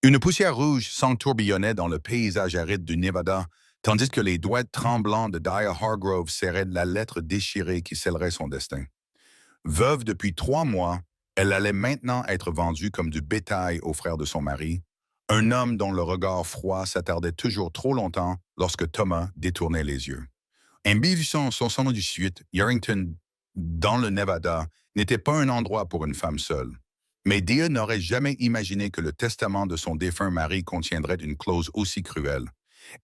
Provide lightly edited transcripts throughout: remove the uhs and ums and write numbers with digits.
Une poussière rouge s'entourbillonnait dans le paysage aride du Nevada, tandis que les doigts tremblants de Dia Hargrove serraient la lettre déchirée qui scellerait son destin. Veuve depuis 3 mois, elle allait maintenant être vendue comme du bétail aux frères de son mari, un homme dont le regard froid s'attardait toujours trop longtemps lorsque Thomas détournait les yeux. En 1878, Yarrington, dans le Nevada, n'était pas un endroit pour une femme seule. Mais Dia n'aurait jamais imaginé que le testament de son défunt mari contiendrait une clause aussi cruelle.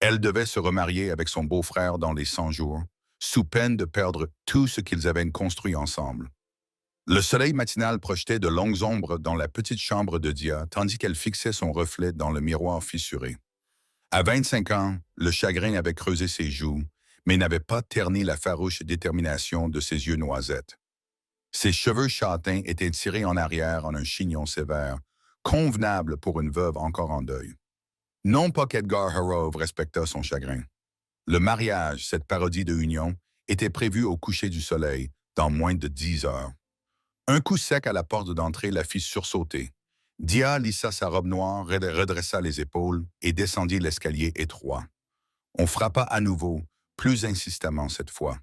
Elle devait se remarier avec son beau-frère dans les 100 jours, sous peine de perdre tout ce qu'ils avaient construit ensemble. Le soleil matinal projetait de longues ombres dans la petite chambre de Dia, tandis qu'elle fixait son reflet dans le miroir fissuré. À 25 ans, le chagrin avait creusé ses joues, mais n'avait pas terni la farouche détermination de ses yeux noisettes. Ses cheveux châtains étaient tirés en arrière en un chignon sévère, convenable pour une veuve encore en deuil. Non pas qu'Edgar Harrove respectât son chagrin. Le mariage, cette parodie de union, était prévu au coucher du soleil, dans moins de 10 heures. Un coup sec à la porte d'entrée la fit sursauter. Dia lissa sa robe noire, redressa les épaules et descendit l'escalier étroit. On frappa à nouveau, plus insistamment cette fois.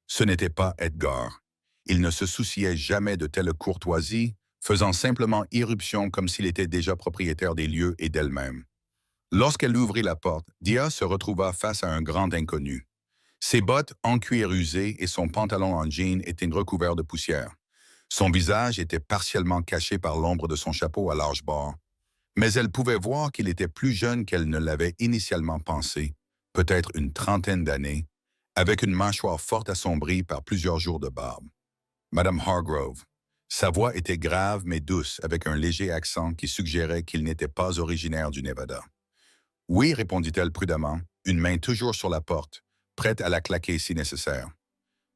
Ce n'était pas Edgar. Il ne se souciait jamais de telle courtoisie, faisant simplement irruption comme s'il était déjà propriétaire des lieux et d'elle-même. Lorsqu'elle ouvrit la porte, Dia se retrouva face à un grand inconnu. Ses bottes en cuir usé et son pantalon en jean étaient recouverts de poussière. Son visage était partiellement caché par l'ombre de son chapeau à large bord, mais elle pouvait voir qu'il était plus jeune qu'elle ne l'avait initialement pensé, peut-être une trentaine d'années, avec une mâchoire forte assombrie par plusieurs jours de barbe. Madame Hargrove. Sa voix était grave mais douce, avec un léger accent qui suggérait qu'il n'était pas originaire du Nevada. Oui, répondit-elle prudemment, une main toujours sur la porte, prête à la claquer si nécessaire.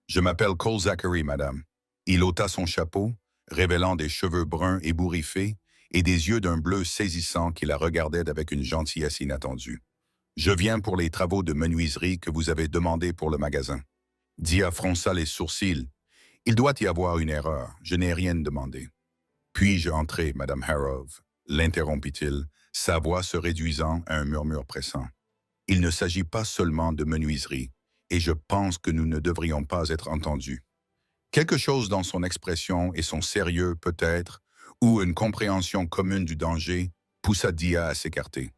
Je m'appelle Cole Zachary, madame. Il ôta son chapeau, révélant des cheveux bruns ébouriffés et des yeux d'un bleu saisissant qui la regardaient avec une gentillesse inattendue. Je viens pour les travaux de menuiserie que vous avez demandés pour le magasin. Dia fronça les sourcils. Il doit y avoir une erreur, je n'ai rien demandé. Puis-je entrer, madame Harrove? L'interrompit-il, sa voix se réduisant à un murmure pressant. Il ne s'agit pas seulement de menuiserie, et je pense que nous ne devrions pas être entendus. Quelque chose dans son expression et son sérieux peut-être, ou une compréhension commune du danger, poussa Dia à s'écarter.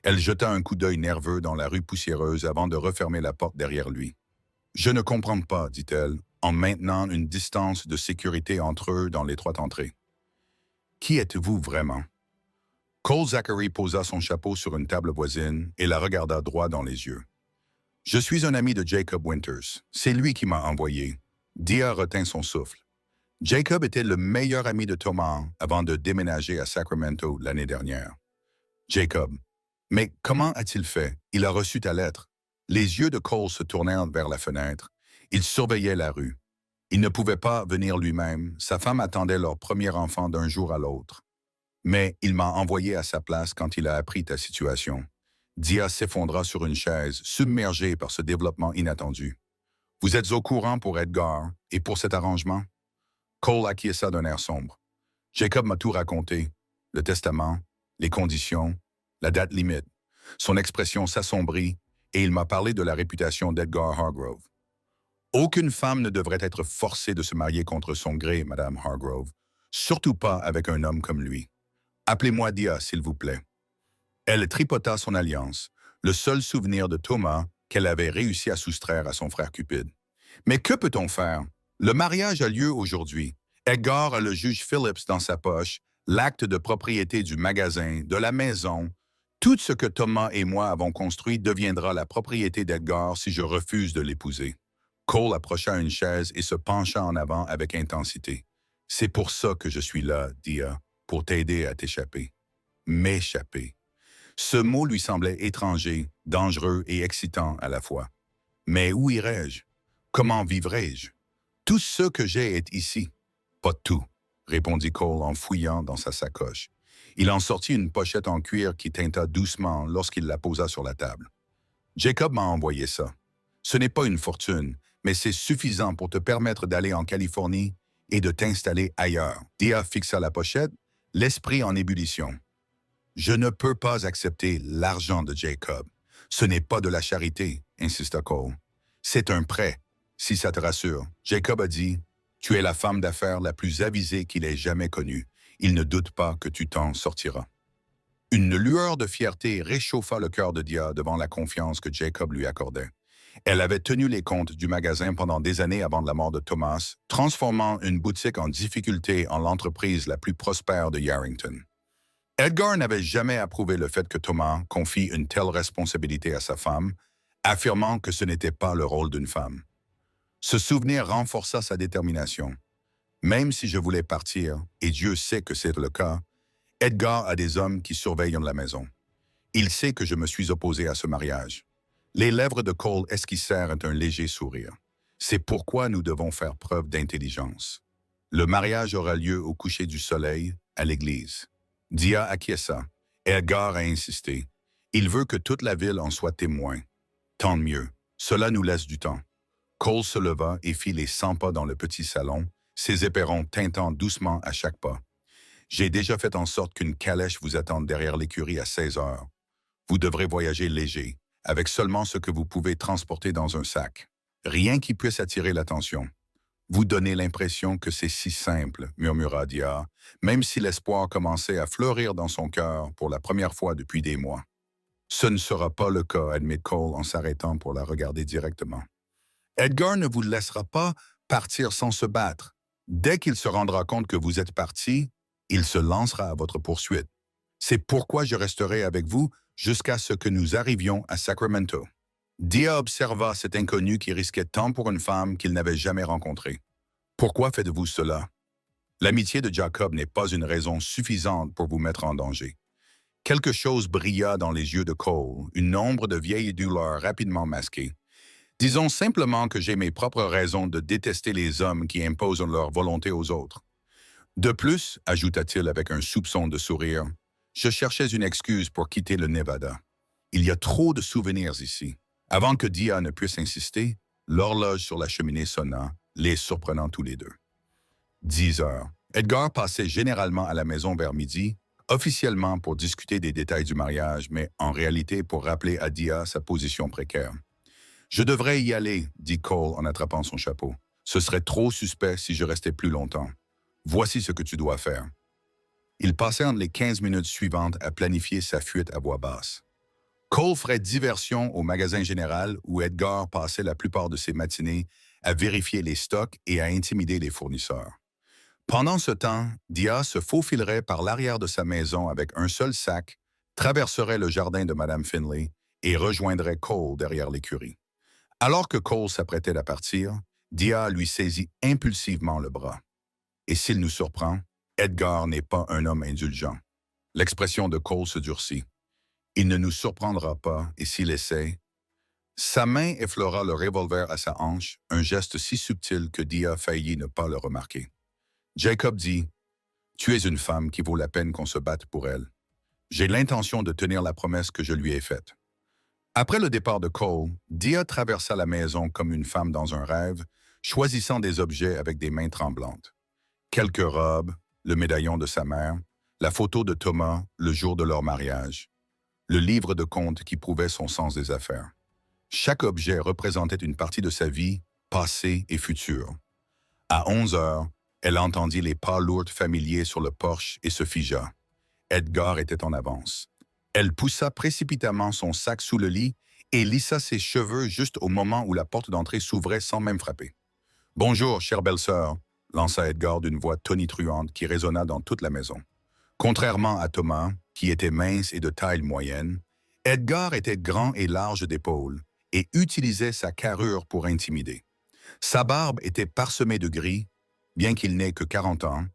Elle jeta un coup d'œil nerveux dans la rue poussiéreuse avant de refermer la porte derrière lui. « Je ne comprends pas, dit-elle, en maintenant une distance de sécurité entre eux dans l'étroite entrée. Qui êtes-vous vraiment? Cole Zachary posa son chapeau sur une table voisine et la regarda droit dans les yeux. Je suis un ami de Jacob Winters. C'est lui qui m'a envoyé. Dia retint son souffle. Jacob était le meilleur ami de Thomas avant de déménager à Sacramento l'année dernière. Jacob. Mais comment a-t-il fait? Il a reçu ta lettre. Les yeux de Cole se tournèrent vers la fenêtre. Il surveillait la rue. Il ne pouvait pas venir lui-même. Sa femme attendait leur premier enfant d'un jour à l'autre. Mais il m'a envoyé à sa place quand il a appris ta situation. Dia s'effondra sur une chaise, submergée par ce développement inattendu. Vous êtes au courant pour Edgar et pour cet arrangement? Cole acquiesça d'un air sombre. Jacob m'a tout raconté. Le testament, les conditions, la date limite. Son expression s'assombrit et il m'a parlé de la réputation d'Edgar Hargrove. Aucune femme ne devrait être forcée de se marier contre son gré, Madame Hargrove, surtout pas avec un homme comme lui. Appelez-moi Dia, s'il vous plaît. Elle tripota son alliance, le seul souvenir de Thomas qu'elle avait réussi à soustraire à son frère Cupide. Mais que peut-on faire? Le mariage a lieu aujourd'hui. Edgar a le juge Phillips dans sa poche, l'acte de propriété du magasin, de la maison. Tout ce que Thomas et moi avons construit deviendra la propriété d'Edgar si je refuse de l'épouser. Cole approcha une chaise et se pencha en avant avec intensité. C'est pour ça que je suis là, Dia, pour t'aider à t'échapper. M'échapper. Ce mot lui semblait étranger, dangereux et excitant à la fois. Mais où irais-je? Comment vivrais-je? Tout ce que j'ai est ici. Pas tout, répondit Cole en fouillant dans sa sacoche. Il en sortit une pochette en cuir qui tinta doucement lorsqu'il la posa sur la table. Jacob m'a envoyé ça. Ce n'est pas une fortune, mais c'est suffisant pour te permettre d'aller en Californie et de t'installer ailleurs. Dia fixa la pochette, l'esprit en ébullition. Je ne peux pas accepter l'argent de Jacob. Ce n'est pas de la charité, insista Cole. C'est un prêt. Si ça te rassure, Jacob a dit, tu es la femme d'affaires la plus avisée qu'il ait jamais connue. Il ne doute pas que tu t'en sortiras. Une lueur de fierté réchauffa le cœur de Dia devant la confiance que Jacob lui accordait. Elle avait tenu les comptes du magasin pendant des années avant la mort de Thomas, transformant une boutique en difficulté en l'entreprise la plus prospère de Yarrington. Edgar n'avait jamais approuvé le fait que Thomas confie une telle responsabilité à sa femme, affirmant que ce n'était pas le rôle d'une femme. Ce souvenir renforça sa détermination. Même si je voulais partir, et Dieu sait que c'est le cas, Edgar a des hommes qui surveillent la maison. Il sait que je me suis opposé à ce mariage. Les lèvres de Cole esquissèrent un léger sourire. C'est pourquoi nous devons faire preuve d'intelligence. Le mariage aura lieu au coucher du soleil, à l'église. Dia acquiesça. Edgar a insisté. Il veut que toute la ville en soit témoin. Tant mieux. Cela nous laisse du temps. Cole se leva et fit les 100 pas dans le petit salon, ses éperons tintant doucement à chaque pas. J'ai déjà fait en sorte qu'une calèche vous attende derrière l'écurie à 16 heures. Vous devrez voyager léger, avec seulement ce que vous pouvez transporter dans un sac. Rien qui puisse attirer l'attention. Vous donnez l'impression que c'est si simple, murmura Dia, même si l'espoir commençait à fleurir dans son cœur pour la première fois depuis des mois. Ce ne sera pas le cas, admit Cole en s'arrêtant pour la regarder directement. Edgar ne vous laissera pas partir sans se battre. Dès qu'il se rendra compte que vous êtes parti, il se lancera à votre poursuite. C'est pourquoi je resterai avec vous jusqu'à ce que nous arrivions à Sacramento. Dia observa cet inconnu qui risquait tant pour une femme qu'il n'avait jamais rencontrée. Pourquoi faites-vous cela? L'amitié de Jacob n'est pas une raison suffisante pour vous mettre en danger. Quelque chose brilla dans les yeux de Cole, une ombre de vieille douleur rapidement masquée. Disons simplement que j'ai mes propres raisons de détester les hommes qui imposent leur volonté aux autres. De plus, ajouta-t-il avec un soupçon de sourire, je cherchais une excuse pour quitter le Nevada. Il y a trop de souvenirs ici. Avant que Dia ne puisse insister, l'horloge sur la cheminée sonna, les surprenant tous les deux. 10 heures. Edgar passait généralement à la maison vers midi, officiellement pour discuter des détails du mariage, mais en réalité pour rappeler à Dia sa position précaire. Je devrais y aller, dit Cole en attrapant son chapeau. Ce serait trop suspect si je restais plus longtemps. Voici ce que tu dois faire. Il passait entre les 15 minutes suivantes à planifier sa fuite à voix basse. Cole ferait diversion au magasin général où Edgar passait la plupart de ses matinées à vérifier les stocks et à intimider les fournisseurs. Pendant ce temps, Dia se faufilerait par l'arrière de sa maison avec un seul sac, traverserait le jardin de Mme Finlay et rejoindrait Cole derrière l'écurie. Alors que Cole s'apprêtait à partir, Dia lui saisit impulsivement le bras. Et s'il nous surprend, Edgar n'est pas un homme indulgent. L'expression de Cole se durcit. Il ne nous surprendra pas, et s'il essaie... Sa main effleura le revolver à sa hanche, un geste si subtil que Dia faillit ne pas le remarquer. Jacob dit, « Tu es une femme qui vaut la peine qu'on se batte pour elle. J'ai l'intention de tenir la promesse que je lui ai faite. » Après le départ de Cole, Dia traversa la maison comme une femme dans un rêve, choisissant des objets avec des mains tremblantes. Quelques robes, le médaillon de sa mère, la photo de Thomas le jour de leur mariage, le livre de comptes qui prouvait son sens des affaires. Chaque objet représentait une partie de sa vie, passée et future. À 11 heures, elle entendit les pas lourds familiers sur le porche et se figea. Edgar était en avance. Elle poussa précipitamment son sac sous le lit et lissa ses cheveux juste au moment où la porte d'entrée s'ouvrait sans même frapper. « Bonjour, chère belle-sœur », lança Edgar d'une voix tonitruante qui résonna dans toute la maison. Contrairement à Thomas, qui était mince et de taille moyenne, Edgar était grand et large d'épaules et utilisait sa carrure pour intimider. Sa barbe était parsemée de gris, bien qu'il n'ait que 40 ans,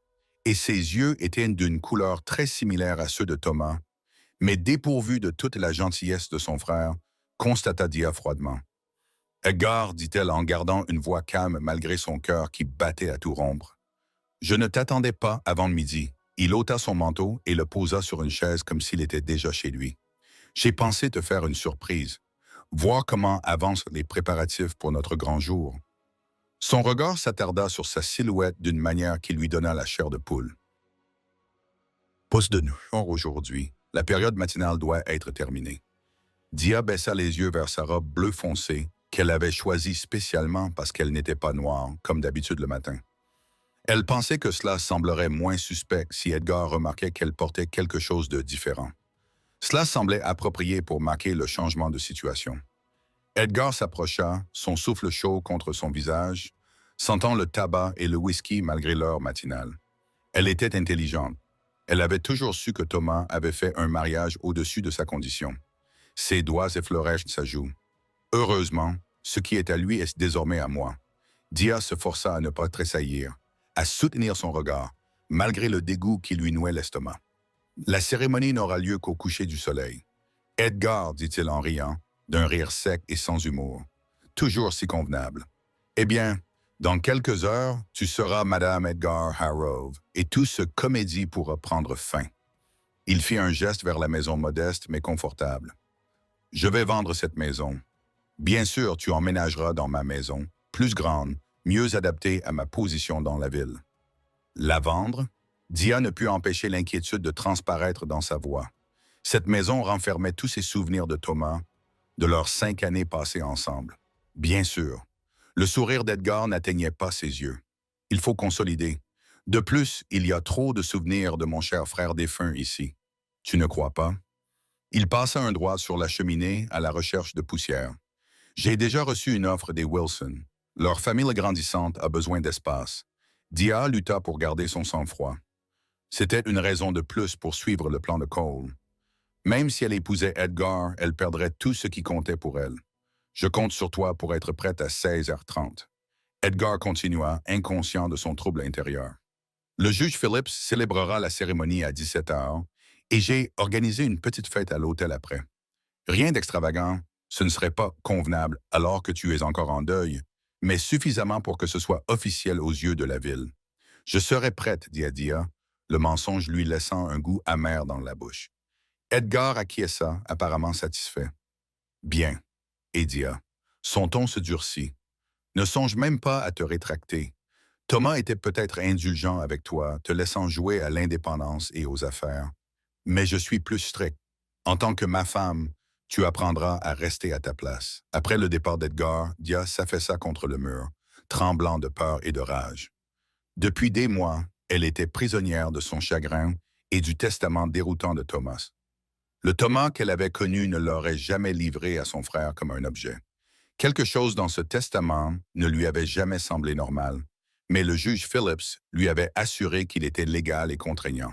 et ses yeux étaient d'une couleur très similaire à ceux de Thomas, mais dépourvu de toute la gentillesse de son frère, constata Dia froidement. « Edgar, dit-elle en gardant une voix calme malgré son cœur qui battait à tout rompre. « Je ne t'attendais pas avant midi. » Il ôta son manteau et le posa sur une chaise comme s'il était déjà chez lui. « J'ai pensé te faire une surprise. Voir comment avancent les préparatifs pour notre grand jour. » Son regard s'attarda sur sa silhouette d'une manière qui lui donna la chair de poule. « Poste de nous aujourd'hui. » La période matinale doit être terminée. Dia baissa les yeux vers sa robe bleu foncé qu'elle avait choisie spécialement parce qu'elle n'était pas noire, comme d'habitude le matin. Elle pensait que cela semblerait moins suspect si Edgar remarquait qu'elle portait quelque chose de différent. Cela semblait approprié pour marquer le changement de situation. Edgar s'approcha, son souffle chaud contre son visage, sentant le tabac et le whisky malgré l'heure matinale. Elle était intelligente. Elle avait toujours su que Thomas avait fait un mariage au-dessus de sa condition. Ses doigts effleurèrent sa joue. Heureusement, ce qui est à lui est désormais à moi. Dia se força à ne pas tressaillir, à soutenir son regard, malgré le dégoût qui lui nouait l'estomac. La cérémonie n'aura lieu qu'au coucher du soleil. Edgar, dit-il en riant, d'un rire sec et sans humour, toujours si convenable. Eh bien, dans quelques heures, tu seras Madame Edgar Harrove, et tout ce comédie pourra prendre fin. Il fit un geste vers la maison modeste mais confortable. Je vais vendre cette maison. Bien sûr, tu emménageras dans ma maison, plus grande, mieux adaptée à ma position dans la ville. La vendre? Dia ne put empêcher l'inquiétude de transparaître dans sa voix. Cette maison renfermait tous ses souvenirs de Thomas, de leurs 5 années passées ensemble. Bien sûr, le sourire d'Edgar n'atteignait pas ses yeux. Il faut consolider. De plus, il y a trop de souvenirs de mon cher frère défunt ici. Tu ne crois pas? Il passa un doigt sur la cheminée à la recherche de poussière. J'ai déjà reçu une offre des Wilson. Leur famille grandissante a besoin d'espace. Dia lutta pour garder son sang-froid. C'était une raison de plus pour suivre le plan de Cole. Même si elle épousait Edgar, elle perdrait tout ce qui comptait pour elle. Je compte sur toi pour être prête à 16h30. Edgar continua, inconscient de son trouble intérieur. Le juge Phillips célébrera la cérémonie à 17h et j'ai organisé une petite fête à l'hôtel après. Rien d'extravagant, ce ne serait pas convenable alors que tu es encore en deuil, mais suffisamment pour que ce soit officiel aux yeux de la ville. Je serai prête, dit Dia, le mensonge lui laissant un goût amer dans la bouche. Edgar acquiesça, apparemment satisfait. Bien, et Dia. Son ton se durcit. Ne songe même pas à te rétracter. Thomas était peut-être indulgent avec toi, te laissant jouer à l'indépendance et aux affaires. Mais je suis plus strict. En tant que ma femme, tu apprendras à rester à ta place. Après le départ d'Edgar, Dia s'affaissa contre le mur, tremblant de peur et de rage. Depuis des mois, elle était prisonnière de son chagrin et du testament déroutant de Thomas. Le Thomas qu'elle avait connu ne l'aurait jamais livré à son frère comme un objet. Quelque chose dans ce testament ne lui avait jamais semblé normal, mais le juge Phillips lui avait assuré qu'il était légal et contraignant.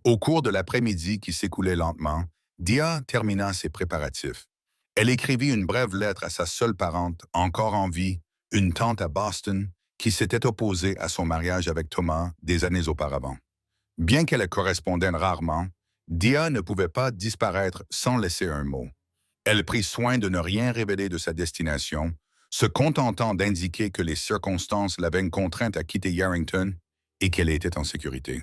Au cours de l'après-midi qui s'écoulait lentement, Dia termina ses préparatifs. Elle écrivit une brève lettre à sa seule parente, encore en vie, une tante à Boston, qui s'était opposée à son mariage avec Thomas des années auparavant. Bien qu'elle correspondait rarement, Dia ne pouvait pas disparaître sans laisser un mot. Elle prit soin de ne rien révéler de sa destination, se contentant d'indiquer que les circonstances l'avaient contrainte à quitter Yarrington et qu'elle était en sécurité.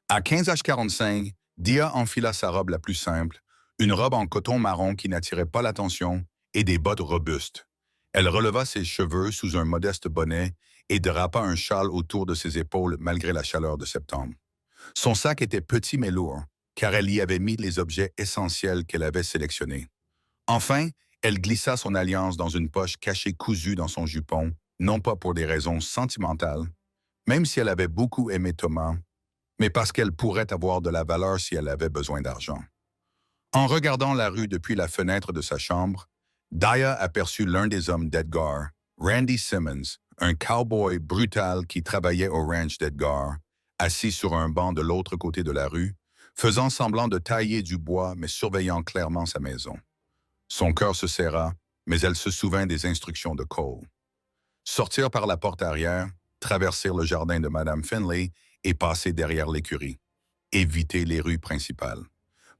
À 15h45, Dia enfila sa robe la plus simple, une robe en coton marron qui n'attirait pas l'attention et des bottes robustes. Elle releva ses cheveux sous un modeste bonnet et drapa un châle autour de ses épaules malgré la chaleur de septembre. Son sac était petit mais lourd, car elle y avait mis les objets essentiels qu'elle avait sélectionnés. Enfin, elle glissa son alliance dans une poche cachée cousue dans son jupon, non pas pour des raisons sentimentales, même si elle avait beaucoup aimé Thomas, mais parce qu'elle pourrait avoir de la valeur si elle avait besoin d'argent. En regardant la rue depuis la fenêtre de sa chambre, Dia aperçut l'un des hommes d'Edgar, Randy Simmons, un cowboy brutal qui travaillait au ranch d'Edgar, assis sur un banc de l'autre côté de la rue, faisant semblant de tailler du bois mais surveillant clairement sa maison. Son cœur se serra, mais elle se souvint des instructions de Cole. Sortir par la porte arrière, traverser le jardin de Madame Finlay et passer derrière l'écurie. Éviter les rues principales.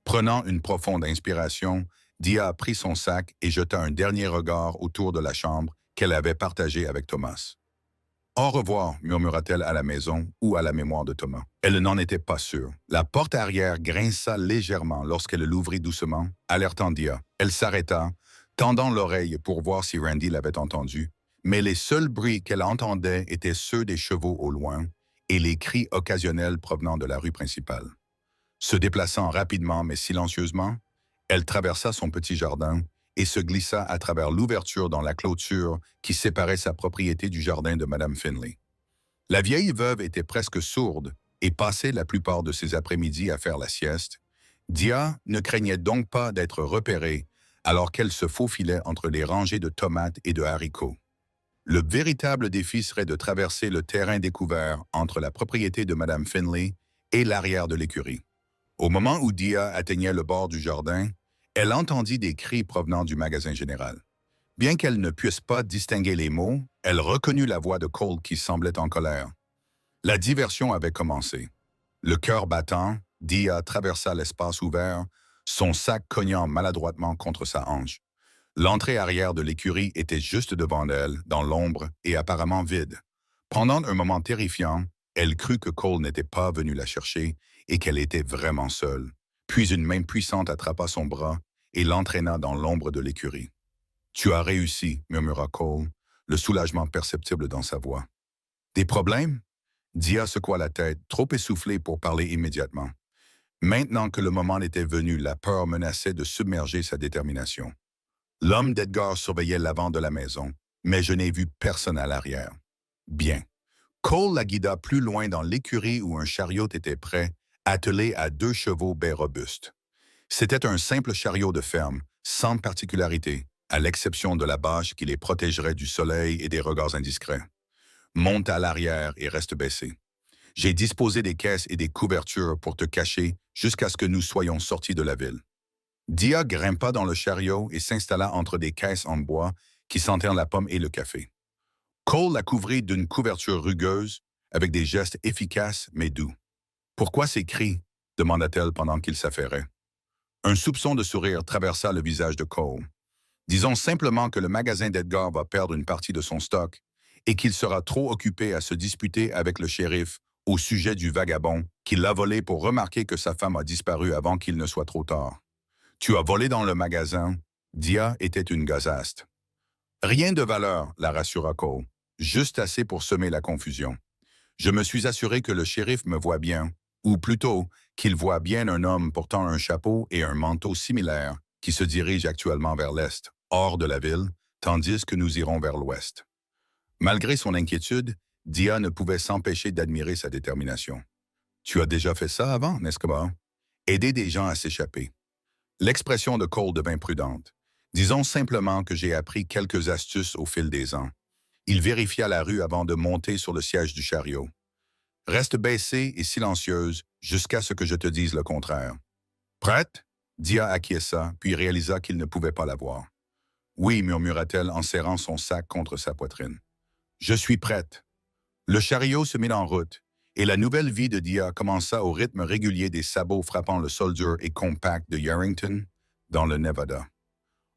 Prenant une profonde inspiration, Dia prit son sac et jeta un dernier regard autour de la chambre qu'elle avait partagée avec Thomas. « Au revoir », murmura-t-elle à la maison ou à la mémoire de Thomas. Elle n'en était pas sûre. La porte arrière grinça légèrement lorsqu'elle l'ouvrit doucement, alertant Dia. Elle s'arrêta, tendant l'oreille pour voir si Randy l'avait entendu, mais les seuls bruits qu'elle entendait étaient ceux des chevaux au loin et les cris occasionnels provenant de la rue principale. Se déplaçant rapidement mais silencieusement, elle traversa son petit jardin et se glissa à travers l'ouverture dans la clôture qui séparait sa propriété du jardin de Madame Finley. La vieille veuve était presque sourde et passait la plupart de ses après-midi à faire la sieste. Dia ne craignait donc pas d'être repérée alors qu'elle se faufilait entre les rangées de tomates et de haricots. Le véritable défi serait de traverser le terrain découvert entre la propriété de Madame Finley et l'arrière de l'écurie. Au moment où Dia atteignait le bord du jardin, elle entendit des cris provenant du magasin général. Bien qu'elle ne puisse pas distinguer les mots, elle reconnut la voix de Cole qui semblait en colère. La diversion avait commencé. Le cœur battant, Dia traversa l'espace ouvert, son sac cognant maladroitement contre sa hanche. L'entrée arrière de l'écurie était juste devant elle, dans l'ombre et apparemment vide. Pendant un moment terrifiant, elle crut que Cole n'était pas venu la chercher et qu'elle était vraiment seule. Puis une main puissante attrapa son bras et l'entraîna dans l'ombre de l'écurie. « Tu as réussi », murmura Cole, le soulagement perceptible dans sa voix. « Des problèmes ?» Dia secoua la tête, trop essoufflée pour parler immédiatement. Maintenant que le moment était venu, la peur menaçait de submerger sa détermination. L'homme d'Edgar surveillait l'avant de la maison, mais je n'ai vu personne à l'arrière. Bien. Cole la guida plus loin dans l'écurie où un chariot était prêt, attelé à 2 chevaux baies robustes. C'était un simple chariot de ferme, sans particularité, à l'exception de la bâche qui les protégerait du soleil et des regards indiscrets. Monte à l'arrière et reste baissé. J'ai disposé des caisses et des couvertures pour te cacher jusqu'à ce que nous soyons sortis de la ville. Dia grimpa dans le chariot et s'installa entre des caisses en bois qui sentèrent la pomme et le café. Cole la couvrit d'une couverture rugueuse avec des gestes efficaces mais doux. « Pourquoi ces cris ?» demanda-t-elle pendant qu'il s'affairait. Un soupçon de sourire traversa le visage de Cole. « Disons simplement que le magasin d'Edgar va perdre une partie de son stock et qu'il sera trop occupé à se disputer avec le shérif au sujet du vagabond qui l'a volé pour remarquer que sa femme a disparu avant qu'il ne soit trop tard. Tu as volé dans le magasin. » Dia était une gosaste. « Rien de valeur, » la rassura Cole, juste assez pour semer la confusion. Je me suis assuré que le shérif me voit bien, ou plutôt qu'il voit bien un homme portant un chapeau et un manteau similaires qui se dirige actuellement vers l'est, hors de la ville, tandis que nous irons vers l'ouest. Malgré son inquiétude, Dia ne pouvait s'empêcher d'admirer sa détermination. « Tu as déjà fait ça avant, n'est-ce pas? Aider des gens à s'échapper. » L'expression de Cole devint prudente. « Disons simplement que j'ai appris quelques astuces au fil des ans. » Il vérifia la rue avant de monter sur le siège du chariot. « Reste baissée et silencieuse jusqu'à ce que je te dise le contraire. »« Prête ?» Dia acquiesça, puis réalisa qu'il ne pouvait pas la voir. « Oui, » murmura-t-elle en serrant son sac contre sa poitrine. « Je suis prête. » Le chariot se mit en route, et la nouvelle vie de Dia commença au rythme régulier des sabots frappant le sol dur et compact de Yerington, dans le Nevada.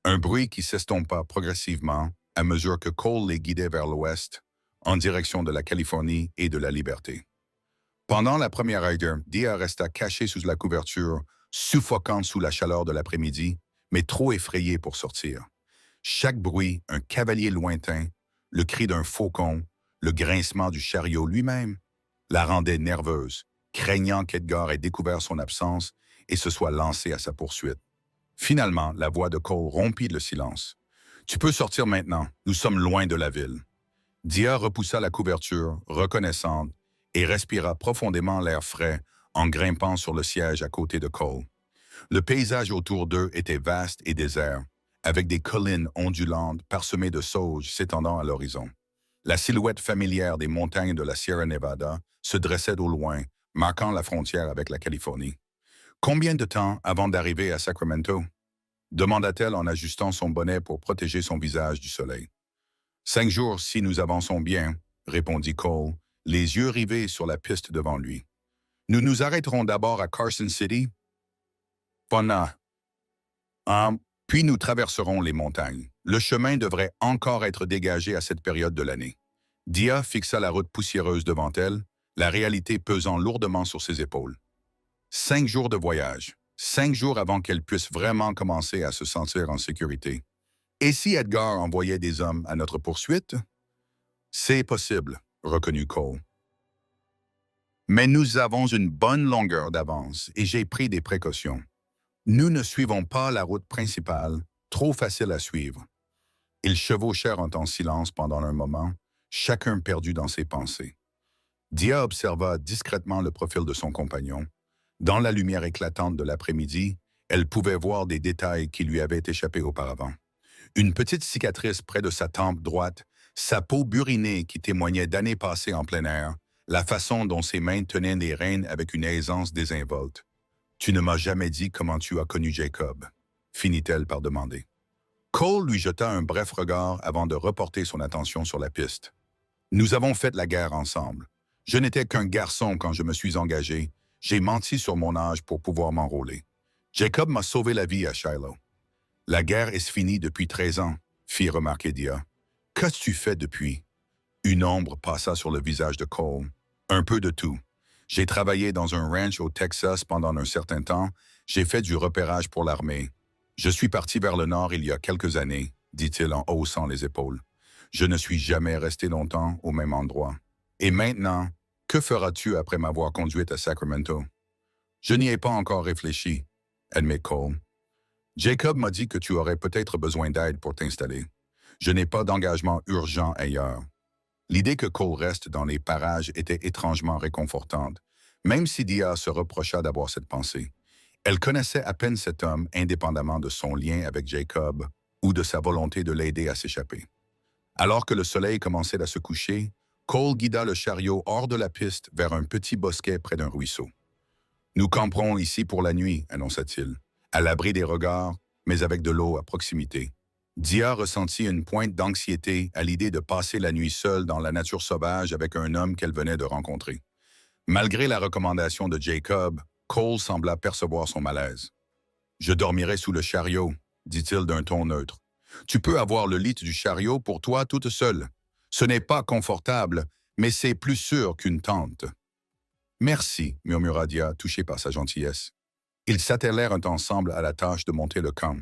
Un bruit qui s'estompa progressivement à mesure que Cole les guidait vers l'ouest, en direction de la Californie et de la liberté. Pendant la première heure, Dia resta cachée sous la couverture, suffocante sous la chaleur de l'après-midi, mais trop effrayée pour sortir. Chaque bruit, un cavalier lointain, le cri d'un faucon, le grincement du chariot lui-même, la rendait nerveuse, craignant qu'Edgar ait découvert son absence et se soit lancé à sa poursuite. Finalement, la voix de Cole rompit le silence. « Tu peux sortir maintenant, nous sommes loin de la ville. » Dia repoussa la couverture, reconnaissante, et respira profondément l'air frais en grimpant sur le siège à côté de Cole. Le paysage autour d'eux était vaste et désert, avec des collines ondulantes parsemées de sauges s'étendant à l'horizon. La silhouette familière des montagnes de la Sierra Nevada se dressait au loin, marquant la frontière avec la Californie. « Combien de temps avant d'arriver à Sacramento ?» demanda-t-elle en ajustant son bonnet pour protéger son visage du soleil. « 5 jours si nous avançons bien, » répondit Cole, les yeux rivés sur la piste devant lui. « Nous nous arrêterons d'abord à Carson City. Puis nous traverserons les montagnes. Le chemin devrait encore être dégagé à cette période de l'année. » Dia fixa la route poussiéreuse devant elle, la réalité pesant lourdement sur ses épaules. 5 jours de voyage, 5 jours avant qu'elle puisse vraiment commencer à se sentir en sécurité. Et si Edgar envoyait des hommes à notre poursuite? C'est possible, reconnut Cole. Mais nous avons une bonne longueur d'avance et j'ai pris des précautions. Nous ne suivons pas la route principale, trop facile à suivre. Ils chevauchèrent en silence pendant un moment, chacun perdu dans ses pensées. Dia observa discrètement le profil de son compagnon. Dans la lumière éclatante de l'après-midi, elle pouvait voir des détails qui lui avaient échappé auparavant. Une petite cicatrice près de sa tempe droite, sa peau burinée qui témoignait d'années passées en plein air, la façon dont ses mains tenaient les rênes avec une aisance désinvolte. « Tu ne m'as jamais dit comment tu as connu Jacob », finit-elle par demander. Cole lui jeta un bref regard avant de reporter son attention sur la piste. « Nous avons fait la guerre ensemble. Je n'étais qu'un garçon quand je me suis engagé. J'ai menti sur mon âge pour pouvoir m'enrôler. Jacob m'a sauvé la vie à Shiloh. La guerre est finie depuis 13 ans, fit remarquer Dia. Qu'as-tu fait depuis? Une ombre passa sur le visage de Cole. Un peu de tout. J'ai travaillé dans un ranch au Texas pendant un certain temps. J'ai fait du repérage pour l'armée. Je suis parti vers le nord il y a quelques années, dit-il en haussant les épaules. Je ne suis jamais resté longtemps au même endroit. Et maintenant, que feras-tu après m'avoir conduite à Sacramento? Je n'y ai pas encore réfléchi, admet Cole. Jacob m'a dit que tu aurais peut-être besoin d'aide pour t'installer. Je n'ai pas d'engagement urgent ailleurs. L'idée que Cole reste dans les parages était étrangement réconfortante, même si Dia se reprocha d'avoir cette pensée. Elle connaissait à peine cet homme indépendamment de son lien avec Jacob ou de sa volonté de l'aider à s'échapper. Alors que le soleil commençait à se coucher, Cole guida le chariot hors de la piste vers un petit bosquet près d'un ruisseau. « Nous camperons ici pour la nuit », annonça-t-il, à l'abri des regards, mais avec de l'eau à proximité. Dia ressentit une pointe d'anxiété à l'idée de passer la nuit seule dans la nature sauvage avec un homme qu'elle venait de rencontrer. Malgré la recommandation de Jacob, Cole sembla percevoir son malaise. « Je dormirai sous le chariot », dit-il d'un ton neutre. « Tu peux avoir le lit du chariot pour toi toute seule. Ce n'est pas confortable, mais c'est plus sûr qu'une tente. » « Merci », murmura Dia, touché par sa gentillesse. Ils s'attelèrent ensemble à la tâche de monter le camp.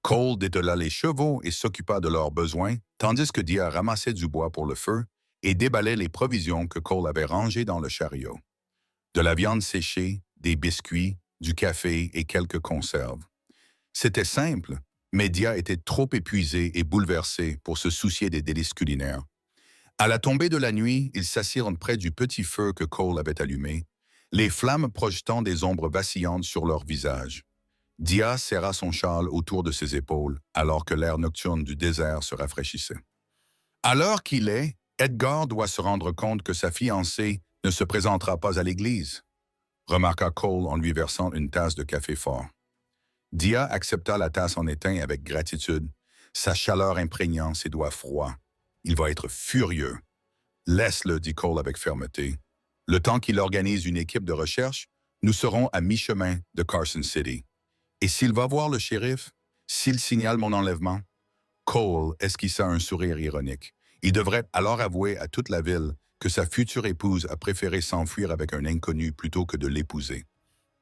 Cole détela les chevaux et s'occupa de leurs besoins, tandis que Dia ramassait du bois pour le feu et déballait les provisions que Cole avait rangées dans le chariot. De la viande séchée, des biscuits, du café et quelques conserves. C'était simple, mais Dia était trop épuisée et bouleversée pour se soucier des délices culinaires. À la tombée de la nuit, ils s'assirent près du petit feu que Cole avait allumé, les flammes projetant des ombres vacillantes sur leurs visages. Dia serra son châle autour de ses épaules, alors que l'air nocturne du désert se rafraîchissait. À l'heure qu'il est, Edgar doit se rendre compte que sa fiancée ne se présentera pas à l'église, remarqua Cole en lui versant une tasse de café fort. Dia accepta la tasse en étain avec gratitude, sa chaleur imprégnant ses doigts froids. Il va être furieux. Laisse-le, dit Cole avec fermeté. Le temps qu'il organise une équipe de recherche, nous serons à mi-chemin de Carson City. Et s'il va voir le shérif, s'il signale mon enlèvement? Cole esquissa un sourire ironique. Il devrait alors avouer à toute la ville que sa future épouse a préféré s'enfuir avec un inconnu plutôt que de l'épouser.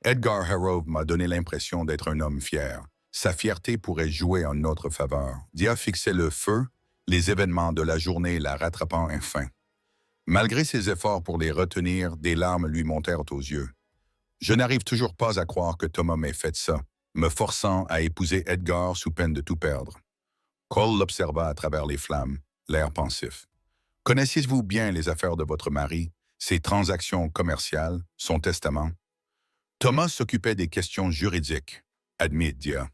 Edgar Harrove m'a donné l'impression d'être un homme fier. Sa fierté pourrait jouer en notre faveur. Dia fixait le feu, les événements de la journée la rattrapant enfin. Malgré ses efforts pour les retenir, des larmes lui montèrent aux yeux. Je n'arrive toujours pas à croire que Thomas m'ait fait ça, me forçant à épouser Edgar sous peine de tout perdre. Cole l'observa à travers les flammes, l'air pensif. « Connaissez-vous bien les affaires de votre mari, ses transactions commerciales, son testament? » Thomas s'occupait des questions juridiques, admit Dia.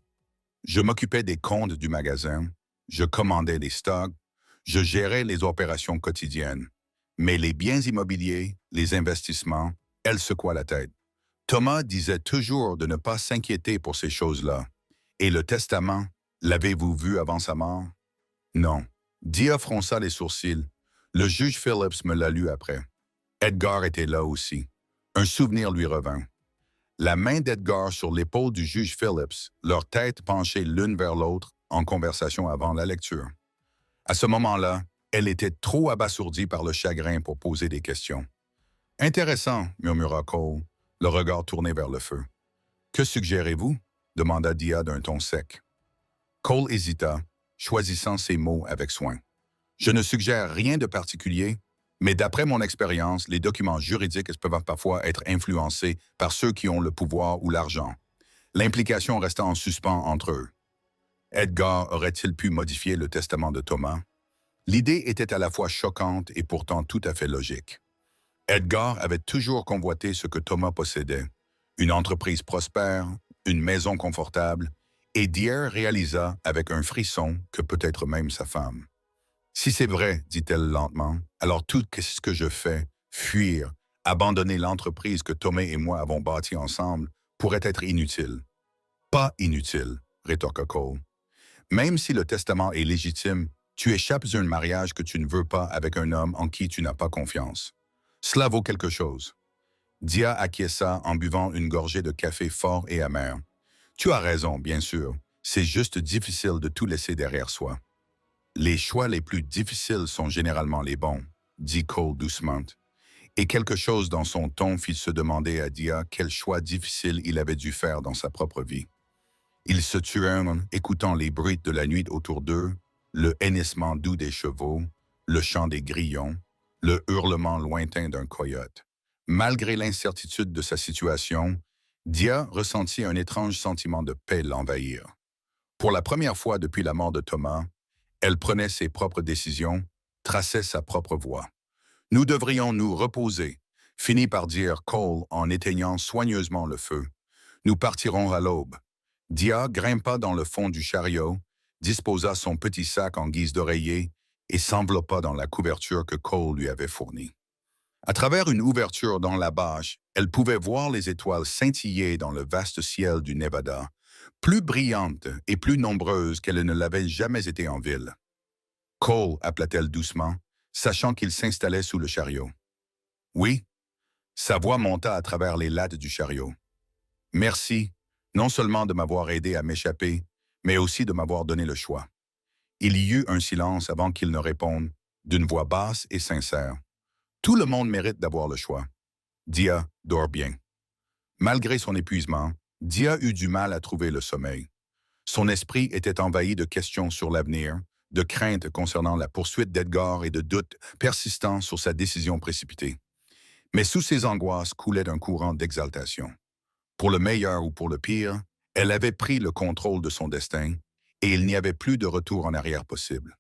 Je m'occupais des comptes du magasin, je commandais des stocks, je gérais les opérations quotidiennes. Mais les biens immobiliers, les investissements, elle secoua la tête. Thomas disait toujours de ne pas s'inquiéter pour ces choses-là. Et le testament, l'avez-vous vu avant sa mort? Non. Dia fronça les sourcils. Le juge Phillips me l'a lu après. Edgar était là aussi. Un souvenir lui revint. La main d'Edgar sur l'épaule du juge Phillips, leur tête penchée l'une vers l'autre en conversation avant la lecture. À ce moment-là, elle était trop abasourdie par le chagrin pour poser des questions. « Intéressant », murmura Cole, le regard tourné vers le feu. « Que suggérez-vous » demanda Dia d'un ton sec. Cole hésita, choisissant ses mots avec soin. « Je ne suggère rien de particulier. Mais d'après mon expérience, les documents juridiques peuvent parfois être influencés par ceux qui ont le pouvoir ou l'argent, l'implication restant en suspens entre eux. Edgar aurait-il pu modifier le testament de Thomas? L'idée était à la fois choquante et pourtant tout à fait logique. Edgar avait toujours convoité ce que Thomas possédait, une entreprise prospère, une maison confortable, et Dear réalisa avec un frisson que peut-être même sa femme. Si c'est vrai, dit-elle lentement, alors tout ce que je fais, fuir, abandonner l'entreprise que Thomas et moi avons bâtie ensemble, pourrait être inutile. Pas inutile, rétorqua Cole. Même si le testament est légitime, tu échappes à un mariage que tu ne veux pas avec un homme en qui tu n'as pas confiance. Cela vaut quelque chose. Dia acquiesça en buvant une gorgée de café fort et amer. Tu as raison, bien sûr. C'est juste difficile de tout laisser derrière soi. Les choix les plus difficiles sont généralement les bons, dit Cole doucement. Et quelque chose dans son ton fit se demander à Dia quel choix difficile il avait dû faire dans sa propre vie. Ils se tuèrent, écoutant les bruits de la nuit autour d'eux, le hennissement doux des chevaux, le chant des grillons, le hurlement lointain d'un coyote. Malgré l'incertitude de sa situation, Dia ressentit un étrange sentiment de paix l'envahir. Pour la première fois depuis la mort de Thomas, elle prenait ses propres décisions, traçait sa propre voie. Nous devrions nous reposer, finit par dire Cole en éteignant soigneusement le feu. Nous partirons à l'aube. Dia grimpa dans le fond du chariot, disposa son petit sac en guise d'oreiller et s'enveloppa dans la couverture que Cole lui avait fournie. À travers une ouverture dans la bâche, elle pouvait voir les étoiles scintiller dans le vaste ciel du Nevada, plus brillantes et plus nombreuses qu'elle ne l'avait jamais été en ville. Cole, appela-t-elle doucement, sachant qu'il s'installait sous le chariot. Oui, sa voix monta à travers les lattes du chariot. Merci, non seulement de m'avoir aidé à m'échapper, mais aussi de m'avoir donné le choix. Il y eut un silence avant qu'il ne réponde, d'une voix basse et sincère. Tout le monde mérite d'avoir le choix. Dia dort bien. Malgré son épuisement, Dia eut du mal à trouver le sommeil. Son esprit était envahi de questions sur l'avenir, de craintes concernant la poursuite d'Edgar et de doutes persistants sur sa décision précipitée. Mais sous ses angoisses coulait un courant d'exaltation. Pour le meilleur ou pour le pire, elle avait pris le contrôle de son destin et il n'y avait plus de retour en arrière possible.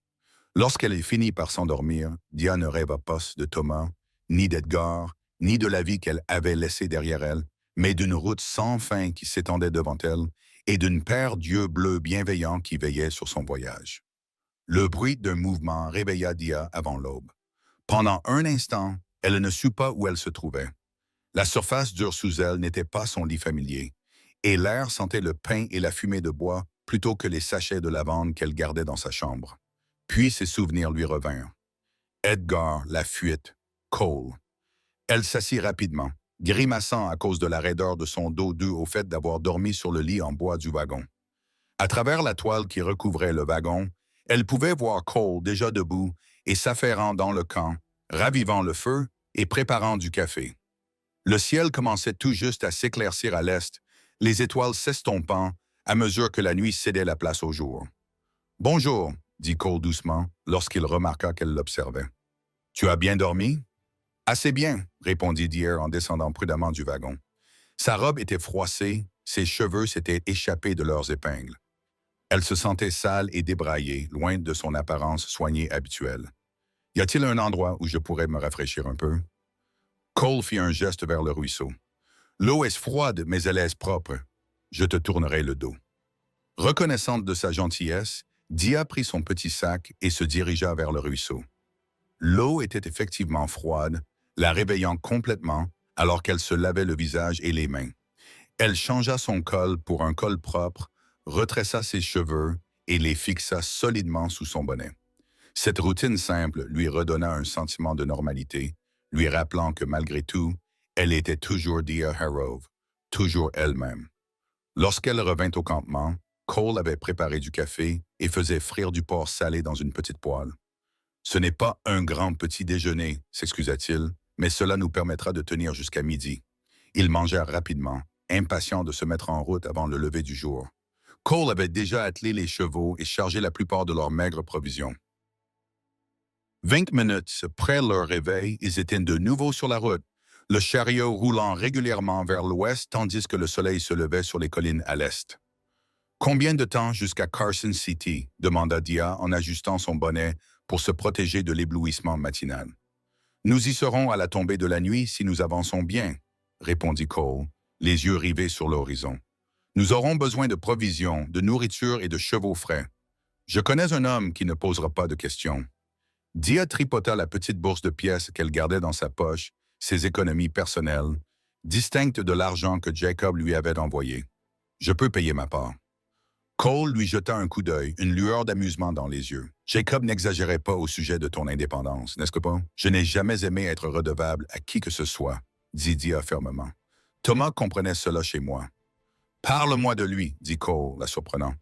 Lorsqu'elle finit par s'endormir, Dia ne rêva pas de Thomas, ni d'Edgar, ni de la vie qu'elle avait laissée derrière elle, mais d'une route sans fin qui s'étendait devant elle et d'une paire d'yeux bleus bienveillants qui veillaient sur son voyage. Le bruit d'un mouvement réveilla Dia avant l'aube. Pendant un instant, elle ne sut pas où elle se trouvait. La surface dure sous elle n'était pas son lit familier, et l'air sentait le pain et la fumée de bois plutôt que les sachets de lavande qu'elle gardait dans sa chambre. Puis ses souvenirs lui revinrent. Edgar, la fuite, Cole. Elle s'assit rapidement, grimaçant à cause de la raideur de son dos dû au fait d'avoir dormi sur le lit en bois du wagon. À travers la toile qui recouvrait le wagon, elle pouvait voir Cole déjà debout et s'affairant dans le camp, ravivant le feu et préparant du café. Le ciel commençait tout juste à s'éclaircir à l'est, les étoiles s'estompant à mesure que la nuit cédait la place au jour. « Bonjour », dit Cole doucement, lorsqu'il remarqua qu'elle l'observait. « Tu as bien dormi? »« Assez bien, » répondit Dear en descendant prudemment du wagon. Sa robe était froissée, ses cheveux s'étaient échappés de leurs épingles. Elle se sentait sale et débraillée, loin de son apparence soignée habituelle. « Y a-t-il un endroit où je pourrais me rafraîchir un peu? » Cole fit un geste vers le ruisseau. « L'eau est froide, mais elle est propre. Je te tournerai le dos. » Reconnaissante de sa gentillesse, Dia prit son petit sac et se dirigea vers le ruisseau. L'eau était effectivement froide, la réveillant complètement alors qu'elle se lavait le visage et les mains. Elle changea son col pour un col propre, retressa ses cheveux et les fixa solidement sous son bonnet. Cette routine simple lui redonna un sentiment de normalité, lui rappelant que malgré tout, elle était toujours Dia Harrove, toujours elle-même. Lorsqu'elle revint au campement, Cole avait préparé du café et faisait frire du porc salé dans une petite poêle. « Ce n'est pas un grand petit déjeuner, » s'excusa-t-il, « mais cela nous permettra de tenir jusqu'à midi. » Ils mangèrent rapidement, impatients de se mettre en route avant le lever du jour. Cole avait déjà attelé les chevaux et chargé la plupart de leurs maigres provisions. 20 minutes après leur réveil, ils étaient de nouveau sur la route, le chariot roulant régulièrement vers l'ouest tandis que le soleil se levait sur les collines à l'est. Combien de temps jusqu'à Carson City? Demanda Dia en ajustant son bonnet pour se protéger de l'éblouissement matinal. Nous y serons à la tombée de la nuit si nous avançons bien, répondit Cole, les yeux rivés sur l'horizon. Nous aurons besoin de provisions, de nourriture et de chevaux frais. Je connais un homme qui ne posera pas de questions. Dia tripota la petite bourse de pièces qu'elle gardait dans sa poche, ses économies personnelles, distinctes de l'argent que Jacob lui avait envoyé. Je peux payer ma part. Cole lui jeta un coup d'œil, une lueur d'amusement dans les yeux. Jacob n'exagérait pas au sujet de ton indépendance, n'est-ce pas? Je n'ai jamais aimé être redevable à qui que ce soit, dit Dia fermement. Thomas comprenait cela chez moi. Parle-moi de lui, dit Cole, la surprenant.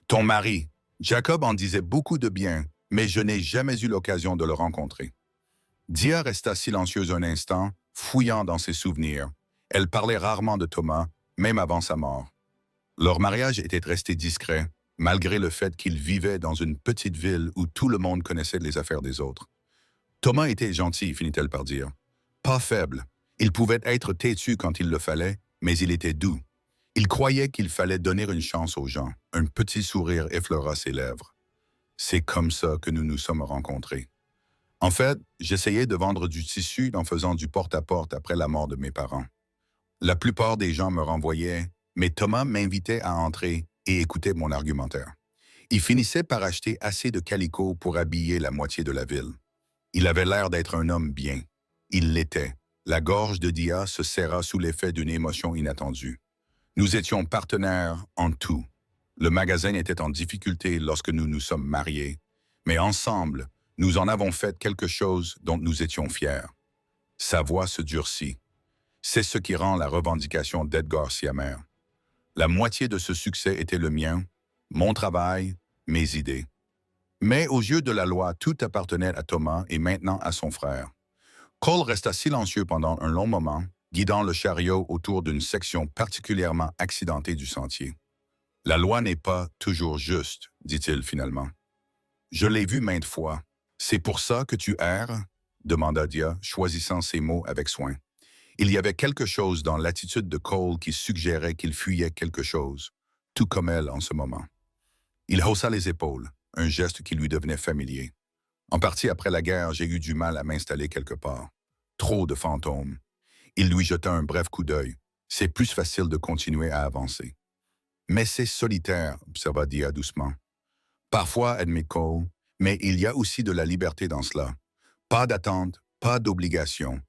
Ton mari. Jacob en disait beaucoup de bien, mais je n'ai jamais eu l'occasion de le rencontrer. Dia resta silencieuse un instant, fouillant dans ses souvenirs. Elle parlait rarement de Thomas, même avant sa mort. Leur mariage était resté discret, malgré le fait qu'ils vivaient dans une petite ville où tout le monde connaissait les affaires des autres. Thomas était gentil, finit-elle par dire. Pas faible. Il pouvait être têtu quand il le fallait, mais il était doux. Il croyait qu'il fallait donner une chance aux gens. Un petit sourire effleura ses lèvres. C'est comme ça que nous nous sommes rencontrés. En fait, j'essayais de vendre du tissu en faisant du porte-à-porte après la mort de mes parents. La plupart des gens me renvoyaient, mais Thomas m'invitait à entrer et écoutait mon argumentaire. Il finissait par acheter assez de calicot pour habiller la moitié de la ville. Il avait l'air d'être un homme bien. Il l'était. La gorge de Dia se serra sous l'effet d'une émotion inattendue. Nous étions partenaires en tout. Le magasin était en difficulté lorsque nous nous sommes mariés, mais ensemble, nous en avons fait quelque chose dont nous étions fiers. Sa voix se durcit. C'est ce qui rend la revendication d'Edgar si amère. La moitié de ce succès était le mien, mon travail, mes idées. Mais aux yeux de la loi, tout appartenait à Thomas et maintenant à son frère. Cole resta silencieux pendant un long moment, guidant le chariot autour d'une section particulièrement accidentée du sentier. « La loi n'est pas toujours juste, dit-il finalement. Je l'ai vu maintes fois. C'est pour ça que tu erres? Demanda Dia, choisissant ses mots avec soin. Il y avait quelque chose dans l'attitude de Cole qui suggérait qu'il fuyait quelque chose, tout comme elle en ce moment. Il haussa les épaules, un geste qui lui devenait familier. En partie après la guerre, j'ai eu du mal à m'installer quelque part. Trop de fantômes. Il lui jeta un bref coup d'œil. C'est plus facile de continuer à avancer. Mais c'est solitaire, observa Dia doucement. Parfois, admit Cole, mais il y a aussi de la liberté dans cela. Pas d'attente, pas d'obligation.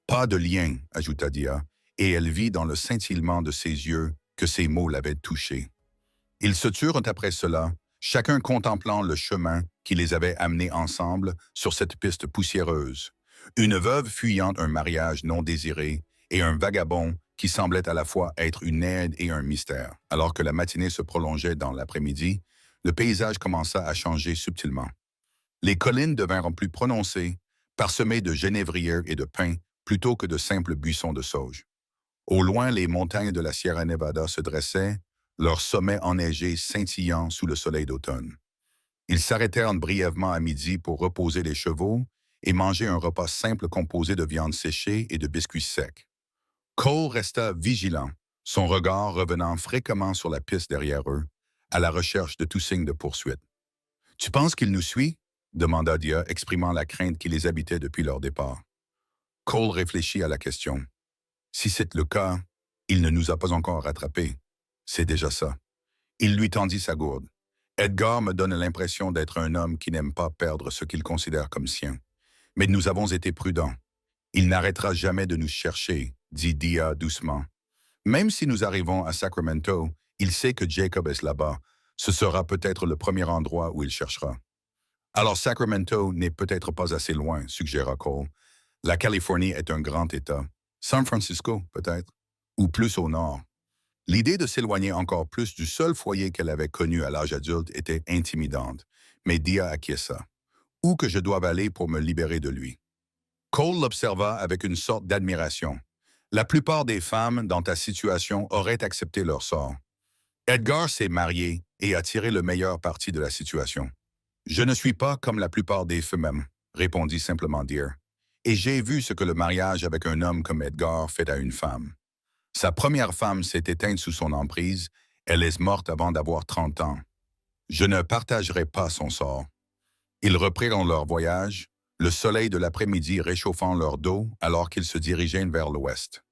Pas de lien, ajouta Dia, et elle vit dans le scintillement de ses yeux que ces mots l'avaient touché. Ils se turent après cela, chacun contemplant le chemin qui les avait amenés ensemble sur cette piste poussiéreuse. Une veuve fuyant un mariage non désiré et un vagabond qui semblait à la fois être une aide et un mystère. Alors que la matinée se prolongeait dans l'après-midi, le paysage commença à changer subtilement. Les collines devinrent plus prononcées, parsemées de genévriers et de pins, plutôt que de simples buissons de sauge. Au loin, les montagnes de la Sierra Nevada se dressaient, leurs sommets enneigés scintillant sous le soleil d'automne. Ils s'arrêtèrent brièvement à midi pour reposer les chevaux et manger un repas simple composé de viande séchée et de biscuits secs. Cole resta vigilant, son regard revenant fréquemment sur la piste derrière eux, à la recherche de tout signe de poursuite. « Tu penses qu'il nous suit? » demanda Dia, exprimant la crainte qui les habitait depuis leur départ. Cole réfléchit à la question. Si c'est le cas, il ne nous a pas encore rattrapés. C'est déjà ça. Il lui tendit sa gourde. Edgar me donne l'impression d'être un homme qui n'aime pas perdre ce qu'il considère comme sien. Mais nous avons été prudents. Il n'arrêtera jamais de nous chercher, dit Dia doucement. Même si nous arrivons à Sacramento, il sait que Jacob est là-bas. Ce sera peut-être le premier endroit où il cherchera. Alors Sacramento n'est peut-être pas assez loin, suggéra Cole. La Californie est un grand État. San Francisco, peut-être, ou plus au nord. L'idée de s'éloigner encore plus du seul foyer qu'elle avait connu à l'âge adulte était intimidante, mais Dia acquiesça. Où que je doive aller pour me libérer de lui? Cole l'observa avec une sorte d'admiration. La plupart des femmes dans ta situation auraient accepté leur sort. Edgar s'est marié et a tiré le meilleur parti de la situation. Je ne suis pas comme la plupart des femmes. répondit simplement Dear. Et j'ai vu ce que le mariage avec un homme comme Edgar fait à une femme. Sa première femme s'est éteinte sous son emprise, elle est morte avant d'avoir 30 ans. Je ne partagerai pas son sort. Ils reprirent leur voyage, le soleil de l'après-midi réchauffant leur dos alors qu'ils se dirigeaient vers l'ouest.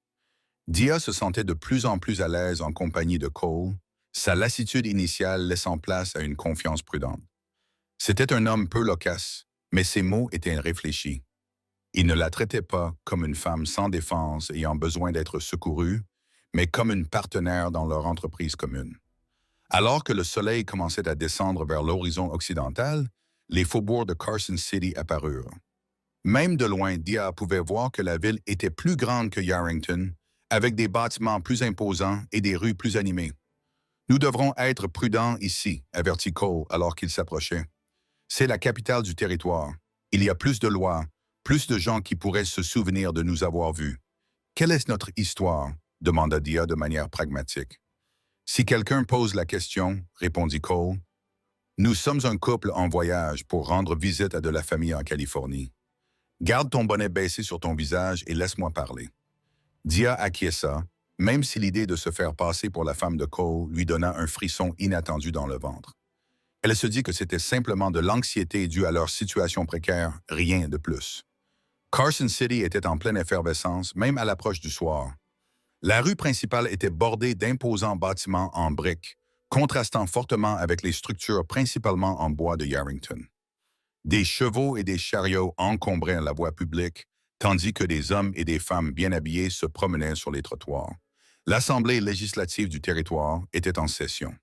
Dia se sentait de plus en plus à l'aise en compagnie de Cole, sa lassitude initiale laissant place à une confiance prudente. C'était un homme peu loquace, mais ses mots étaient réfléchis. Il ne la traitait pas comme une femme sans défense ayant besoin d'être secourue, mais comme une partenaire dans leur entreprise commune. Alors que le soleil commençait à descendre vers l'horizon occidental, les faubourgs de Carson City apparurent. Même de loin, Dia pouvait voir que la ville était plus grande que Yarrington, avec des bâtiments plus imposants et des rues plus animées. « Nous devrons être prudents ici », avertit Cole alors qu'il s'approchait. « C'est la capitale du territoire. Il y a plus de lois, plus de gens qui pourraient se souvenir de nous avoir vus. »« Quelle est notre histoire ?» demanda Dia de manière pragmatique. « Si quelqu'un pose la question, » répondit Cole, « nous sommes un couple en voyage pour rendre visite à de la famille en Californie. Garde ton bonnet baissé sur ton visage et laisse-moi parler. » Dia acquiesça, même si l'idée de se faire passer pour la femme de Cole lui donna un frisson inattendu dans le ventre. Elle se dit que c'était simplement de l'anxiété due à leur situation précaire, rien de plus. Carson City était en pleine effervescence, même à l'approche du soir. La rue principale était bordée d'imposants bâtiments en briques, contrastant fortement avec les structures principalement en bois de Yarrington. Des chevaux et des chariots encombraient la voie publique, tandis que des hommes et des femmes bien habillés se promenaient sur les trottoirs. L'Assemblée législative du territoire était en session.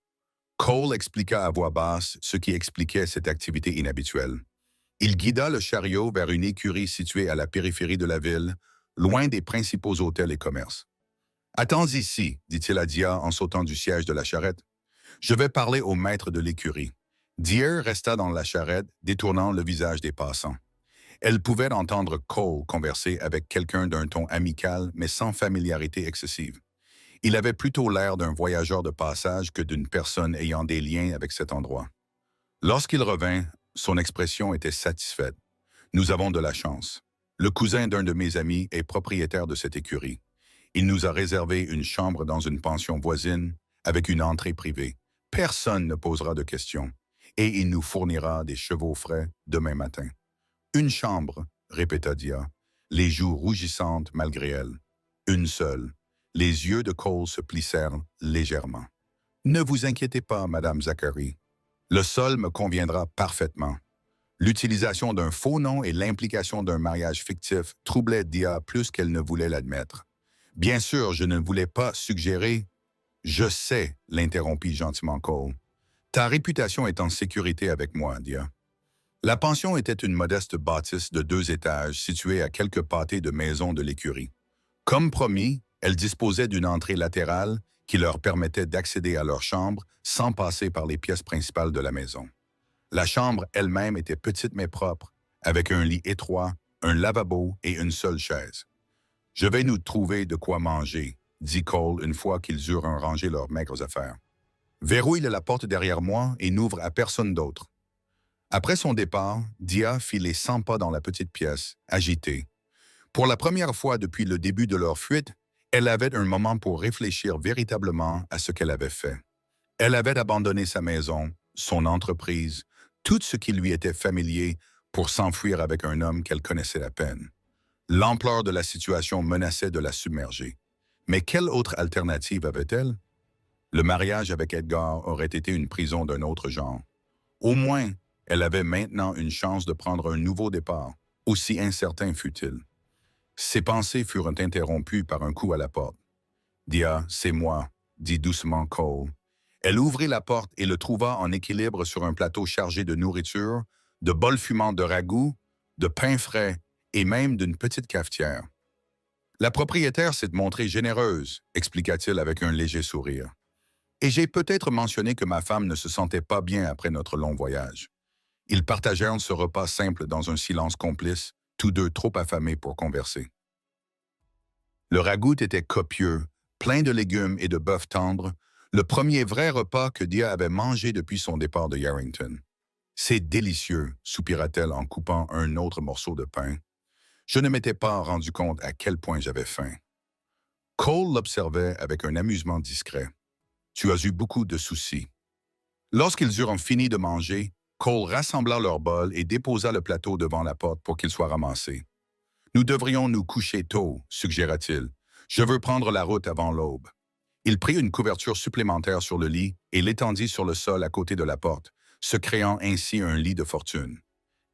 Cole expliqua à voix basse ce qui expliquait cette activité inhabituelle. Il guida le chariot vers une écurie située à la périphérie de la ville, loin des principaux hôtels et commerces. « Attends ici, dit-il à Dia en sautant du siège de la charrette. Je vais parler au maître de l'écurie. » Dia resta dans la charrette, détournant le visage des passants. Elle pouvait entendre Cole converser avec quelqu'un d'un ton amical, mais sans familiarité excessive. Il avait plutôt l'air d'un voyageur de passage que d'une personne ayant des liens avec cet endroit. Lorsqu'il revint, son expression était satisfaite. « Nous avons de la chance. Le cousin d'un de mes amis est propriétaire de cette écurie. Il nous a réservé une chambre dans une pension voisine avec une entrée privée. Personne ne posera de questions. Et il nous fournira des chevaux frais demain matin. » « Une chambre, » répéta Dia, les joues rougissantes malgré elle. « Une seule. » Les yeux de Cole se plissèrent légèrement. « Ne vous inquiétez pas, Madame Zachary. Le sol me conviendra parfaitement. » L'utilisation d'un faux nom et l'implication d'un mariage fictif troublaient Dia plus qu'elle ne voulait l'admettre. « Bien sûr, je ne voulais pas suggérer... »« Je sais, » l'interrompit gentiment Cole. « Ta réputation est en sécurité avec moi, Dia. » La pension était une modeste bâtisse de 2 étages située à quelques pâtés de maisons de l'écurie. Comme promis, elle disposait d'une entrée latérale qui leur permettait d'accéder à leur chambre sans passer par les pièces principales de la maison. La chambre elle-même était petite mais propre, avec un lit étroit, un lavabo et une seule chaise. « Je vais nous trouver de quoi manger, » dit Cole une fois qu'ils eurent rangé leurs maigres affaires. « Verrouille la porte derrière moi et n'ouvre à personne d'autre. » Après son départ, Dia fit les 100 pas dans la petite pièce, agitée. Pour la première fois depuis le début de leur fuite, elle avait un moment pour réfléchir véritablement à ce qu'elle avait fait. Elle avait abandonné sa maison, son entreprise, tout ce qui lui était familier pour s'enfuir avec un homme qu'elle connaissait à peine. L'ampleur de la situation menaçait de la submerger. Mais quelle autre alternative avait-elle? Le mariage avec Edgar aurait été une prison d'un autre genre. Au moins, elle avait maintenant une chance de prendre un nouveau départ, aussi incertain fût-il. Ses pensées furent interrompues par un coup à la porte. « Dia, c'est moi », dit doucement Cole. Elle ouvrit la porte et le trouva en équilibre sur un plateau chargé de nourriture, de bols fumants de ragoût, de pain frais et même d'une petite cafetière. « La propriétaire s'est montrée généreuse », expliqua-t-il avec un léger sourire. « Et j'ai peut-être mentionné que ma femme ne se sentait pas bien après notre long voyage. » Ils partagèrent ce repas simple dans un silence complice, tous deux trop affamés pour converser. Le ragoût était copieux, plein de légumes et de bœuf tendre, le premier vrai repas que Dia avait mangé depuis son départ de Yarrington. C'est délicieux, soupira-t-elle en coupant un autre morceau de pain. Je ne m'étais pas rendu compte à quel point j'avais faim. Cole l'observait avec un amusement discret. Tu as eu beaucoup de soucis. Lorsqu'ils eurent fini de manger, Cole rassembla leurs bols et déposa le plateau devant la porte pour qu'il soit ramassé. Nous devrions nous coucher tôt, suggéra-t-il. Je veux prendre la route avant l'aube. Il prit une couverture supplémentaire sur le lit et l'étendit sur le sol à côté de la porte, se créant ainsi un lit de fortune.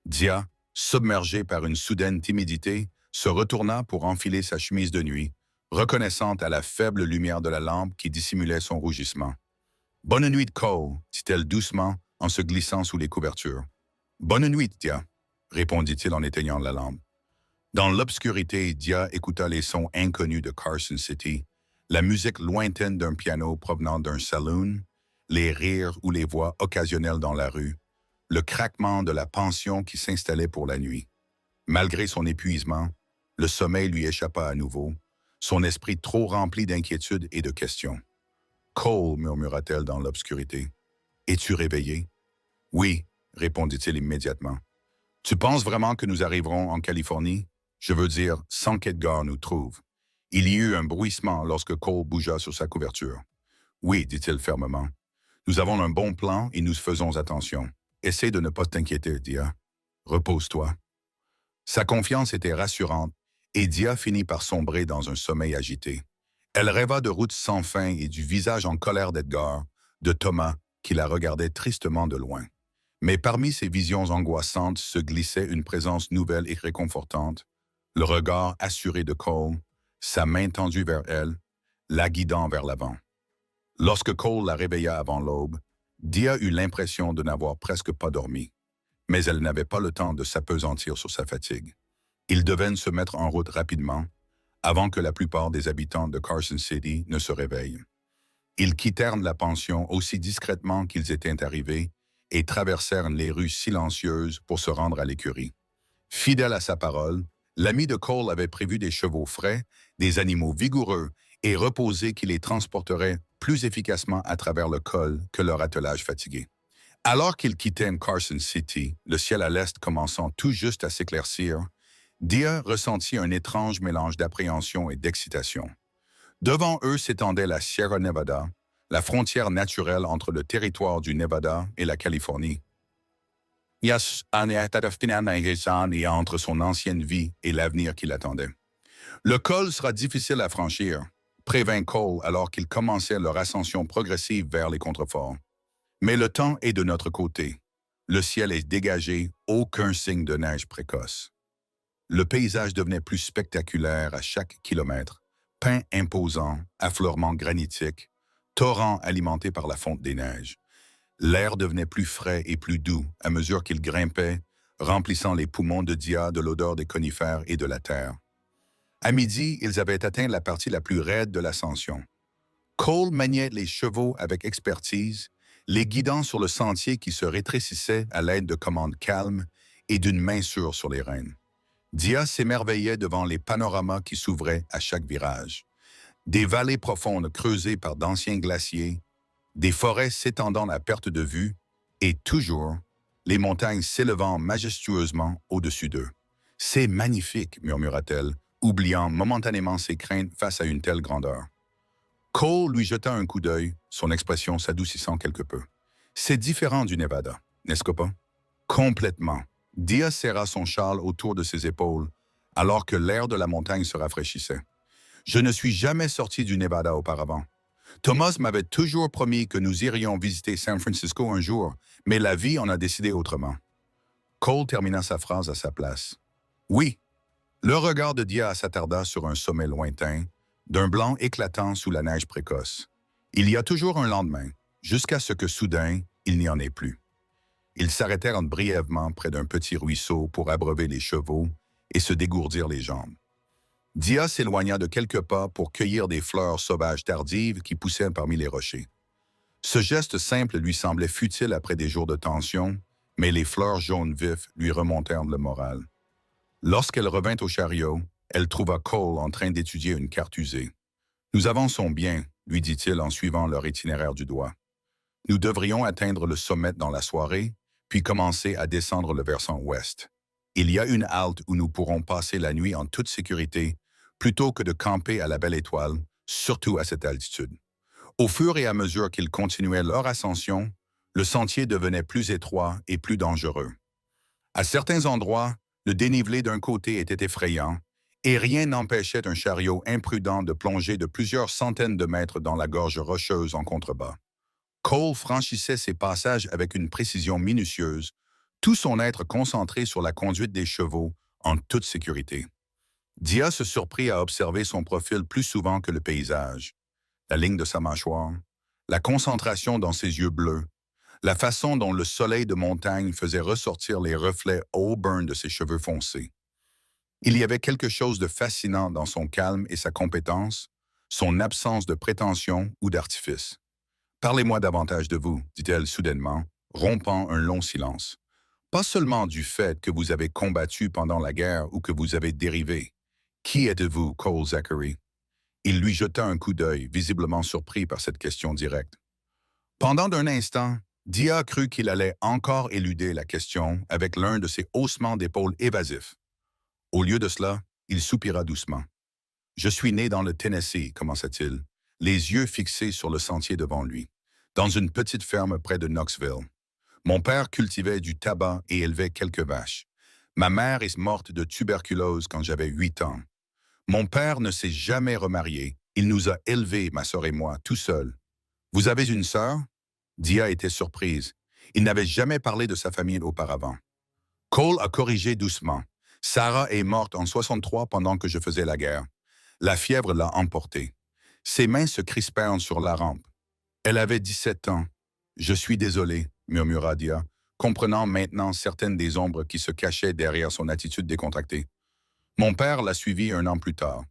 Dia, submergée par une soudaine timidité, se retourna pour enfiler sa chemise de nuit, reconnaissante à la faible lumière de la lampe qui dissimulait son rougissement. « Bonne nuit, Cole, dit-elle doucement en se glissant sous les couvertures. « Bonne nuit, Dia, répondit-il en éteignant la lampe. Dans l'obscurité, Dia écouta les sons inconnus de Carson City, la musique lointaine d'un piano provenant d'un saloon, les rires ou les voix occasionnelles dans la rue, le craquement de la pension qui s'installait pour la nuit. Malgré son épuisement, le sommeil lui échappa à nouveau, son esprit trop rempli d'inquiétudes et de questions. « Cole, murmura-t-elle dans l'obscurité, es-tu réveillé? »« Oui, répondit-il immédiatement. Tu penses vraiment que nous arriverons en Californie? Je veux dire, sans qu'Edgar nous trouve. » Il y eut un bruissement lorsque Cole bougea sur sa couverture. « Oui, dit-il fermement. Nous avons un bon plan et nous faisons attention. Essaie de ne pas t'inquiéter, Dia. Repose-toi. » Sa confiance était rassurante et Dia finit par sombrer dans un sommeil agité. Elle rêva de routes sans fin et du visage en colère d'Edgar, de Thomas, qui la regardait tristement de loin. Mais parmi ces visions angoissantes se glissait une présence nouvelle et réconfortante, le regard assuré de Cole, sa main tendue vers elle, la guidant vers l'avant. Lorsque Cole la réveilla avant l'aube, Dia eut l'impression de n'avoir presque pas dormi, mais elle n'avait pas le temps de s'appesantir sur sa fatigue. Ils devaient se mettre en route rapidement, avant que la plupart des habitants de Carson City ne se réveillent. Ils quittèrent la pension aussi discrètement qu'ils étaient arrivés et traversèrent les rues silencieuses pour se rendre à l'écurie. Fidèle à sa parole, l'ami de Cole avait prévu des chevaux frais, des animaux vigoureux et reposés qui les transporteraient plus efficacement à travers le col que leur attelage fatigué. Alors qu'ils quittaient Carson City, le ciel à l'est commençant tout juste à s'éclaircir, Dia ressentit un étrange mélange d'appréhension et d'excitation. Devant eux s'étendait la Sierra Nevada, la frontière naturelle entre le territoire du Nevada et la Californie. Et entre son ancienne vie et l'avenir qui l'attendait. Le col sera difficile à franchir, prévint Cole alors qu'ils commençaient leur ascension progressive vers les contreforts. Mais le temps est de notre côté. Le ciel est dégagé, aucun signe de neige précoce. Le paysage devenait plus spectaculaire à chaque kilomètre, pins imposants, affleurements granitiques, torrents alimentés par la fonte des neiges. L'air devenait plus frais et plus doux à mesure qu'il grimpait, remplissant les poumons de Dia de l'odeur des conifères et de la terre. À midi, ils avaient atteint la partie la plus raide de l'ascension. Cole maniait les chevaux avec expertise, les guidant sur le sentier qui se rétrécissait à l'aide de commandes calmes et d'une main sûre sur les rênes. Dia s'émerveillait devant les panoramas qui s'ouvraient à chaque virage. Des vallées profondes creusées par d'anciens glaciers, des forêts s'étendant à perte de vue, et toujours, les montagnes s'élevant majestueusement au-dessus d'eux. « C'est magnifique », murmura-t-elle, oubliant momentanément ses craintes face à une telle grandeur. Cole lui jeta un coup d'œil, son expression s'adoucissant quelque peu. « C'est différent du Nevada, n'est-ce pas? » « Complètement. » Dia serra son châle autour de ses épaules, alors que l'air de la montagne se rafraîchissait. « Je ne suis jamais sorti du Nevada auparavant. Thomas m'avait toujours promis que nous irions visiter San Francisco un jour, mais la vie en a décidé autrement. » Cole termina sa phrase à sa place. « Oui. » Le regard de Dia s'attarda sur un sommet lointain, d'un blanc éclatant sous la neige précoce. Il y a toujours un lendemain, jusqu'à ce que soudain, il n'y en ait plus. Ils s'arrêtèrent brièvement près d'un petit ruisseau pour abreuver les chevaux et se dégourdir les jambes. Dia s'éloigna de quelques pas pour cueillir des fleurs sauvages tardives qui poussaient parmi les rochers. Ce geste simple lui semblait futile après des jours de tension, mais les fleurs jaunes vifs lui remontèrent le moral. Lorsqu'elle revint au chariot, elle trouva Cole en train d'étudier une carte usée. « Nous avançons bien, » lui dit-il en suivant leur itinéraire du doigt. « Nous devrions atteindre le sommet dans la soirée, puis commencer à descendre le versant ouest. Il y a une halte où nous pourrons passer la nuit en toute sécurité, plutôt que de camper à la Belle Étoile, surtout à cette altitude. Au fur et à mesure qu'ils continuaient leur ascension, le sentier devenait plus étroit et plus dangereux. À certains endroits, le dénivelé d'un côté était effrayant, et rien n'empêchait un chariot imprudent de plonger de plusieurs centaines de mètres dans la gorge rocheuse en contrebas. Cole franchissait ces passages avec une précision minutieuse, tout son être concentré sur la conduite des chevaux en toute sécurité. Dia se surprit à observer son profil plus souvent que le paysage. La ligne de sa mâchoire, la concentration dans ses yeux bleus, la façon dont le soleil de montagne faisait ressortir les reflets auburn de ses cheveux foncés. Il y avait quelque chose de fascinant dans son calme et sa compétence, son absence de prétention ou d'artifice. « Parlez-moi davantage de vous, dit-elle soudainement, rompant un long silence. Pas seulement du fait que vous avez combattu pendant la guerre ou que vous avez dérivé. Qui êtes-vous, Cole Zachary? » Il lui jeta un coup d'œil, visiblement surpris par cette question directe. Pendant un instant, Dia crut qu'il allait encore éluder la question avec l'un de ses haussements d'épaules évasifs. Au lieu de cela, il soupira doucement. « Je suis né dans le Tennessee, commença-t-il, les yeux fixés sur le sentier devant lui, dans une petite ferme près de Knoxville. Mon père cultivait du tabac et élevait quelques vaches. Ma mère est morte de tuberculose quand j'avais 8 ans. Mon père ne s'est jamais remarié. Il nous a élevés, ma sœur et moi, tout seuls. Vous avez une sœur? » Dia était surprise. Il n'avait jamais parlé de sa famille auparavant. Cole a corrigé doucement. « Sarah est morte en 63 pendant que je faisais la guerre. La fièvre l'a emportée. Ses mains se crispèrent sur la rampe. Elle avait 17 ans. Je suis désolé, murmura Dia, comprenant maintenant certaines des ombres qui se cachaient derrière son attitude décontractée. Mon père l'a suivi 1 an plus tard.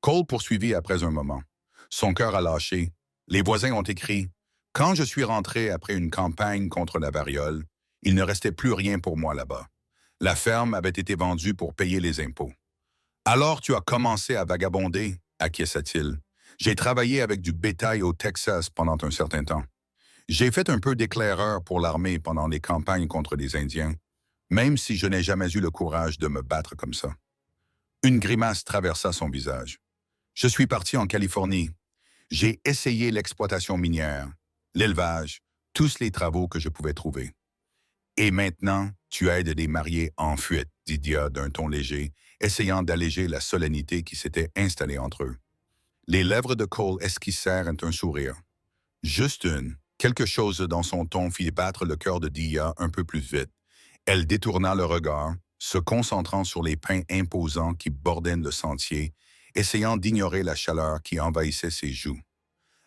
Cole poursuivit après un moment. Son cœur a lâché. Les voisins ont écrit « Quand je suis rentré après une campagne contre la variole, il ne restait plus rien pour moi là-bas. La ferme avait été vendue pour payer les impôts. Alors tu as commencé à vagabonder, acquiesça-t-il. J'ai travaillé avec du bétail au Texas pendant un certain temps. J'ai fait un peu d'éclaireur pour l'armée pendant les campagnes contre les Indiens, même si je n'ai jamais eu le courage de me battre comme ça. » Une grimace traversa son visage. « Je suis parti en Californie. J'ai essayé l'exploitation minière, l'élevage, tous les travaux que je pouvais trouver. Et maintenant, tu aides des mariés en fuite, dit Dia d'un ton léger, essayant d'alléger la solennité qui s'était installée entre eux. Les lèvres de Cole esquissèrent un sourire. Juste une. Quelque chose dans son ton fit battre le cœur de Dia un peu plus vite. Elle détourna le regard, se concentrant sur les pins imposants qui bordaient le sentier, essayant d'ignorer la chaleur qui envahissait ses joues.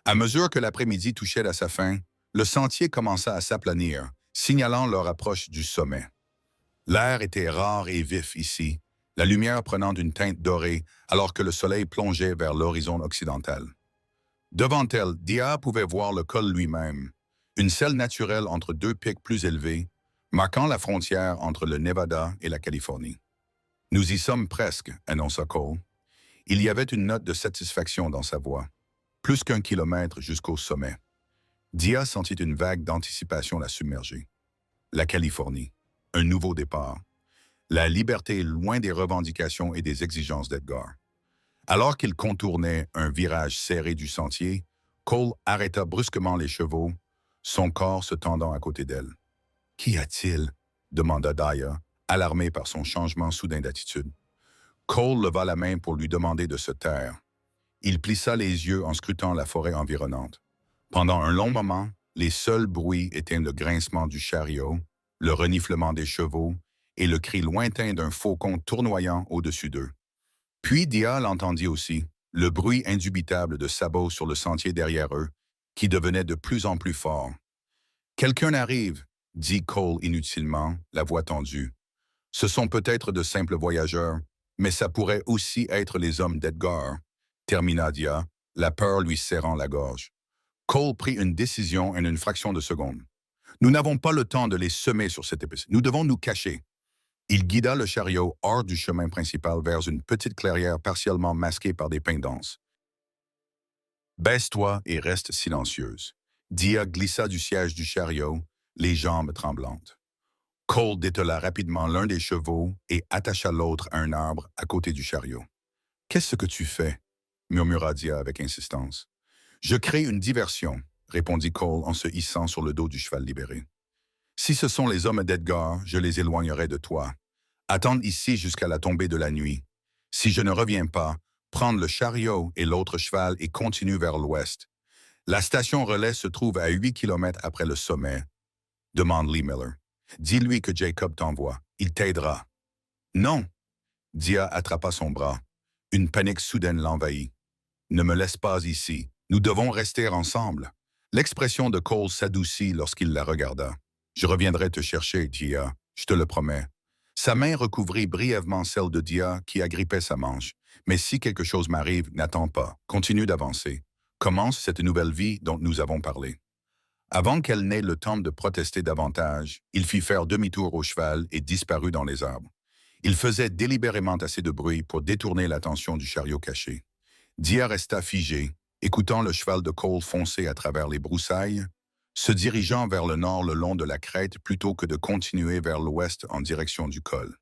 À mesure que l'après-midi touchait à sa fin, le sentier commença à s'aplanir, signalant leur approche du sommet. L'air était rare et vif ici, la lumière prenant une teinte dorée alors que le soleil plongeait vers l'horizon occidental. Devant elle, Dia pouvait voir le col lui-même, une selle naturelle entre 2 pics plus élevés, marquant la frontière entre le Nevada et la Californie. « Nous y sommes presque, » annonça Cole. Il y avait une note de satisfaction dans sa voix. Plus qu'1 kilomètre jusqu'au sommet. Dia sentit une vague d'anticipation la submerger. La Californie, un nouveau départ. La liberté loin des revendications et des exigences d'Edgar. Alors qu'il contournait un virage serré du sentier, Cole arrêta brusquement les chevaux, son corps se tendant à côté d'elle. « Qu'y a-t-il » demanda Dia, alarmé par son changement soudain d'attitude. Cole leva la main pour lui demander de se taire. Il plissa les yeux en scrutant la forêt environnante. Pendant un long moment, les seuls bruits étaient le grincement du chariot, le reniflement des chevaux et le cri lointain d'un faucon tournoyant au-dessus d'eux. Puis Dia l'entendit aussi, le bruit indubitable de sabots sur le sentier derrière eux, qui devenait de plus en plus fort. « Quelqu'un arrive !» dit Cole inutilement, la voix tendue. « Ce sont peut-être de simples voyageurs, mais ça pourrait aussi être les hommes d'Edgar, » termina Dia, la peur lui serrant la gorge. Cole prit une décision en une fraction de seconde. « Nous n'avons pas le temps de les semer sur cette épice. Nous devons nous cacher. » Il guida le chariot hors du chemin principal vers une petite clairière partiellement masquée par des pins denses. « Baisse-toi et reste silencieuse. » Dia glissa du siège du chariot, les jambes tremblantes. Cole détela rapidement l'un des chevaux et attacha l'autre à un arbre à côté du chariot. « Qu'est-ce que tu fais » murmura Dia avec insistance. « Je crée une diversion » répondit Cole en se hissant sur le dos du cheval libéré. « Si ce sont les hommes d'Edgar, je les éloignerai de toi. Attendre ici jusqu'à la tombée de la nuit. Si je ne reviens pas, prendre le chariot et l'autre cheval et continue vers l'ouest. La station relais se trouve à 8 kilomètres après le sommet. Demande Lee Miller. Dis-lui que Jacob t'envoie. Il t'aidera. Non. Dia attrapa son bras. Une panique soudaine l'envahit. Ne me laisse pas ici. Nous devons rester ensemble. L'expression de Cole s'adoucit lorsqu'il la regarda. Je reviendrai te chercher, Dia. Je te le promets. Sa main recouvrit brièvement celle de Dia qui agrippait sa manche. Mais si quelque chose m'arrive, n'attends pas. Continue d'avancer. Commence cette nouvelle vie dont nous avons parlé. Avant qu'elle n'ait le temps de protester davantage, il fit faire demi-tour au cheval et disparut dans les arbres. Il faisait délibérément assez de bruit pour détourner l'attention du chariot caché. Dia resta figé, écoutant le cheval de Cole foncer à travers les broussailles, se dirigeant vers le nord le long de la crête plutôt que de continuer vers l'ouest en direction du col.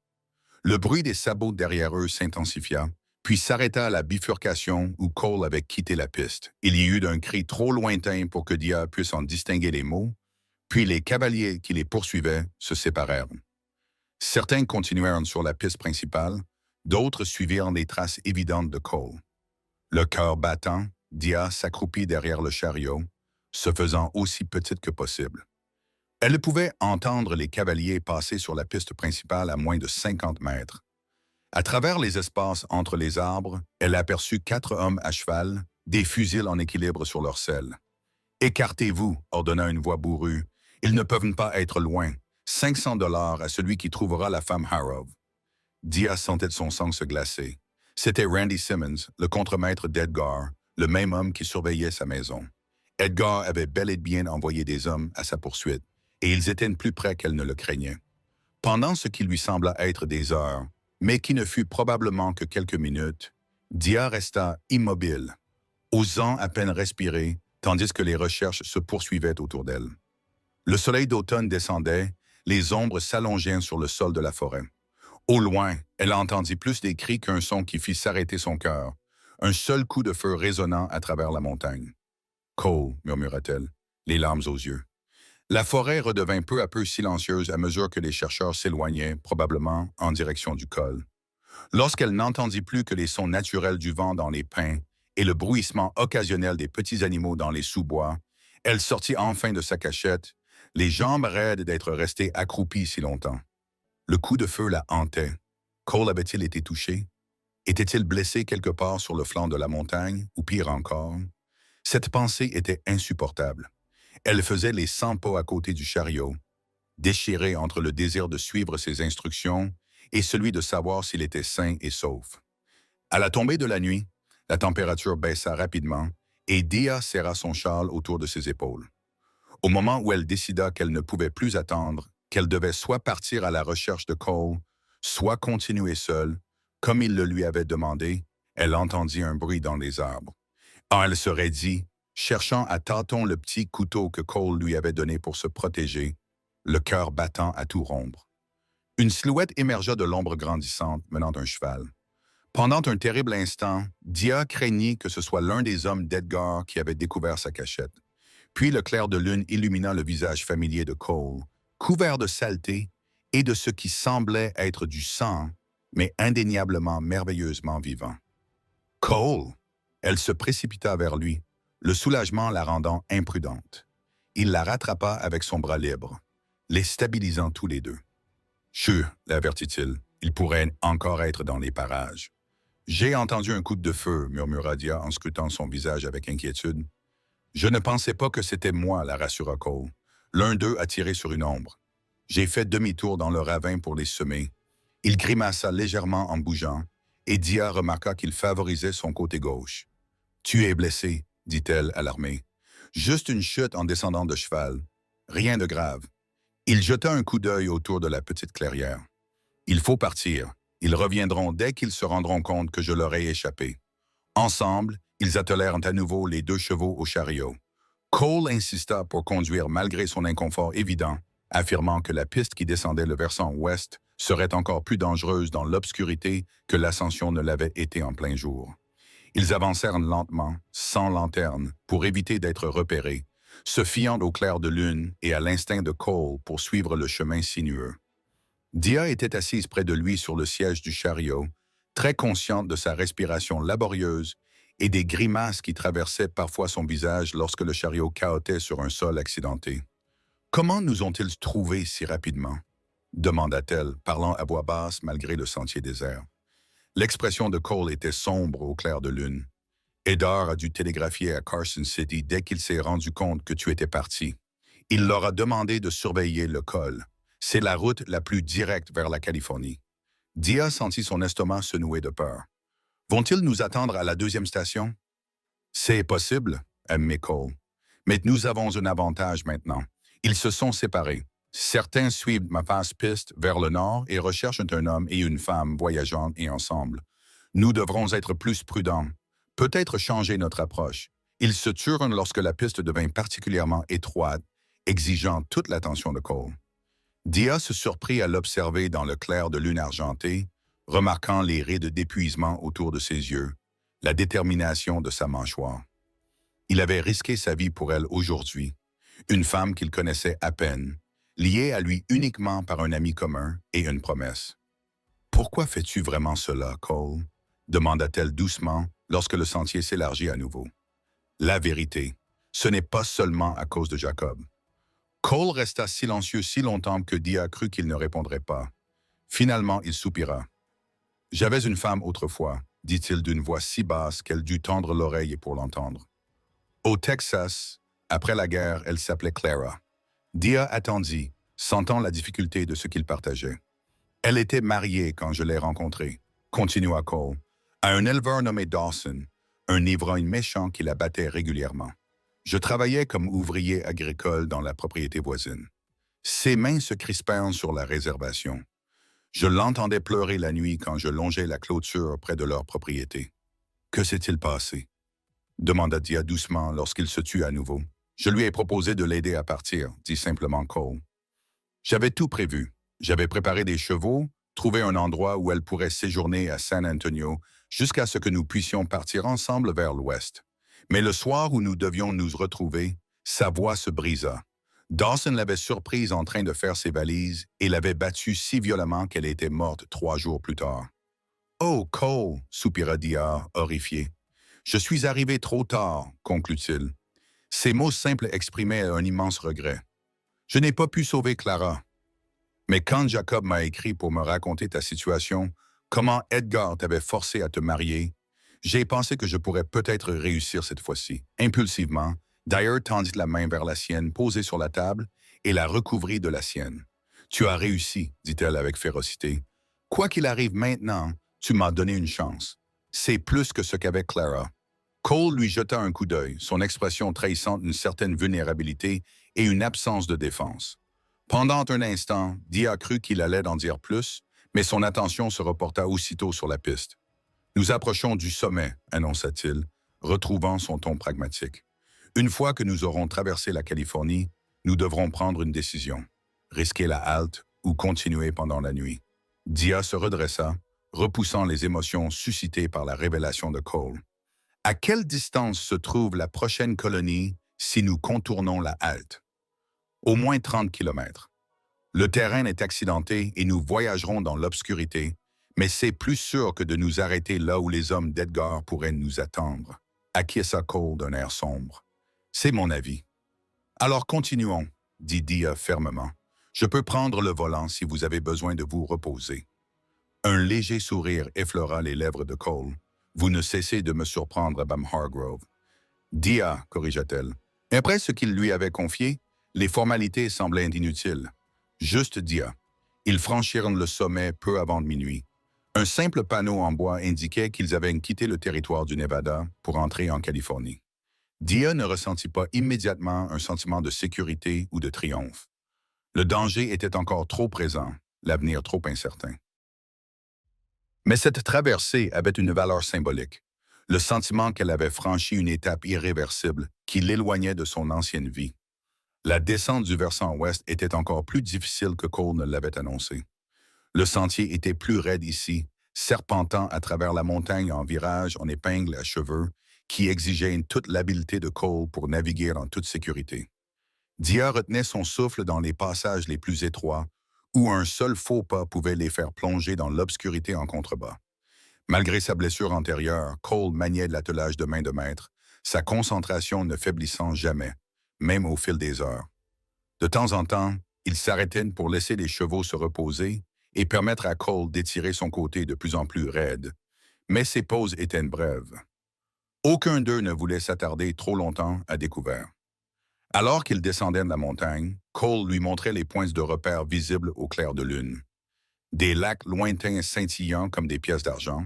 Le bruit des sabots derrière eux s'intensifia, puis s'arrêta à la bifurcation où Cole avait quitté la piste. Il y eut un cri trop lointain pour que Dia puisse en distinguer les mots, puis les cavaliers qui les poursuivaient se séparèrent. Certains continuèrent sur la piste principale, d'autres suivirent les traces évidentes de Cole. Le cœur battant, Dia s'accroupit derrière le chariot, se faisant aussi petite que possible. Elle pouvait entendre les cavaliers passer sur la piste principale à moins de 50 mètres. À travers les espaces entre les arbres, elle aperçut 4 hommes à cheval, des fusils en équilibre sur leur selle. « Écartez-vous » ordonna une voix bourrue. « Ils ne peuvent pas être loin. 500 $ à celui qui trouvera la femme Harrow. » Dia sentait son sang se glacer. C'était Randy Simmons, le contremaître d'Edgar, le même homme qui surveillait sa maison. Edgar avait bel et bien envoyé des hommes à sa poursuite, et ils étaient plus près qu'elle ne le craignait. Pendant ce qui lui sembla être des heures, mais qui ne fut probablement que quelques minutes, Dia resta immobile, osant à peine respirer, tandis que les recherches se poursuivaient autour d'elle. Le soleil d'automne descendait, les ombres s'allongeaient sur le sol de la forêt. Au loin, elle entendit plus des cris qu'un son qui fit s'arrêter son cœur, un seul coup de feu résonnant à travers la montagne. « Cole » murmura-t-elle, les larmes aux yeux. La forêt redevint peu à peu silencieuse à mesure que les chercheurs s'éloignaient, probablement en direction du col. Lorsqu'elle n'entendit plus que les sons naturels du vent dans les pins et le bruissement occasionnel des petits animaux dans les sous-bois, elle sortit enfin de sa cachette, les jambes raides d'être restée accroupie si longtemps. Le coup de feu la hantait. Cole avait-il été touché? Était-il blessé quelque part sur le flanc de la montagne, ou pire encore? Cette pensée était insupportable. Elle faisait les 100 pas à côté du chariot, déchirée entre le désir de suivre ses instructions et celui de savoir s'il était sain et sauf. À la tombée de la nuit, la température baissa rapidement et Dia serra son châle autour de ses épaules. Au moment où elle décida qu'elle ne pouvait plus attendre, qu'elle devait soit partir à la recherche de Cole, soit continuer seule, comme il le lui avait demandé, elle entendit un bruit dans les arbres. Elle se raidit, cherchant à tâtons le petit couteau que Cole lui avait donné pour se protéger, le cœur battant à tout rompre. Une silhouette émergea de l'ombre grandissante menant un cheval. Pendant un terrible instant, Dia craignit que ce soit l'un des hommes d'Edgar qui avait découvert sa cachette. Puis le clair de lune illumina le visage familier de Cole, couvert de saleté et de ce qui semblait être du sang, mais indéniablement merveilleusement vivant. « Cole !» Elle se précipita vers lui, le soulagement la rendant imprudente. Il la rattrapa avec son bras libre, les stabilisant tous les deux. « Chut !» l'avertit-il, « il pourrait encore être dans les parages. »« J'ai entendu un coup de feu, » murmura Dia en scrutant son visage avec inquiétude. « Je ne pensais pas que c'était moi, » la rassura Cole. L'un d'eux a tiré sur une ombre. J'ai fait demi-tour dans le ravin pour les semer. Il grimaça légèrement en bougeant, et Dia remarqua qu'il favorisait son côté gauche. « Tu es blessé, » dit-elle, alarmée. « Juste une chute en descendant de cheval. Rien de grave. » Il jeta un coup d'œil autour de la petite clairière. « Il faut partir. Ils reviendront dès qu'ils se rendront compte que je leur ai échappé. » Ensemble, ils attelèrent à nouveau les 2 chevaux au chariot. Cole insista pour conduire malgré son inconfort évident, affirmant que la piste qui descendait le versant ouest serait encore plus dangereuse dans l'obscurité que l'ascension ne l'avait été en plein jour. Ils avancèrent lentement, sans lanterne, pour éviter d'être repérés, se fiant au clair de lune et à l'instinct de Cole pour suivre le chemin sinueux. Dia était assise près de lui sur le siège du chariot, très consciente de sa respiration laborieuse et des grimaces qui traversaient parfois son visage lorsque le chariot cahotait sur un sol accidenté. « Comment nous ont-ils trouvés si rapidement ?» demanda-t-elle, parlant à voix basse malgré le sentier désert. L'expression de Cole était sombre au clair de lune. « Eddard a dû télégraphier à Carson City dès qu'il s'est rendu compte que tu étais parti. Il leur a demandé de surveiller le col. C'est la route la plus directe vers la Californie. » Dia sentit son estomac se nouer de peur. « Vont-ils nous attendre à la deuxième station? »« C'est possible, » admet Cole. « Mais nous avons un avantage maintenant. Ils se sont séparés. Certains suivent ma fast piste vers le nord et recherchent un homme et une femme voyageant et ensemble. Nous devrons être plus prudents. Peut-être changer notre approche. Ils se turent lorsque la piste devint particulièrement étroite, exigeant toute l'attention de Cole. Dia se surprit à l'observer dans le clair de lune argentée, remarquant les rides d'épuisement autour de ses yeux, la détermination de sa mâchoire. Il avait risqué sa vie pour elle aujourd'hui, une femme qu'il connaissait à peine, liée à lui uniquement par un ami commun et une promesse. « Pourquoi fais-tu vraiment cela, Cole ?» demanda-t-elle doucement lorsque le sentier s'élargit à nouveau. « La vérité, ce n'est pas seulement à cause de Jacob. » Cole resta silencieux si longtemps que Dia crut qu'il ne répondrait pas. Finalement, il soupira. « J'avais une femme autrefois, » dit-il d'une voix si basse qu'elle dut tendre l'oreille pour l'entendre. Au Texas, après la guerre, elle s'appelait Clara. Dia attendit, sentant la difficulté de ce qu'ils partageaient. « Elle était mariée quand je l'ai rencontrée, » continua Cole, à un éleveur nommé Dawson, un ivrogne méchant qui la battait régulièrement. Je travaillais comme ouvrier agricole dans la propriété voisine. Ses mains se crispèrent sur la réservation. Je l'entendais pleurer la nuit quand je longeais la clôture près de leur propriété. « Que s'est-il passé ?» demanda Dia doucement lorsqu'il se tut à nouveau. « Je lui ai proposé de l'aider à partir, » dit simplement Cole. « J'avais tout prévu. J'avais préparé des chevaux, trouvé un endroit où elle pourrait séjourner à San Antonio jusqu'à ce que nous puissions partir ensemble vers l'ouest. Mais le soir où nous devions nous retrouver, sa voix se brisa. Dawson l'avait surprise en train de faire ses valises et l'avait battue si violemment qu'elle était morte 3 jours plus tard. « Oh, Cole !» soupira Dia, horrifié. « Je suis arrivé trop tard, » conclut-il. Ces mots simples exprimaient un immense regret. « Je n'ai pas pu sauver Clara. » Mais quand Jacob m'a écrit pour me raconter ta situation, comment Edgar t'avait forcé à te marier, j'ai pensé que je pourrais peut-être réussir cette fois-ci. Impulsivement, Dyer tendit la main vers la sienne posée sur la table et la recouvrit de la sienne. « Tu as réussi, » dit-elle avec férocité. « Quoi qu'il arrive maintenant, tu m'as donné une chance. C'est plus que ce qu'avait Clara. » Cole lui jeta un coup d'œil, son expression trahissant une certaine vulnérabilité et une absence de défense. Pendant un instant, Dia crut qu'il allait en dire plus, mais son attention se reporta aussitôt sur la piste. « Nous approchons du sommet, » annonça-t-il, retrouvant son ton pragmatique. « Une fois que nous aurons traversé la Californie, nous devrons prendre une décision. Risquer la halte ou continuer pendant la nuit. » Dia se redressa, repoussant les émotions suscitées par la révélation de Cole. « À quelle distance se trouve la prochaine colonie si nous contournons la halte? » « Au moins 30 kilomètres. Le terrain est accidenté et nous voyagerons dans l'obscurité, mais c'est plus sûr que de nous arrêter là où les hommes d'Edgar pourraient nous attendre. » Acquiesça Cole d'un air sombre. « C'est mon avis. »« Alors continuons, » dit Dia fermement. « Je peux prendre le volant si vous avez besoin de vous reposer. » Un léger sourire effleura les lèvres de Cole. « Vous ne cessez de me surprendre, Madame Hargrove. »« Dia, » corrigea-t-elle. Après ce qu'il lui avait confié, les formalités semblaient inutiles. Juste Dia. Ils franchirent le sommet peu avant minuit. Un simple panneau en bois indiquait qu'ils avaient quitté le territoire du Nevada pour entrer en Californie. Dia ne ressentit pas immédiatement un sentiment de sécurité ou de triomphe. Le danger était encore trop présent, l'avenir trop incertain. Mais cette traversée avait une valeur symbolique, le sentiment qu'elle avait franchi une étape irréversible qui l'éloignait de son ancienne vie. La descente du versant ouest était encore plus difficile que Cole ne l'avait annoncé. Le sentier était plus raide ici, serpentant à travers la montagne en virage en épingle à cheveux, qui exigeait toute l'habileté de Cole pour naviguer en toute sécurité. Dia retenait son souffle dans les passages les plus étroits, où un seul faux pas pouvait les faire plonger dans l'obscurité en contrebas. Malgré sa blessure antérieure, Cole maniait l'attelage de main de maître, sa concentration ne faiblissant jamais, même au fil des heures. De temps en temps, il s'arrêtait pour laisser les chevaux se reposer et permettre à Cole d'étirer son côté de plus en plus raide. Mais ces pauses étaient brèves. Aucun d'eux ne voulait s'attarder trop longtemps à découvert. Alors qu'il descendait de la montagne, Cole lui montrait les points de repère visibles au clair de lune. Des lacs lointains scintillant comme des pièces d'argent,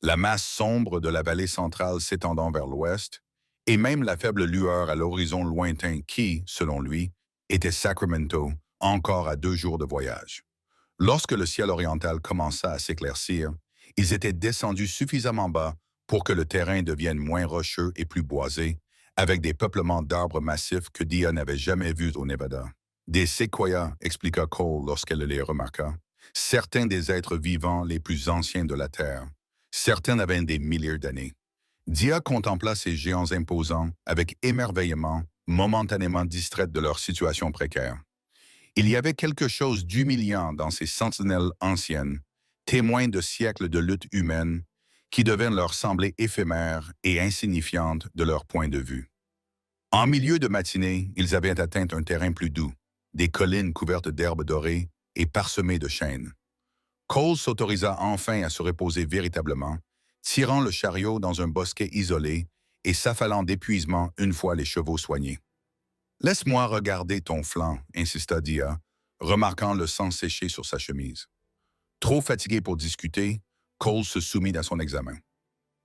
la masse sombre de la vallée centrale s'étendant vers l'ouest, et même la faible lueur à l'horizon lointain qui, selon lui, était Sacramento, encore à 2 jours de voyage. Lorsque le ciel oriental commença à s'éclaircir, ils étaient descendus suffisamment bas pour que le terrain devienne moins rocheux et plus boisé, avec des peuplements d'arbres massifs que Dia n'avait jamais vus au Nevada. Des séquoias, expliqua Cole lorsqu'elle les remarqua, certains des êtres vivants les plus anciens de la Terre. Certains avaient des milliers d'années. Dia contempla ces géants imposants avec émerveillement, momentanément distraite de leur situation précaire. Il y avait quelque chose d'humiliant dans ces sentinelles anciennes, témoins de siècles de lutte humaine, qui devaient leur sembler éphémères et insignifiantes de leur point de vue. En milieu de matinée, ils avaient atteint un terrain plus doux, des collines couvertes d'herbes dorées et parsemées de chênes. Cole s'autorisa enfin à se reposer véritablement, tirant le chariot dans un bosquet isolé et s'affalant d'épuisement une fois les chevaux soignés. « Laisse-moi regarder ton flanc », insista Dia, remarquant le sang séché sur sa chemise. Trop fatigué pour discuter, Cole se soumit à son examen.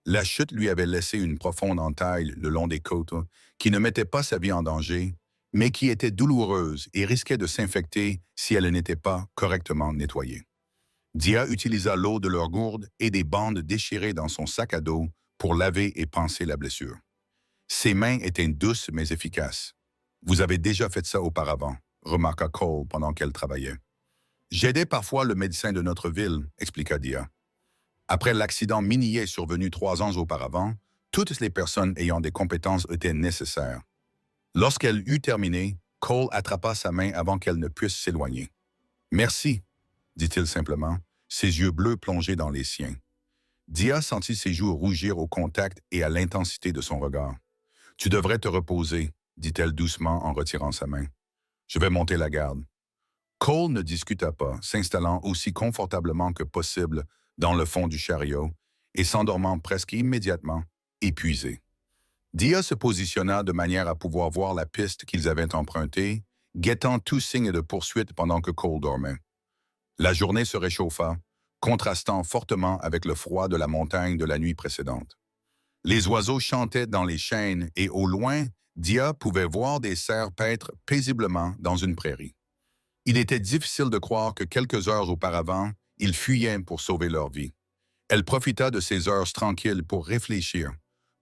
La chute lui avait laissé une profonde entaille le long des côtes qui ne mettait pas sa vie en danger, mais qui était douloureuse et risquait de s'infecter si elle n'était pas correctement nettoyée. Dia utilisa l'eau de leur gourde et des bandes déchirées dans son sac à dos pour laver et panser la blessure. Ses mains étaient douces mais efficaces. « Vous avez déjà fait ça auparavant », remarqua Cole pendant qu'elle travaillait. « J'aidais parfois le médecin de notre ville », expliqua Dia. Après l'accident minier survenu 3 ans auparavant, toutes les personnes ayant des compétences étaient nécessaires. Lorsqu'elle eut terminé, Cole attrapa sa main avant qu'elle ne puisse s'éloigner. « Merci », dit-il simplement, ses yeux bleus plongés dans les siens. Dia sentit ses joues rougir au contact et à l'intensité de son regard. « Tu devrais te reposer », dit-elle doucement en retirant sa main. « Je vais monter la garde. » Cole ne discuta pas, s'installant aussi confortablement que possible dans le fond du chariot et s'endormant presque immédiatement, épuisé. Dia se positionna de manière à pouvoir voir la piste qu'ils avaient empruntée, guettant tout signe de poursuite pendant que Cole dormait. La journée se réchauffa, contrastant fortement avec le froid de la montagne de la nuit précédente. Les oiseaux chantaient dans les chênes et au loin, Dia pouvait voir des cerfs paître paisiblement dans une prairie. Il était difficile de croire que quelques heures auparavant, ils fuyaient pour sauver leur vie. Elle profita de ces heures tranquilles pour réfléchir,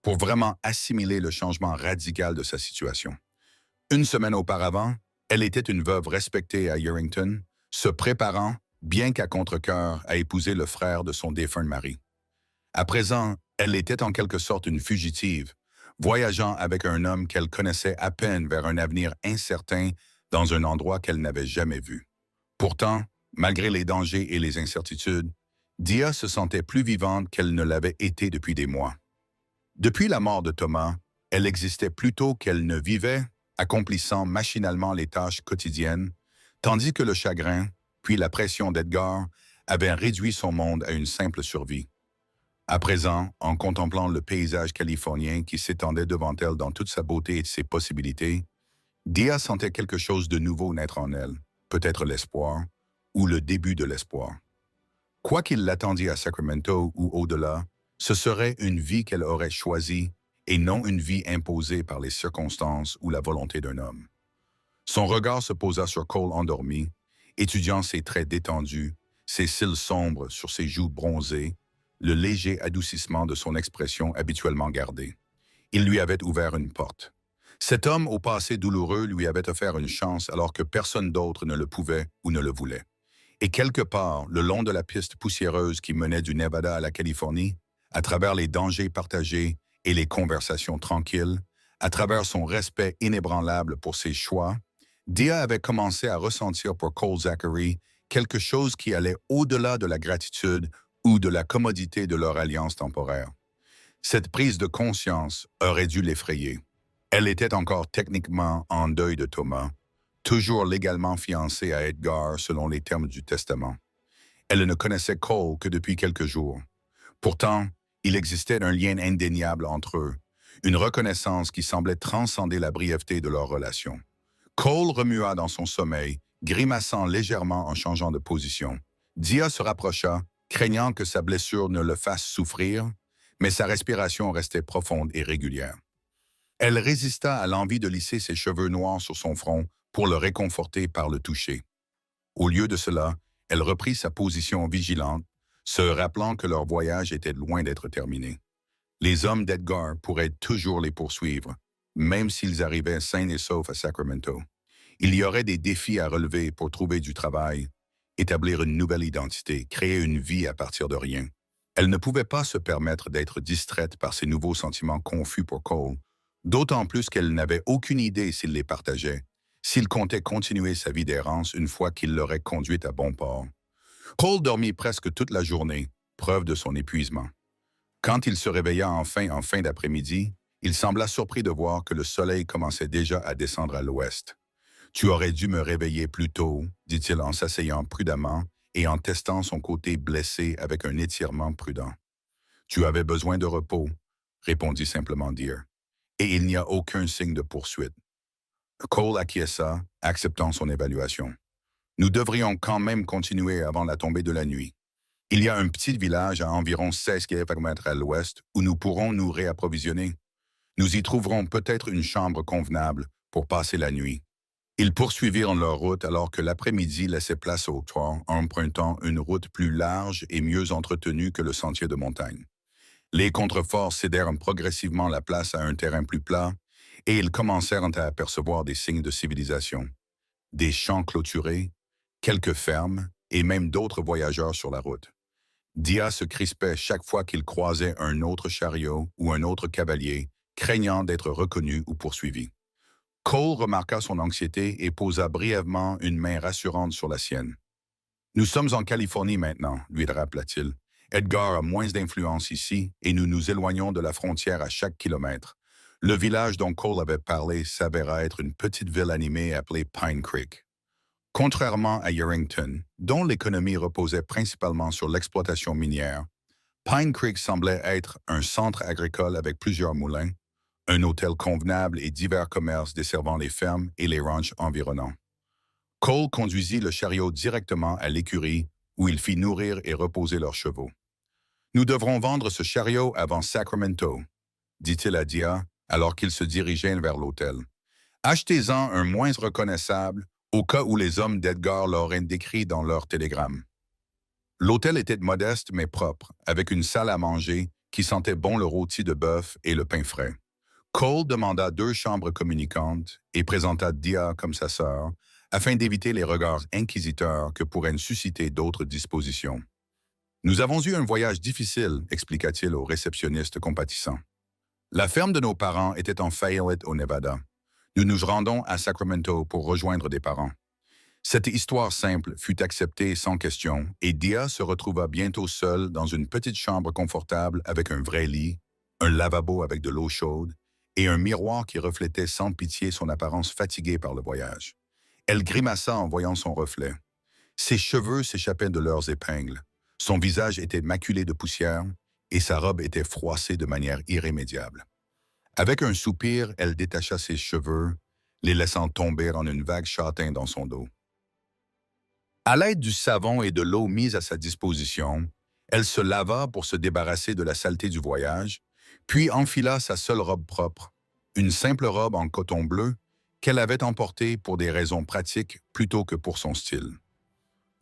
pour vraiment assimiler le changement radical de sa situation. Une semaine auparavant, elle était une veuve respectée à Yerington, se préparant, bien qu'à contre-cœur, à épouser le frère de son défunt mari. À présent, elle était en quelque sorte une fugitive, voyageant avec un homme qu'elle connaissait à peine vers un avenir incertain dans un endroit qu'elle n'avait jamais vu. Pourtant, malgré les dangers et les incertitudes, Dia se sentait plus vivante qu'elle ne l'avait été depuis des mois. Depuis la mort de Thomas, elle existait plutôt qu'elle ne vivait, accomplissant machinalement les tâches quotidiennes, tandis que le chagrin, puis la pression d'Edgar, avaient réduit son monde à une simple survie. À présent, en contemplant le paysage californien qui s'étendait devant elle dans toute sa beauté et ses possibilités, Dia sentait quelque chose de nouveau naître en elle, peut-être l'espoir, ou le début de l'espoir. Quoi qu'il l'attendît à Sacramento ou au-delà, ce serait une vie qu'elle aurait choisie et non une vie imposée par les circonstances ou la volonté d'un homme. Son regard se posa sur Cole endormi, étudiant ses traits détendus, ses cils sombres sur ses joues bronzées, le léger adoucissement de son expression habituellement gardée. Il lui avait ouvert une porte. Cet homme au passé douloureux lui avait offert une chance alors que personne d'autre ne le pouvait ou ne le voulait. Et quelque part, le long de la piste poussiéreuse qui menait du Nevada à la Californie, à travers les dangers partagés et les conversations tranquilles, à travers son respect inébranlable pour ses choix, Dia avait commencé à ressentir pour Cole Zachary quelque chose qui allait au-delà de la gratitude ou de la commodité de leur alliance temporaire. Cette prise de conscience aurait dû l'effrayer. Elle était encore techniquement en deuil de Thomas, toujours légalement fiancée à Edgar selon les termes du testament. Elle ne connaissait Cole que depuis quelques jours. Pourtant, il existait un lien indéniable entre eux, une reconnaissance qui semblait transcender la brièveté de leur relation. Cole remua dans son sommeil, grimaçant légèrement en changeant de position. Dia se rapprocha, craignant que sa blessure ne le fasse souffrir, mais sa respiration restait profonde et régulière. Elle résista à l'envie de lisser ses cheveux noirs sur son front pour le réconforter par le toucher. Au lieu de cela, elle reprit sa position vigilante, se rappelant que leur voyage était loin d'être terminé. Les hommes d'Edgar pourraient toujours les poursuivre, même s'ils arrivaient sains et saufs à Sacramento. Il y aurait des défis à relever pour trouver du travail, établir une nouvelle identité, créer une vie à partir de rien. Elle ne pouvait pas se permettre d'être distraite par ces nouveaux sentiments confus pour Cole, d'autant plus qu'elle n'avait aucune idée s'il les partageait, s'il comptait continuer sa vie d'errance une fois qu'il l'aurait conduite à bon port. Cole dormit presque toute la journée, preuve de son épuisement. Quand il se réveilla enfin en fin d'après-midi, il sembla surpris de voir que le soleil commençait déjà à descendre à l'ouest. « Tu aurais dû me réveiller plus tôt », dit-il en s'asseyant prudemment et en testant son côté blessé avec un étirement prudent. « Tu avais besoin de repos », répondit simplement Deere. Et il n'y a aucun signe de poursuite. Cole acquiesça, acceptant son évaluation. Nous devrions quand même continuer avant la tombée de la nuit. Il y a un petit village à environ 16 km à l'ouest où nous pourrons nous réapprovisionner. Nous y trouverons peut-être une chambre convenable pour passer la nuit. Ils poursuivirent leur route alors que l'après-midi laissait place au octroi en empruntant une route plus large et mieux entretenue que le sentier de montagne. Les contreforts cédèrent progressivement la place à un terrain plus plat et ils commencèrent à apercevoir des signes de civilisation. Des champs clôturés, quelques fermes et même d'autres voyageurs sur la route. Dia se crispait chaque fois qu'il croisait un autre chariot ou un autre cavalier, craignant d'être reconnu ou poursuivi. Cole remarqua son anxiété et posa brièvement une main rassurante sur la sienne. « Nous sommes en Californie maintenant », lui rappela-t-il. « Edgar a moins d'influence ici et nous nous éloignons de la frontière à chaque kilomètre. Le village dont Cole avait parlé s'avéra être une petite ville animée appelée Pine Creek. Contrairement à Yerington, dont l'économie reposait principalement sur l'exploitation minière, Pine Creek semblait être un centre agricole avec plusieurs moulins, un hôtel convenable et divers commerces desservant les fermes et les ranchs environnants. Cole conduisit le chariot directement à l'écurie où il fit nourrir et reposer leurs chevaux. « Nous devrons vendre ce chariot avant Sacramento », dit-il à Dia alors qu'ils se dirigeaient vers l'hôtel. « Achetez-en un moins reconnaissable au cas où les hommes d'Edgar l'auraient décrit dans leur télégramme. » L'hôtel était modeste mais propre, avec une salle à manger qui sentait bon le rôti de bœuf et le pain frais. Cole demanda 2 chambres communicantes et présenta Dia comme sa sœur, afin d'éviter les regards inquisiteurs que pourraient susciter d'autres dispositions. « Nous avons eu un voyage difficile », expliqua-t-il au réceptionniste compatissant. « La ferme de nos parents était en faillite au Nevada. Nous nous rendons à Sacramento pour rejoindre des parents. » Cette histoire simple fut acceptée sans question et Dia se retrouva bientôt seule dans une petite chambre confortable avec un vrai lit, un lavabo avec de l'eau chaude et un miroir qui reflétait sans pitié son apparence fatiguée par le voyage. Elle grimaça en voyant son reflet. Ses cheveux s'échappaient de leurs épingles, son visage était maculé de poussière et sa robe était froissée de manière irrémédiable. Avec un soupir, elle détacha ses cheveux, les laissant tomber en une vague châtain dans son dos. À l'aide du savon et de l'eau mise à sa disposition, elle se lava pour se débarrasser de la saleté du voyage, puis enfila sa seule robe propre, une simple robe en coton bleu qu'elle avait emportée pour des raisons pratiques plutôt que pour son style.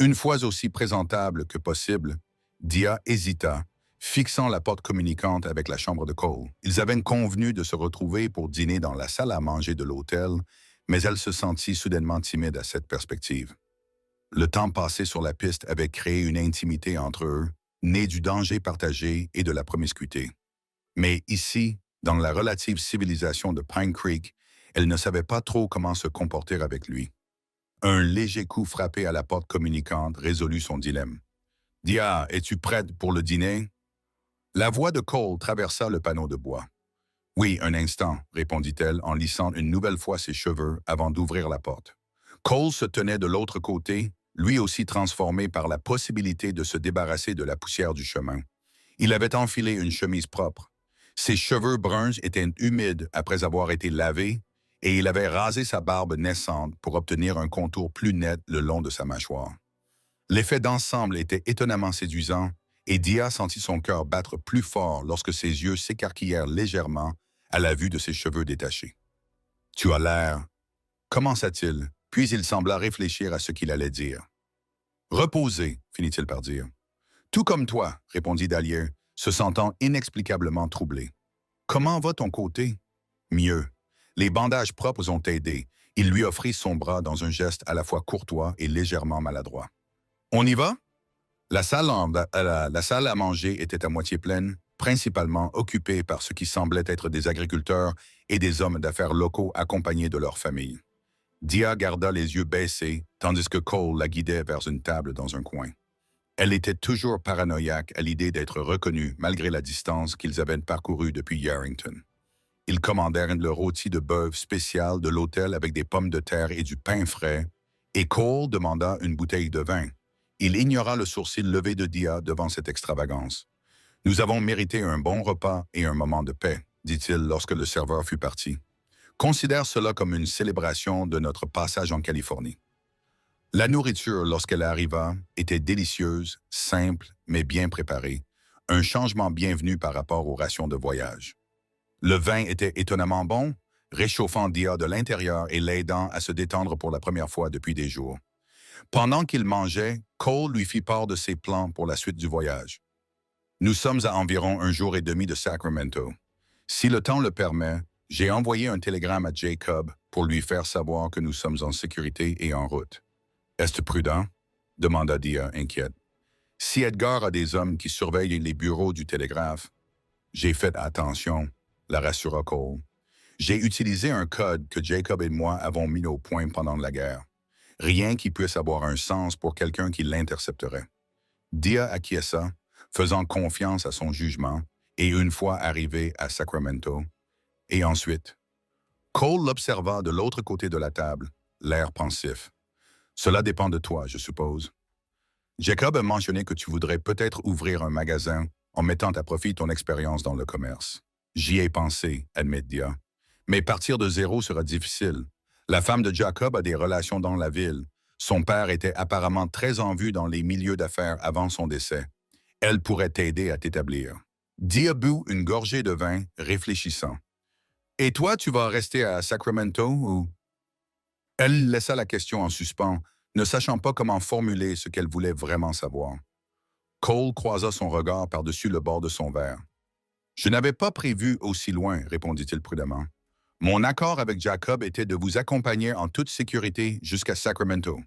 Une fois aussi présentable que possible, Dia hésita, fixant la porte communicante avec la chambre de Cole. Ils avaient convenu de se retrouver pour dîner dans la salle à manger de l'hôtel, mais elle se sentit soudainement timide à cette perspective. Le temps passé sur la piste avait créé une intimité entre eux, née du danger partagé et de la promiscuité. Mais ici, dans la relative civilisation de Pine Creek, elle ne savait pas trop comment se comporter avec lui. Un léger coup frappé à la porte communicante résolut son dilemme. « Dia, es-tu prête pour le dîner? » La voix de Cole traversa le panneau de bois. « Oui, un instant, » répondit-elle en lissant une nouvelle fois ses cheveux avant d'ouvrir la porte. Cole se tenait de l'autre côté, lui aussi transformé par la possibilité de se débarrasser de la poussière du chemin. Il avait enfilé une chemise propre. Ses cheveux bruns étaient humides après avoir été lavés et il avait rasé sa barbe naissante pour obtenir un contour plus net le long de sa mâchoire. L'effet d'ensemble était étonnamment séduisant et Dia sentit son cœur battre plus fort lorsque ses yeux s'écarquillèrent légèrement à la vue de ses cheveux détachés. « Tu as l'air... » commença-t-il, puis il sembla réfléchir à ce qu'il allait dire. « Reposé, finit-il par dire. « Tout comme toi, répondit Dahlia, se sentant inexplicablement troublé. « Comment va ton côté? »« Mieux. Les bandages propres ont aidé. » Il lui offrit son bras dans un geste à la fois courtois et légèrement maladroit. « On y va? » La salle à manger était à moitié pleine, principalement occupée par ce qui semblait être des agriculteurs et des hommes d'affaires locaux accompagnés de leurs familles. Dia garda les yeux baissés, tandis que Cole la guidait vers une table dans un coin. Elle était toujours paranoïaque à l'idée d'être reconnue malgré la distance qu'ils avaient parcourue depuis Yarrington. Ils commandèrent le rôti de bœuf spécial de l'hôtel avec des pommes de terre et du pain frais, et Cole demanda une bouteille de vin. Il ignora le sourcil levé de Dia devant cette extravagance. « Nous avons mérité un bon repas et un moment de paix, » dit-il lorsque le serveur fut parti. « Considère cela comme une célébration de notre passage en Californie. » La nourriture, lorsqu'elle arriva, était délicieuse, simple, mais bien préparée, un changement bienvenu par rapport aux rations de voyage. Le vin était étonnamment bon, réchauffant Dia de l'intérieur et l'aidant à se détendre pour la première fois depuis des jours. Pendant qu'il mangeait, Cole lui fit part de ses plans pour la suite du voyage. « Nous sommes à environ 1 jour et demi de Sacramento. Si le temps le permet, j'ai envoyé un télégramme à Jacob pour lui faire savoir que nous sommes en sécurité et en route. »« Est-ce prudent? » demanda Dia, inquiète. « Si Edgar a des hommes qui surveillent les bureaux du télégraphe, j'ai fait attention, » la rassura Cole. « J'ai utilisé un code que Jacob et moi avons mis au point pendant la guerre. Rien qui puisse avoir un sens pour quelqu'un qui l'intercepterait. » Dia acquiesça, faisant confiance à son jugement, et une fois arrivé à Sacramento, et ensuite, Cole l'observa de l'autre côté de la table, l'air pensif. « Cela dépend de toi, je suppose. Jacob a mentionné que tu voudrais peut-être ouvrir un magasin en mettant à profit ton expérience dans le commerce. J'y ai pensé, admet Dia. Mais partir de zéro sera difficile. La femme de Jacob a des relations dans la ville. Son père était apparemment très en vue dans les milieux d'affaires avant son décès. Elle pourrait t'aider à t'établir. » Dia but une gorgée de vin, réfléchissant. « Et toi, tu vas rester à Sacramento ou... » Elle laissa la question en suspens, ne sachant pas comment formuler ce qu'elle voulait vraiment savoir. Cole croisa son regard par-dessus le bord de son verre. « Je n'avais pas prévu aussi loin, » répondit-il prudemment. « Mon accord avec Jacob était de vous accompagner en toute sécurité jusqu'à Sacramento. »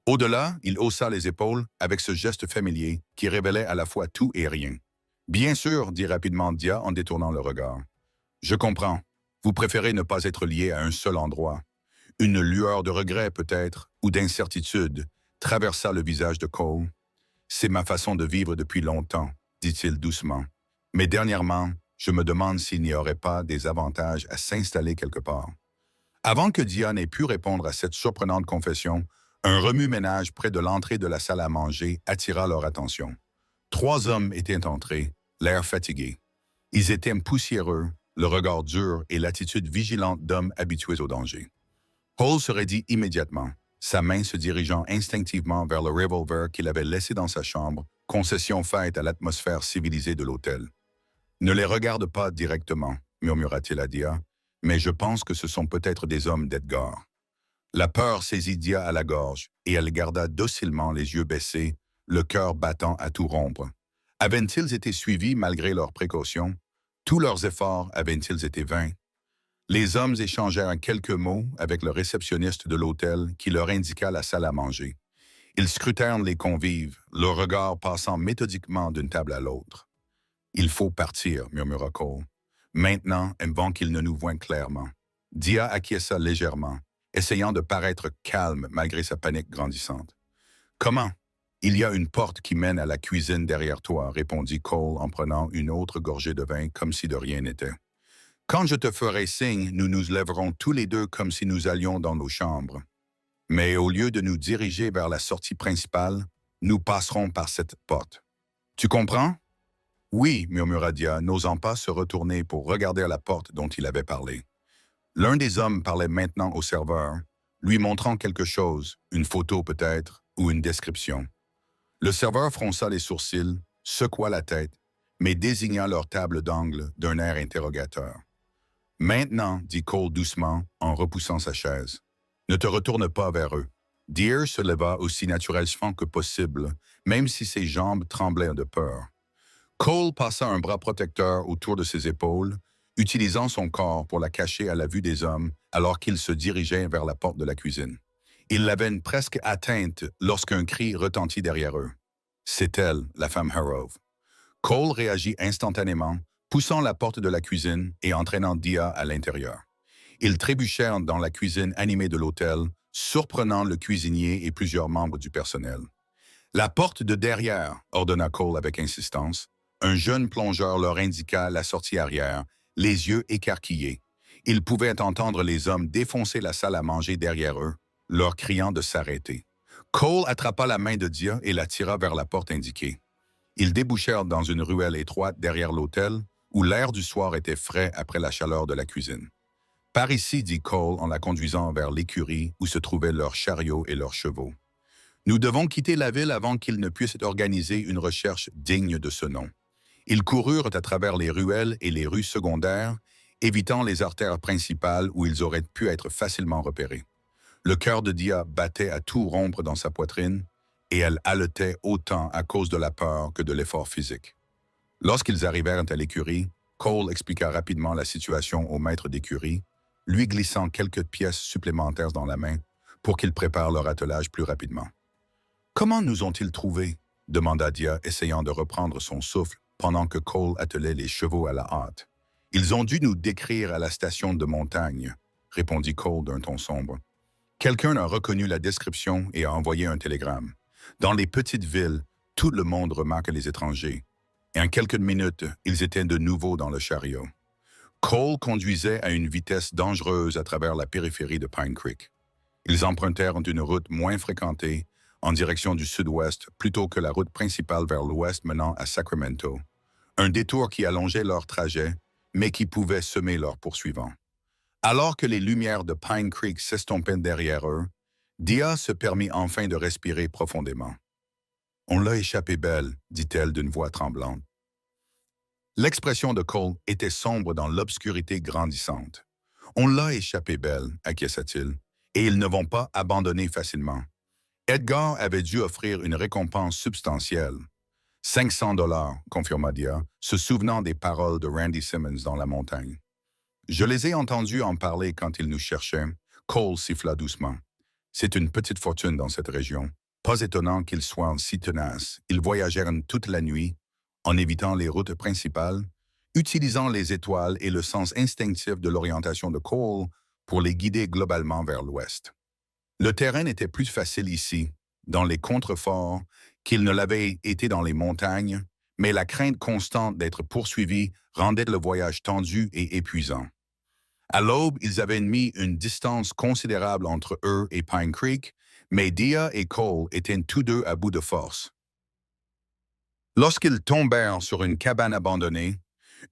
Au-delà, il haussa les épaules avec ce geste familier qui révélait à la fois tout et rien. « Bien sûr, » dit rapidement Dia en détournant le regard. « Je comprends. Vous préférez ne pas être lié à un seul endroit. » Une lueur de regret peut-être, ou d'incertitude, traversa le visage de Cole. « C'est ma façon de vivre depuis longtemps, » dit-il doucement. « Mais dernièrement, je me demande s'il n'y aurait pas des avantages à s'installer quelque part. » Avant que Dia n'ait pu répondre à cette surprenante confession, un remue-ménage près de l'entrée de la salle à manger attira leur attention. 3 hommes étaient entrés, l'air fatigués. Ils étaient poussiéreux, le regard dur et l'attitude vigilante d'hommes habitués au danger. Cole se raidit immédiatement, sa main se dirigeant instinctivement vers le revolver qu'il avait laissé dans sa chambre, concession faite à l'atmosphère civilisée de l'hôtel. « Ne les regarde pas directement, » murmura-t-il à Dia, « mais je pense que ce sont peut-être des hommes d'Edgar. » La peur saisit Dia à la gorge, et elle garda docilement les yeux baissés, le cœur battant à tout rompre. Avaient-ils été suivis malgré leurs précautions? Tous leurs efforts avaient-ils été vains? Les hommes échangèrent quelques mots avec le réceptionniste de l'hôtel qui leur indiqua la salle à manger. Ils scrutèrent les convives, leur regard passant méthodiquement d'une table à l'autre. « Il faut partir, » murmura Cole. Maintenant, avant qu'il ne nous voie clairement. Dia acquiesça légèrement, essayant de paraître calme malgré sa panique grandissante. « Comment? Il y a une porte qui mène à la cuisine derrière toi, » répondit Cole en prenant une autre gorgée de vin comme si de rien n'était. « Quand je te ferai signe, nous nous lèverons tous les deux comme si nous allions dans nos chambres. Mais au lieu de nous diriger vers la sortie principale, nous passerons par cette porte. Tu comprends? » « Oui, » murmura Dia, n'osant pas se retourner pour regarder à la porte dont il avait parlé. L'un des hommes parlait maintenant au serveur, lui montrant quelque chose, une photo peut-être, ou une description. Le serveur fronça les sourcils, secoua la tête, mais désigna leur table d'angle d'un air interrogateur. « Maintenant, » dit Cole doucement, en repoussant sa chaise. « Ne te retourne pas vers eux. » Deere se leva aussi naturellement que possible, même si ses jambes tremblaient de peur. Cole passa un bras protecteur autour de ses épaules, utilisant son corps pour la cacher à la vue des hommes alors qu'ils se dirigeaient vers la porte de la cuisine. Ils l'avaient presque atteinte lorsqu'un cri retentit derrière eux. C'est elle, la femme Harrove. Cole réagit instantanément, poussant la porte de la cuisine et entraînant Dia à l'intérieur. Ils trébuchèrent dans la cuisine animée de l'hôtel, surprenant le cuisinier et plusieurs membres du personnel. « La porte de derrière » ordonna Cole avec insistance. Un jeune plongeur leur indiqua la sortie arrière, les yeux écarquillés. Ils pouvaient entendre les hommes défoncer la salle à manger derrière eux, leur criant de s'arrêter. Cole attrapa la main de Dia et la tira vers la porte indiquée. Ils débouchèrent dans une ruelle étroite derrière l'hôtel, où l'air du soir était frais après la chaleur de la cuisine. « Par ici, » dit Cole en la conduisant vers l'écurie où se trouvaient leurs chariots et leurs chevaux. « Nous devons quitter la ville avant qu'il ne puisse organiser une recherche digne de ce nom. » Ils coururent à travers les ruelles et les rues secondaires, évitant les artères principales où ils auraient pu être facilement repérés. Le cœur de Dia battait à tout rompre dans sa poitrine, et elle haletait autant à cause de la peur que de l'effort physique. Lorsqu'ils arrivèrent à l'écurie, Cole expliqua rapidement la situation au maître d'écurie, lui glissant quelques pièces supplémentaires dans la main pour qu'ils préparent leur attelage plus rapidement. « Comment nous ont-ils trouvés ?» demanda Dia, essayant de reprendre son souffle pendant que Cole attelait les chevaux à la hâte. « Ils ont dû nous décrire à la station de montagne, » répondit Cole d'un ton sombre. Quelqu'un a reconnu la description et a envoyé un télégramme. Dans les petites villes, tout le monde remarque les étrangers. Et en quelques minutes, ils étaient de nouveau dans le chariot. Cole conduisait à une vitesse dangereuse à travers la périphérie de Pine Creek. Ils empruntèrent une route moins fréquentée, en direction du sud-ouest, plutôt que la route principale vers l'ouest menant à Sacramento. Un détour qui allongeait leur trajet, mais qui pouvait semer leurs poursuivants. Alors que les lumières de Pine Creek s'estompaient derrière eux, Dia se permit enfin de respirer profondément. « On l'a échappé belle, » dit-elle d'une voix tremblante. L'expression de Cole était sombre dans l'obscurité grandissante. « On l'a échappé belle, » acquiesça-t-il, « et ils ne vont pas abandonner facilement. » Edgar avait dû offrir une récompense substantielle. « 500 $, confirma Dia, se souvenant des paroles de Randy Simmons dans la montagne. « Je les ai entendus en parler quand ils nous cherchaient. » Cole siffla doucement. « C'est une petite fortune dans cette région. Pas étonnant qu'ils soient si tenaces. Ils voyagèrent toute la nuit, en évitant les routes principales, utilisant les étoiles et le sens instinctif de l'orientation de Cole pour les guider globalement vers l'ouest. Le terrain était plus facile ici, dans les contreforts, qu'il ne l'avait été dans les montagnes, mais la crainte constante d'être poursuivis rendait le voyage tendu et épuisant. À l'aube, ils avaient mis une distance considérable entre eux et Pine Creek, mais Dia et Cole étaient tous deux à bout de force. Lorsqu'ils tombèrent sur une cabane abandonnée,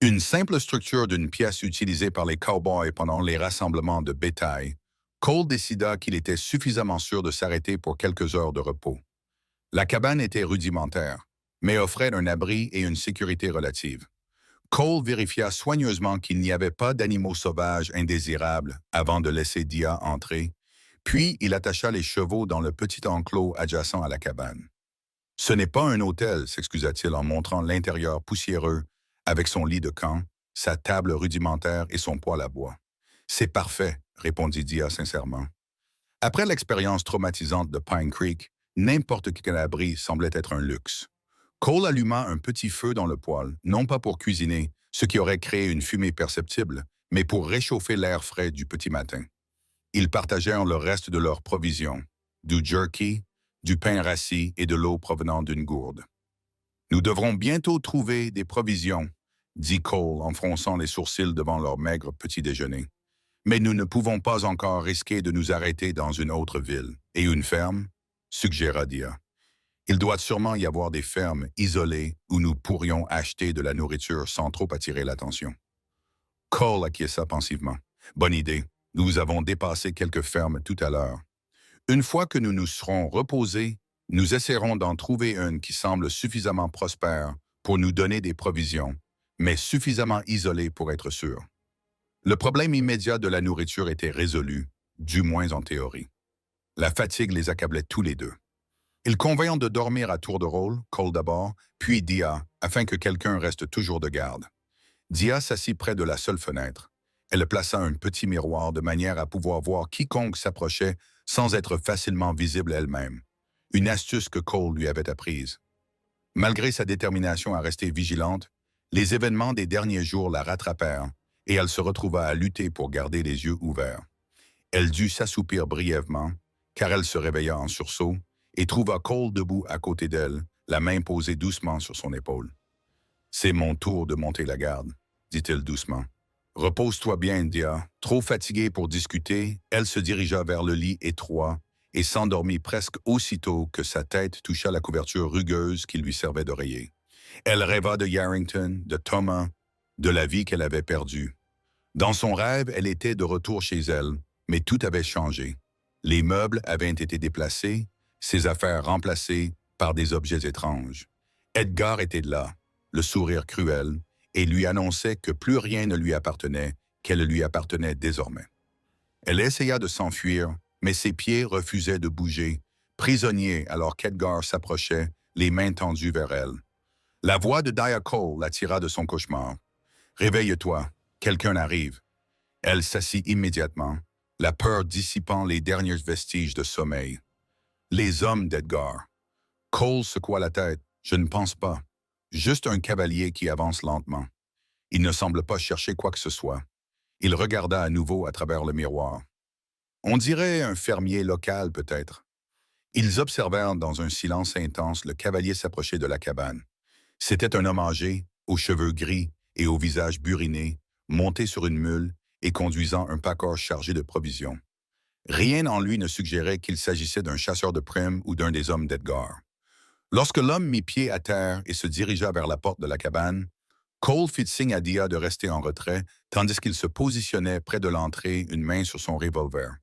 une simple structure d'une pièce utilisée par les cow-boys pendant les rassemblements de bétail, Cole décida qu'il était suffisamment sûr de s'arrêter pour quelques heures de repos. La cabane était rudimentaire, mais offrait un abri et une sécurité relative. Cole vérifia soigneusement qu'il n'y avait pas d'animaux sauvages indésirables avant de laisser Dia entrer, puis il attacha les chevaux dans le petit enclos adjacent à la cabane. Ce n'est pas un hôtel, s'excusa-t-il en montrant l'intérieur poussiéreux, avec son lit de camp, sa table rudimentaire et son poêle à bois. C'est parfait, répondit Dia sincèrement. Après l'expérience traumatisante de Pine Creek, n'importe quel abri semblait être un luxe. Cole alluma un petit feu dans le poêle, non pas pour cuisiner, ce qui aurait créé une fumée perceptible, mais pour réchauffer l'air frais du petit matin. Ils partagèrent le reste de leurs provisions, du jerky, du pain rassis et de l'eau provenant d'une gourde. Nous devrons bientôt trouver des provisions, dit Cole en fronçant les sourcils devant leur maigre petit déjeuner. Mais nous ne pouvons pas encore risquer de nous arrêter dans une autre ville. Et une ferme, suggéra Dia. Il doit sûrement y avoir des fermes isolées où nous pourrions acheter de la nourriture sans trop attirer l'attention. Cole acquiesça pensivement. Bonne idée. Nous avons dépassé quelques fermes tout à l'heure. Une fois que nous nous serons reposés, nous essaierons d'en trouver une qui semble suffisamment prospère pour nous donner des provisions, mais suffisamment isolée pour être sûr. Le problème immédiat de la nourriture était résolu, du moins en théorie. La fatigue les accablait tous les deux. Ils convinrent de dormir à tour de rôle, Cole d'abord, puis Dia, afin que quelqu'un reste toujours de garde. Dia s'assit près de la seule fenêtre. Elle plaça un petit miroir de manière à pouvoir voir quiconque s'approchait sans être facilement visible elle-même. Une astuce que Cole lui avait apprise. Malgré sa détermination à rester vigilante, les événements des derniers jours la rattrapèrent et elle se retrouva à lutter pour garder les yeux ouverts. Elle dut s'assoupir brièvement, car elle se réveilla en sursaut et trouva Cole debout à côté d'elle, la main posée doucement sur son épaule. « C'est mon tour de monter la garde, » dit-il doucement. « Repose-toi bien, Dia. » Trop fatiguée pour discuter, elle se dirigea vers le lit étroit et s'endormit presque aussitôt que sa tête toucha la couverture rugueuse qui lui servait d'oreiller. Elle rêva de Yarrington, de Thomas, de la vie qu'elle avait perdue. Dans son rêve, elle était de retour chez elle, mais tout avait changé. Les meubles avaient été déplacés, ses affaires remplacées par des objets étranges. Edgar était là, le sourire cruel, et lui annonçait que plus rien ne lui appartenait, qu'elle lui appartenait désormais. Elle essaya de s'enfuir, mais ses pieds refusaient de bouger, prisonniers alors qu'Edgar s'approchait, les mains tendues vers elle. La voix de Dia Cole l'attira de son cauchemar. « Réveille-toi, quelqu'un arrive. » Elle s'assit immédiatement, la peur dissipant les derniers vestiges de sommeil. Les hommes d'Edgar. Cole secoua la tête. « Je ne pense pas. Juste un cavalier qui avance lentement. Il ne semble pas chercher quoi que ce soit. » Il regarda à nouveau à travers le miroir. On dirait un fermier local, peut-être. Ils observèrent dans un silence intense le cavalier s'approcher de la cabane. C'était un homme âgé, aux cheveux gris et au visage buriné, monté sur une mule et conduisant un package chargé de provisions. Rien en lui ne suggérait qu'il s'agissait d'un chasseur de primes ou d'un des hommes d'Edgar. Lorsque l'homme mit pied à terre et se dirigea vers la porte de la cabane, Cole fit signe à Dia de rester en retrait, tandis qu'il se positionnait près de l'entrée, une main sur son revolver.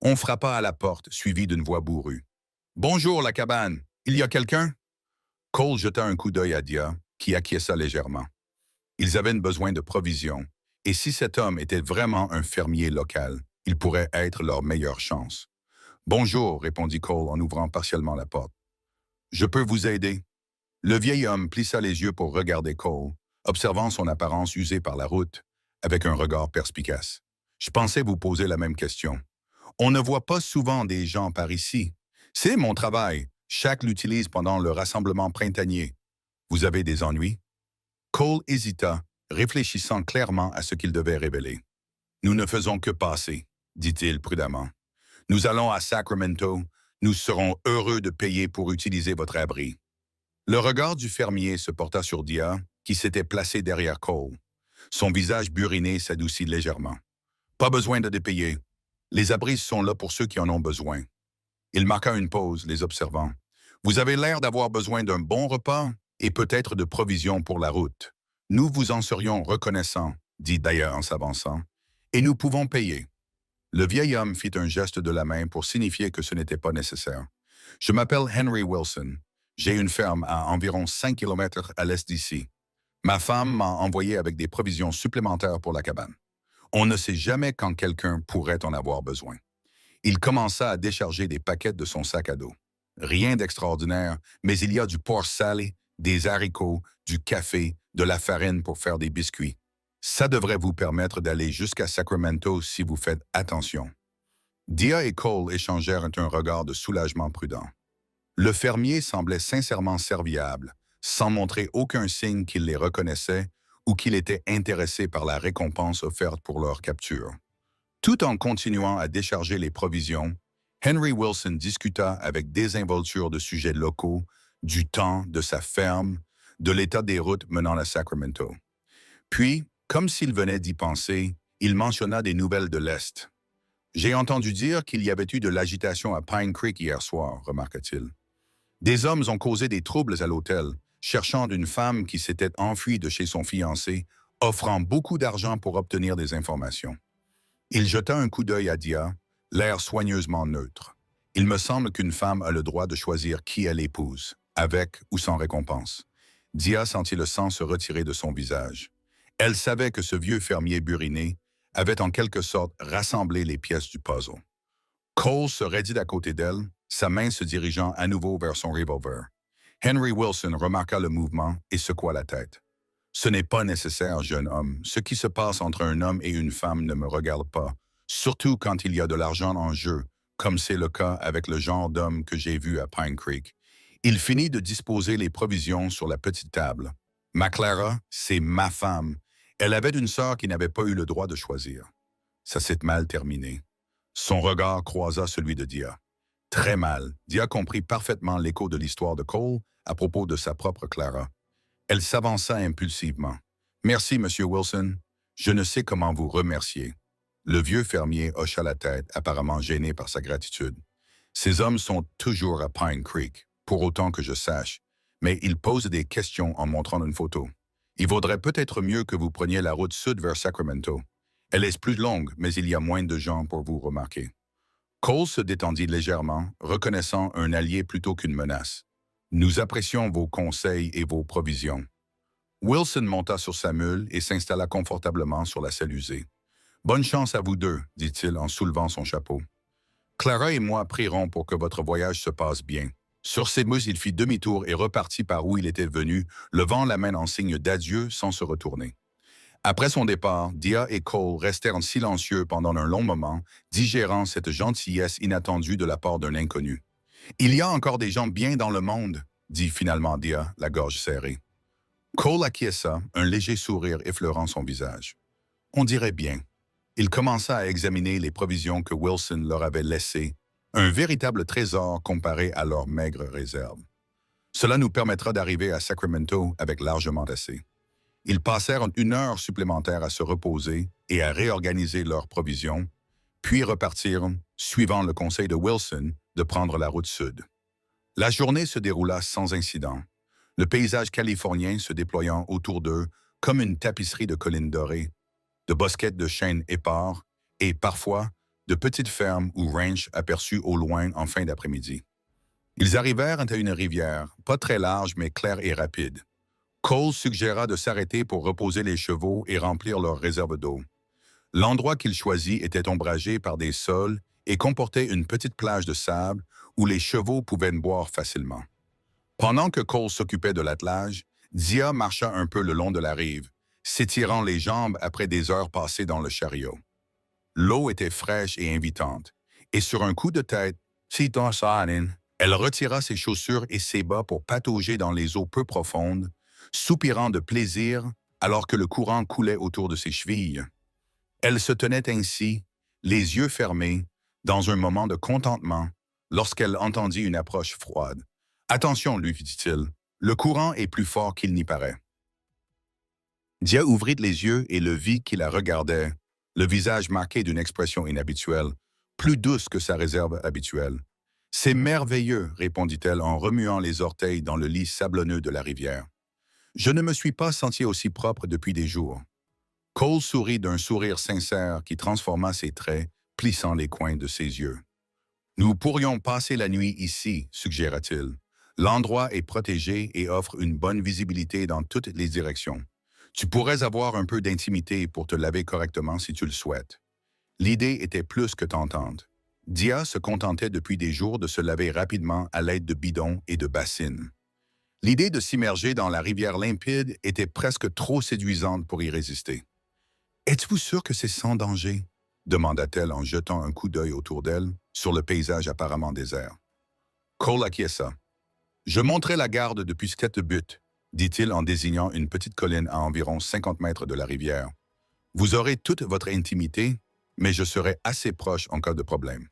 On frappa à la porte, suivi d'une voix bourrue. « Bonjour, la cabane. Il y a quelqu'un? » Cole jeta un coup d'œil à Dia, qui acquiesça légèrement. Ils avaient besoin de provisions, et si cet homme était vraiment un fermier local, il pourrait être leur meilleure chance. « Bonjour, » répondit Cole en ouvrant partiellement la porte. « Je peux vous aider. » Le vieil homme plissa les yeux pour regarder Cole, observant son apparence usée par la route, avec un regard perspicace. « Je pensais vous poser la même question. On ne voit pas souvent des gens par ici. C'est mon travail. Chaque l'utilise pendant le rassemblement printanier. Vous avez des ennuis? » Cole hésita, réfléchissant clairement à ce qu'il devait révéler. « Nous ne faisons que passer, » dit-il prudemment. « Nous allons à Sacramento. Nous serons heureux de payer pour utiliser votre abri. » Le regard du fermier se porta sur Dia, qui s'était placé derrière Cole. Son visage buriné s'adoucit légèrement. « Pas besoin de dépayer. Les abris sont là pour ceux qui en ont besoin. » Il marqua une pause, les observant. « Vous avez l'air d'avoir besoin d'un bon repas et peut-être de provisions pour la route. Nous vous en serions reconnaissants, » dit Dia en s'avançant, « et nous pouvons payer. » Le vieil homme fit un geste de la main pour signifier que ce n'était pas nécessaire. « Je m'appelle Henry Wilson. J'ai une ferme à environ 5 kilomètres à l'est d'ici. Ma femme m'a envoyé avec des provisions supplémentaires pour la cabane. On ne sait jamais quand quelqu'un pourrait en avoir besoin. » Il commença à décharger des paquets de son sac à dos. Rien d'extraordinaire, mais il y a du porc salé, des haricots, du café, de la farine pour faire des biscuits. Ça devrait vous permettre d'aller jusqu'à Sacramento si vous faites attention. Dia et Cole échangèrent un regard de soulagement prudent. Le fermier semblait sincèrement serviable, sans montrer aucun signe qu'il les reconnaissait ou qu'il était intéressé par la récompense offerte pour leur capture. Tout en continuant à décharger les provisions, Henry Wilson discuta avec désinvolture de sujets locaux, du temps, de sa ferme, de l'état des routes menant à Sacramento. Puis, comme s'il venait d'y penser, il mentionna des nouvelles de l'Est. J'ai entendu dire qu'il y avait eu de l'agitation à Pine Creek hier soir, remarqua-t-il. Des hommes ont causé des troubles à l'hôtel, cherchant une femme qui s'était enfuie de chez son fiancé, offrant beaucoup d'argent pour obtenir des informations. Il jeta un coup d'œil à Dia, l'air soigneusement neutre. Il me semble qu'une femme a le droit de choisir qui elle épouse, avec ou sans récompense. Dia sentit le sang se retirer de son visage. Elle savait que ce vieux fermier buriné avait en quelque sorte rassemblé les pièces du puzzle. Cole se raidit à côté d'elle, sa main se dirigeant à nouveau vers son revolver. Henry Wilson remarqua le mouvement et secoua la tête. Ce n'est pas nécessaire, jeune homme. Ce qui se passe entre un homme et une femme ne me regarde pas, surtout quand il y a de l'argent en jeu, comme c'est le cas avec le genre d'homme que j'ai vu à Pine Creek. Il finit de disposer les provisions sur la petite table. Ma Clara, c'est ma femme. Elle avait une sœur qui n'avait pas eu le droit de choisir. Ça s'est mal terminé. Son regard croisa celui de Dia. Très mal. Dia comprit parfaitement l'écho de l'histoire de Cole à propos de sa propre Clara. Elle s'avança impulsivement. « Merci, Monsieur Wilson. Je ne sais comment vous remercier. » Le vieux fermier hocha la tête, apparemment gêné par sa gratitude. « Ces hommes sont toujours à Pine Creek, pour autant que je sache, mais ils posent des questions en montrant une photo. Il vaudrait peut-être mieux que vous preniez la route sud vers Sacramento. Elle est plus longue, mais il y a moins de gens pour vous remarquer. » Cole se détendit légèrement, reconnaissant un allié plutôt qu'une menace. « Nous apprécions vos conseils et vos provisions. » Wilson monta sur sa mule et s'installa confortablement sur la selle usée. « Bonne chance à vous deux, dit-il en soulevant son chapeau. Clara et moi prierons pour que votre voyage se passe bien. » Sur ces mots, il fit demi-tour et repartit par où il était venu, levant la main en signe d'adieu sans se retourner. Après son départ, Dia et Cole restèrent silencieux pendant un long moment, digérant cette gentillesse inattendue de la part d'un inconnu. « Il y a encore des gens bien dans le monde, » dit finalement Dia, la gorge serrée. Cole acquiesça, un léger sourire effleurant son visage. On dirait bien. Il commença à examiner les provisions que Wilson leur avait laissées, un véritable trésor comparé à leurs maigres réserves. Cela nous permettra d'arriver à Sacramento avec largement assez. Ils passèrent 1 heure supplémentaire à se reposer et à réorganiser leurs provisions, puis repartirent, suivant le conseil de Wilson, de prendre la route sud. La journée se déroula sans incident, le paysage californien se déployant autour d'eux comme une tapisserie de collines dorées, de bosquettes de chênes épars et, parfois, de petites fermes ou ranchs aperçus au loin en fin d'après-midi. Ils arrivèrent à une rivière, pas très large mais claire et rapide. Cole suggéra de s'arrêter pour reposer les chevaux et remplir leur réserve d'eau. L'endroit qu'il choisit était ombragé par des sols et comportait une petite plage de sable où les chevaux pouvaient boire facilement. Pendant que Cole s'occupait de l'attelage, Dia marcha un peu le long de la rive, s'étirant les jambes après des heures passées dans le chariot. L'eau était fraîche et invitante, et sur un coup de tête, elle retira ses chaussures et ses bas pour patauger dans les eaux peu profondes, soupirant de plaisir alors que le courant coulait autour de ses chevilles. Elle se tenait ainsi, les yeux fermés, dans un moment de contentement, lorsqu'elle entendit une approche froide. « Attention, lui dit-il, le courant est plus fort qu'il n'y paraît. » Dia ouvrit les yeux et le vit qui la regardait, le visage marqué d'une expression inhabituelle, plus douce que sa réserve habituelle. « C'est merveilleux, répondit-elle en remuant les orteils dans le lit sablonneux de la rivière. Je ne me suis pas senti aussi propre depuis des jours. » Cole sourit d'un sourire sincère qui transforma ses traits, plissant les coins de ses yeux. « Nous pourrions passer la nuit ici, suggéra-t-il. L'endroit est protégé et offre une bonne visibilité dans toutes les directions. Tu pourrais avoir un peu d'intimité pour te laver correctement si tu le souhaites. » L'idée était plus que tentante. Dia se contentait depuis des jours de se laver rapidement à l'aide de bidons et de bassines. L'idée de s'immerger dans la rivière limpide était presque trop séduisante pour y résister. « Êtes-vous sûr que c'est sans danger ?» demanda-t-elle en jetant un coup d'œil autour d'elle, sur le paysage apparemment désert. Cole acquiesça. « Je monterai la garde depuis cette butte, dit-il en désignant une petite colline à environ 50 mètres de la rivière. Vous aurez toute votre intimité, mais je serai assez proche en cas de problème.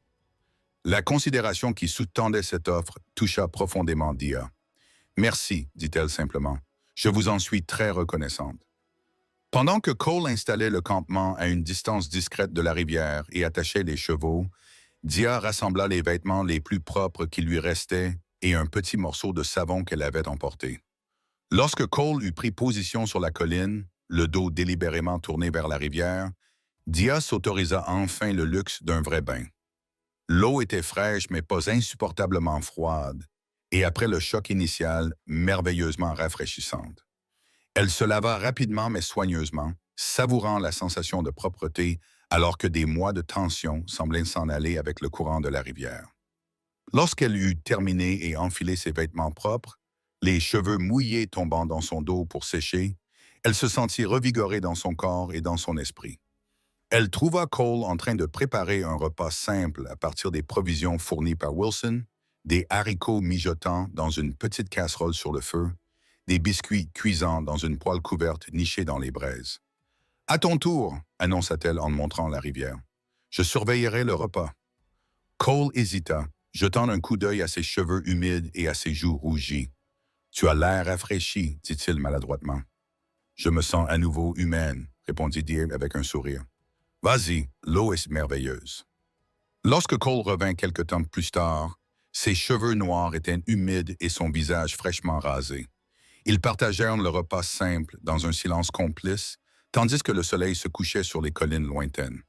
La considération qui sous-tendait cette offre toucha profondément Dia. « Merci, dit-elle simplement. Je vous en suis très reconnaissante. » Pendant que Cole installait le campement à une distance discrète de la rivière et attachait les chevaux, Dia rassembla les vêtements les plus propres qui lui restaient et un petit morceau de savon qu'elle avait emporté. Lorsque Cole eut pris position sur la colline, le dos délibérément tourné vers la rivière, Dia s'autorisa enfin le luxe d'un vrai bain. L'eau était fraîche mais pas insupportablement froide, et après le choc initial, merveilleusement rafraîchissante. Elle se lava rapidement mais soigneusement, savourant la sensation de propreté alors que des mois de tension semblaient s'en aller avec le courant de la rivière. Lorsqu'elle eut terminé et enfilé ses vêtements propres, les cheveux mouillés tombant dans son dos pour sécher, elle se sentit revigorée dans son corps et dans son esprit. Elle trouva Cole en train de préparer un repas simple à partir des provisions fournies par Wilson, des haricots mijotant dans une petite casserole sur le feu, des biscuits cuisant dans une poêle couverte nichée dans les braises. « À ton tour, annonça-t-elle en montrant la rivière. Je surveillerai le repas. » Cole hésita, jetant un coup d'œil à ses cheveux humides et à ses joues rougies. « Tu as l'air rafraîchi, dit-il maladroitement. « Je me sens à nouveau humaine, répondit Dia avec un sourire. « Vas-y, l'eau est merveilleuse. » Lorsque Cole revint quelque temps plus tard, ses cheveux noirs étaient humides et son visage fraîchement rasé. Ils partagèrent le repas simple dans un silence complice, tandis que le soleil se couchait sur les collines lointaines.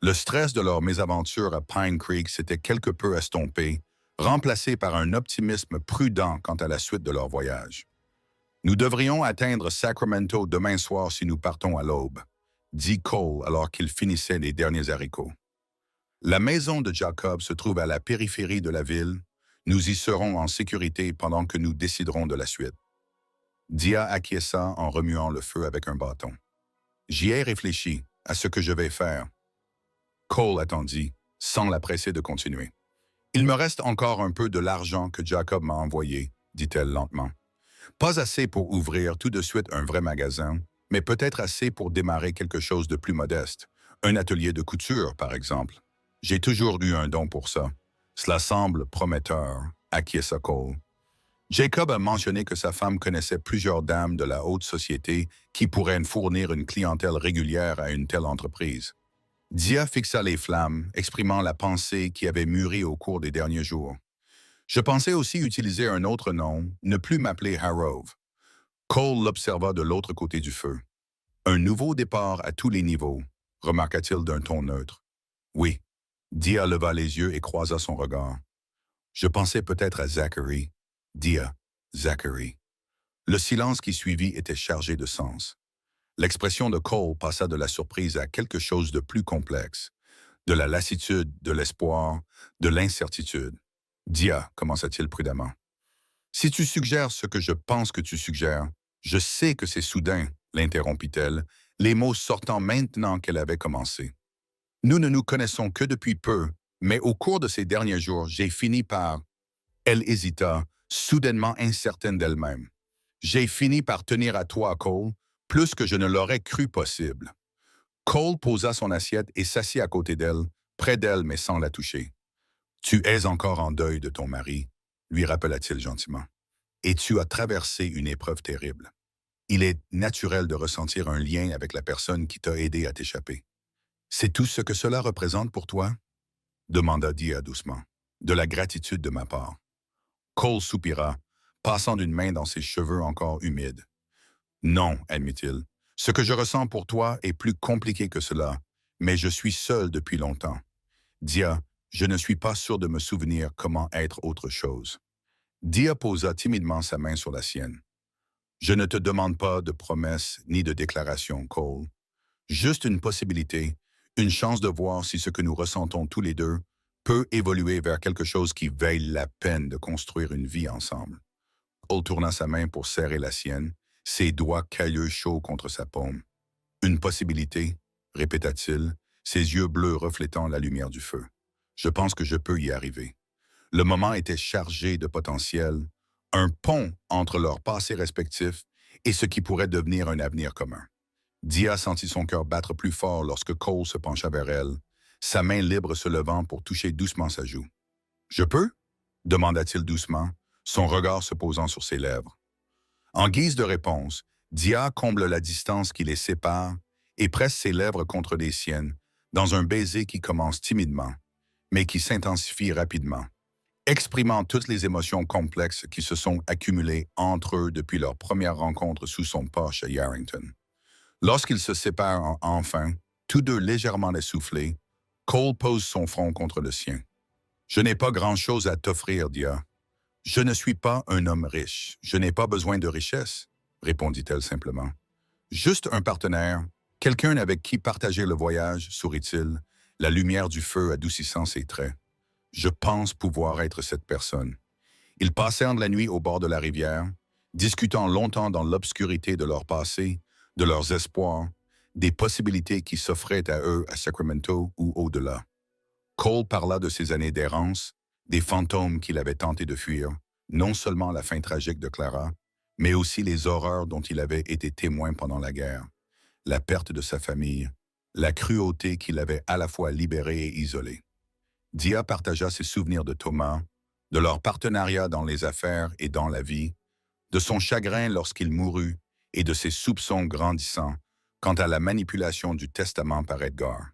Le stress de leur mésaventure à Pine Creek s'était quelque peu estompé, remplacé par un optimisme prudent quant à la suite de leur voyage. « Nous devrions atteindre Sacramento demain soir si nous partons à l'aube, » dit Cole alors qu'il finissait les derniers haricots. La maison de Jacob se trouve à la périphérie de la ville. Nous y serons en sécurité pendant que nous déciderons de la suite. Dia acquiesça en remuant le feu avec un bâton. « J'y ai réfléchi à ce que je vais faire. » Cole attendit, sans la presser de continuer. « Il me reste encore un peu de l'argent que Jacob m'a envoyé, dit-elle lentement. Pas assez pour ouvrir tout de suite un vrai magasin, mais peut-être assez pour démarrer quelque chose de plus modeste. Un atelier de couture, par exemple. J'ai toujours eu un don pour ça. Cela semble prometteur, acquiesça Cole. Jacob a mentionné que sa femme connaissait plusieurs dames de la haute société qui pourraient fournir une clientèle régulière à une telle entreprise. Dia fixa les flammes, exprimant la pensée qui avait mûri au cours des derniers jours. Je pensais aussi utiliser un autre nom, ne plus m'appeler Harrove. Cole l'observa de l'autre côté du feu. Un nouveau départ à tous les niveaux, remarqua-t-il d'un ton neutre. Oui. Dia leva les yeux et croisa son regard. Je pensais peut-être à Zachary. Dia, Zachary. Le silence qui suivit était chargé de sens. L'expression de Cole passa de la surprise à quelque chose de plus complexe, de la lassitude, de l'espoir, de l'incertitude. Dia, commença-t-il prudemment. Si tu suggères ce que je pense que tu suggères, je sais que c'est soudain, l'interrompit-elle, les mots sortant maintenant qu'elle avait commencé. Nous ne nous connaissons que depuis peu, mais au cours de ces derniers jours, j'ai fini par... Elle hésita, soudainement incertaine d'elle-même. J'ai fini par tenir à toi, Cole, plus que je ne l'aurais cru possible. Cole posa son assiette et s'assit à côté d'elle, près d'elle mais sans la toucher. Tu es encore en deuil de ton mari, lui rappela-t-il gentiment. Et tu as traversé une épreuve terrible. Il est naturel de ressentir un lien avec la personne qui t'a aidé à t'échapper. C'est tout ce que cela représente pour toi? Demanda Dia doucement. De la gratitude de ma part. Cole soupira, passant d'une main dans ses cheveux encore humides. Non, admit-il. Ce que je ressens pour toi est plus compliqué que cela, mais je suis seul depuis longtemps. Dia, je ne suis pas sûr de me souvenir comment être autre chose. Dia posa timidement sa main sur la sienne. Je ne te demande pas de promesses ni de déclarations, Cole. Juste une possibilité, une chance de voir si ce que nous ressentons tous les deux peut évoluer vers quelque chose qui vaille la peine de construire une vie ensemble. Cole tourna sa main pour serrer la sienne, ses doigts cailleux chauds contre sa paume. Une possibilité, répéta-t-il, ses yeux bleus reflétant la lumière du feu. Je pense que je peux y arriver. Le moment était chargé de potentiel, un pont entre leurs passés respectifs et ce qui pourrait devenir un avenir commun. Dia sentit son cœur battre plus fort lorsque Cole se pencha vers elle, sa main libre se levant pour toucher doucement sa joue. « Je peux ?» demanda-t-il doucement, son regard se posant sur ses lèvres. En guise de réponse, Dia comble la distance qui les sépare et presse ses lèvres contre les siennes, dans un baiser qui commence timidement, mais qui s'intensifie rapidement, exprimant toutes les émotions complexes qui se sont accumulées entre eux depuis leur première rencontre sous son porche à Yarrington. Lorsqu'ils se séparent enfin, tous deux légèrement essoufflés, Cole pose son front contre le sien. « Je n'ai pas grand-chose à t'offrir, Dia. Je ne suis pas un homme riche. Je n'ai pas besoin de richesse, répondit-elle simplement. Juste un partenaire, quelqu'un avec qui partager le voyage, sourit-il, la lumière du feu adoucissant ses traits. Je pense pouvoir être cette personne. Ils passèrent la nuit au bord de la rivière, discutant longtemps dans l'obscurité de leur passé, de leurs espoirs, des possibilités qui s'offraient à eux à Sacramento ou au-delà. Cole parla de ses années d'errance, des fantômes qu'il avait tenté de fuir, non seulement la fin tragique de Clara, mais aussi les horreurs dont il avait été témoin pendant la guerre, la perte de sa famille, la cruauté qui l'avait à la fois libéré et isolé. Dia partagea ses souvenirs de Thomas, de leur partenariat dans les affaires et dans la vie, de son chagrin lorsqu'il mourut et de ses soupçons grandissants quant à la manipulation du testament par Edgar.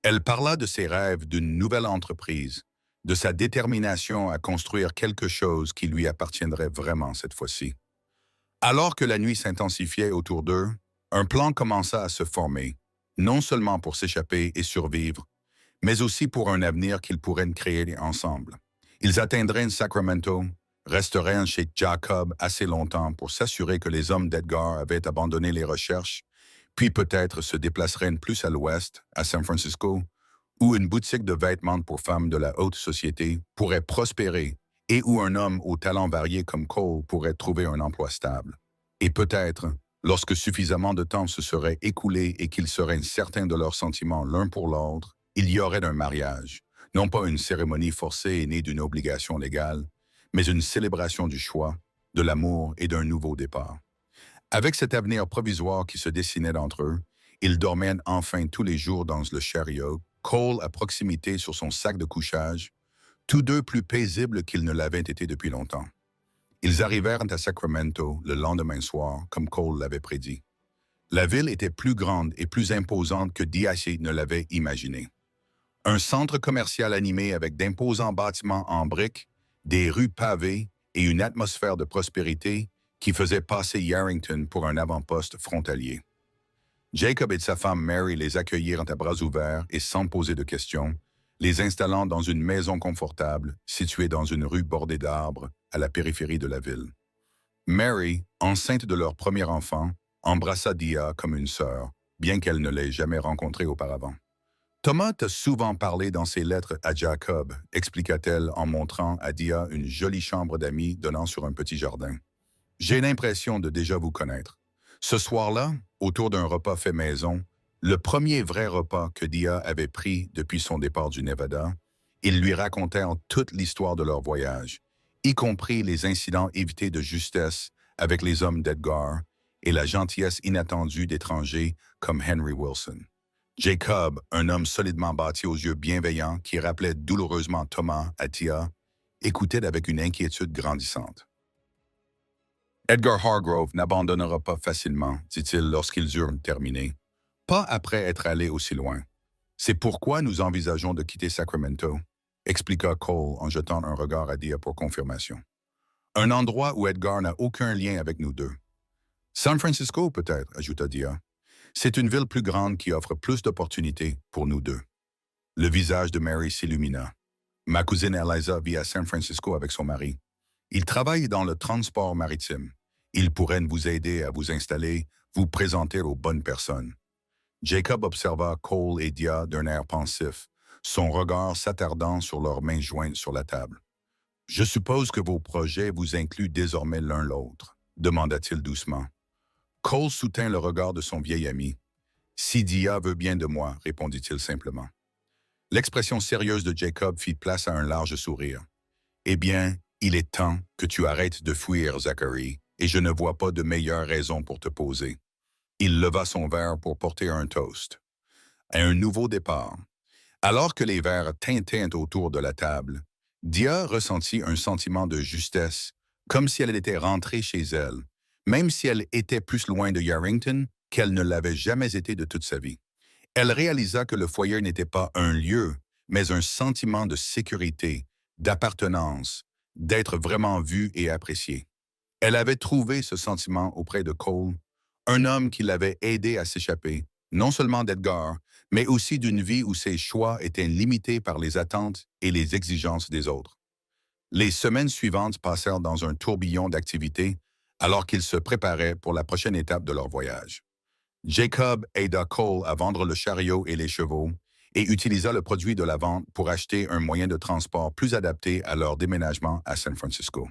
Elle parla de ses rêves d'une nouvelle entreprise, de sa détermination à construire quelque chose qui lui appartiendrait vraiment cette fois-ci. Alors que la nuit s'intensifiait autour d'eux, un plan commença à se former, non seulement pour s'échapper et survivre, mais aussi pour un avenir qu'ils pourraient créer ensemble. Ils atteindraient Sacramento, resteraient chez Jacob assez longtemps pour s'assurer que les hommes d'Edgar avaient abandonné les recherches, puis peut-être se déplaceraient plus à l'ouest, à San Francisco, où une boutique de vêtements pour femmes de la haute société pourrait prospérer et où un homme aux talents variés comme Cole pourrait trouver un emploi stable. Et peut-être, lorsque suffisamment de temps se serait écoulé et qu'ils seraient certains de leurs sentiments l'un pour l'autre, il y aurait un mariage, non pas une cérémonie forcée née d'une obligation légale, mais une célébration du choix, de l'amour et d'un nouveau départ. Avec cet avenir provisoire qui se dessinait entre eux, ils dormaient enfin tous les jours dans le chariot, Cole à proximité sur son sac de couchage, tous deux plus paisibles qu'ils ne l'avaient été depuis longtemps. Ils arrivèrent à Sacramento le lendemain soir, comme Cole l'avait prédit. La ville était plus grande et plus imposante que Diacy ne l'avait imaginé. Un centre commercial animé avec d'imposants bâtiments en briques, des rues pavées et une atmosphère de prospérité qui faisait passer Yarrington pour un avant-poste frontalier. Jacob et sa femme Mary les accueillirent à bras ouverts et sans poser de questions, les installant dans une maison confortable située dans une rue bordée d'arbres à la périphérie de la ville. Mary, enceinte de leur premier enfant, embrassa Dia comme une sœur, bien qu'elle ne l'ait jamais rencontrée auparavant. « Thomas t'a souvent parlé dans ses lettres à Jacob », expliqua-t-elle en montrant à Dia une jolie chambre d'amis donnant sur un petit jardin. « J'ai l'impression de déjà vous connaître. Ce soir-là, autour d'un repas fait maison, le premier vrai repas que Dia avait pris depuis son départ du Nevada, ils lui racontèrent toute l'histoire de leur voyage, y compris les incidents évités de justesse avec les hommes d'Edgar et la gentillesse inattendue d'étrangers comme Henry Wilson. Jacob, un homme solidement bâti aux yeux bienveillants qui rappelait douloureusement Thomas à Dia, écoutait avec une inquiétude grandissante. « Edgar Hargrove n'abandonnera pas facilement, dit-il lorsqu'ils eurent terminé. Pas après être allé aussi loin. C'est pourquoi nous envisageons de quitter Sacramento, expliqua Cole en jetant un regard à Dia pour confirmation. Un endroit où Edgar n'a aucun lien avec nous deux. San Francisco, peut-être, ajouta Dia. C'est une ville plus grande qui offre plus d'opportunités pour nous deux. Le visage de Mary s'illumina. Ma cousine Eliza vit à San Francisco avec son mari. Il travaille dans le transport maritime. Il pourrait vous aider à vous installer, vous présenter aux bonnes personnes. Jacob observa Cole et Dia d'un air pensif, son regard s'attardant sur leurs mains jointes sur la table. « Je suppose que vos projets vous incluent désormais l'un l'autre, demanda-t-il doucement. Cole soutint le regard de son vieil ami. « Si Dia veut bien de moi, répondit-il simplement. L'expression sérieuse de Jacob fit place à un large sourire. « Eh bien, il est temps que tu arrêtes de fuir, Zachary, et je ne vois pas de meilleure raison pour te poser. » Il leva son verre pour porter un toast. À un nouveau départ. Alors que les verres tintaient autour de la table, Dia ressentit un sentiment de justesse, comme si elle était rentrée chez elle, même si elle était plus loin de Yarrington qu'elle ne l'avait jamais été de toute sa vie. Elle réalisa que le foyer n'était pas un lieu, mais un sentiment de sécurité, d'appartenance, d'être vraiment vue et appréciée. Elle avait trouvé ce sentiment auprès de Cole, un homme qui l'avait aidé à s'échapper, non seulement d'Edgar, mais aussi d'une vie où ses choix étaient limités par les attentes et les exigences des autres. Les semaines suivantes passèrent dans un tourbillon d'activités alors qu'ils se préparaient pour la prochaine étape de leur voyage. Jacob aida Cole à vendre le chariot et les chevaux et utilisa le produit de la vente pour acheter un moyen de transport plus adapté à leur déménagement à San Francisco.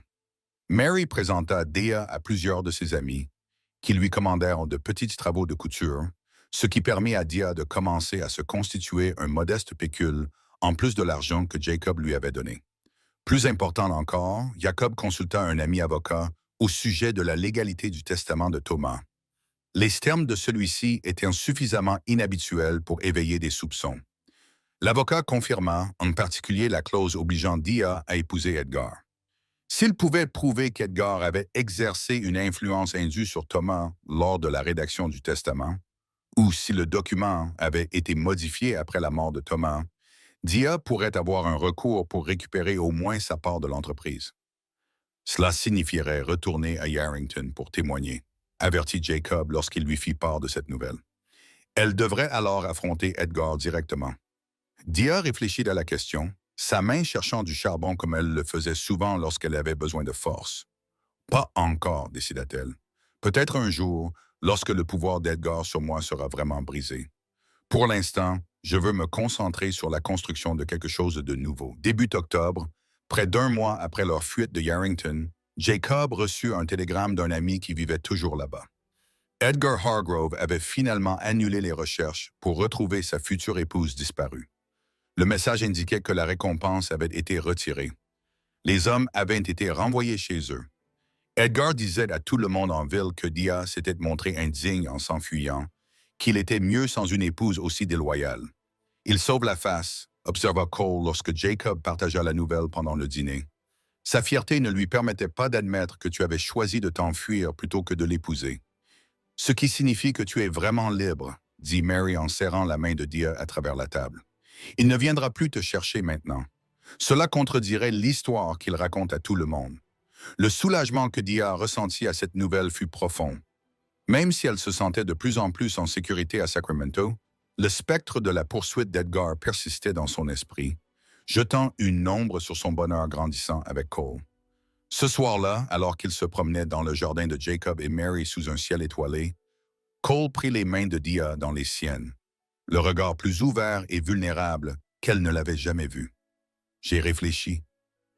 Mary présenta Dia à plusieurs de ses amis, qui lui commandèrent de petits travaux de couture, ce qui permit à Dia de commencer à se constituer un modeste pécule en plus de l'argent que Jacob lui avait donné. Plus important encore, Jacob consulta un ami avocat au sujet de la légalité du testament de Thomas. Les termes de celui-ci étaient suffisamment inhabituels pour éveiller des soupçons. L'avocat confirma, en particulier, la clause obligeant Dia à épouser Edgar. S'il pouvait prouver qu'Edgar avait exercé une influence indue sur Thomas lors de la rédaction du testament, ou si le document avait été modifié après la mort de Thomas, Dia pourrait avoir un recours pour récupérer au moins sa part de l'entreprise. Cela signifierait retourner à Yarrington pour témoigner, avertit Jacob lorsqu'il lui fit part de cette nouvelle. Elle devrait alors affronter Edgar directement. Dia réfléchit à la question, sa main cherchant du charbon comme elle le faisait souvent lorsqu'elle avait besoin de force. « Pas encore, décida-t-elle. Peut-être un jour, lorsque le pouvoir d'Edgar sur moi sera vraiment brisé. Pour l'instant, je veux me concentrer sur la construction de quelque chose de nouveau. » Début octobre, près d'un mois après leur fuite de Yarrington, Jacob reçut un télégramme d'un ami qui vivait toujours là-bas. Edgar Hargrove avait finalement annulé les recherches pour retrouver sa future épouse disparue. Le message indiquait que la récompense avait été retirée. Les hommes avaient été renvoyés chez eux. Edgar disait à tout le monde en ville que Dia s'était montré indigne en s'enfuyant, qu'il était mieux sans une épouse aussi déloyale. « Il sauve la face », observa Cole lorsque Jacob partagea la nouvelle pendant le dîner. « Sa fierté ne lui permettait pas d'admettre que tu avais choisi de t'enfuir plutôt que de l'épouser. Ce qui signifie que tu es vraiment libre, » dit Mary en serrant la main de Dia à travers la table. « Il ne viendra plus te chercher maintenant. Cela contredirait l'histoire qu'il raconte à tout le monde. » Le soulagement que Dia ressentit à cette nouvelle fut profond. Même si elle se sentait de plus en plus en sécurité à Sacramento, le spectre de la poursuite d'Edgar persistait dans son esprit, jetant une ombre sur son bonheur grandissant avec Cole. Ce soir-là, alors qu'il se promenait dans le jardin de Jacob et Mary sous un ciel étoilé, Cole prit les mains de Dia dans les siennes, le regard plus ouvert et vulnérable qu'elle ne l'avait jamais vu. « J'ai réfléchi »,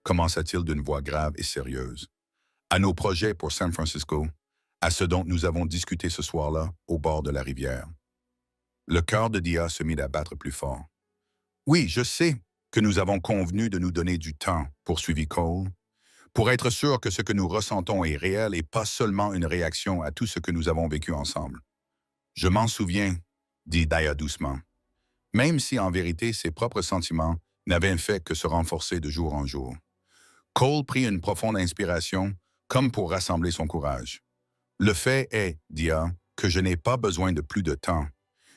commença-t-il d'une voix grave et sérieuse, « à nos projets pour San Francisco, à ce dont nous avons discuté ce soir-là au bord de la rivière. » Le cœur de Dia se mit à battre plus fort. « Oui, je sais que nous avons convenu de nous donner du temps, poursuivit Cole, pour être sûr que ce que nous ressentons est réel et pas seulement une réaction à tout ce que nous avons vécu ensemble. »« Je m'en souviens, » dit Dia doucement, même si en vérité ses propres sentiments n'avaient fait que se renforcer de jour en jour. Cole prit une profonde inspiration, comme pour rassembler son courage. « Le fait est, Dia, que je n'ai pas besoin de plus de temps.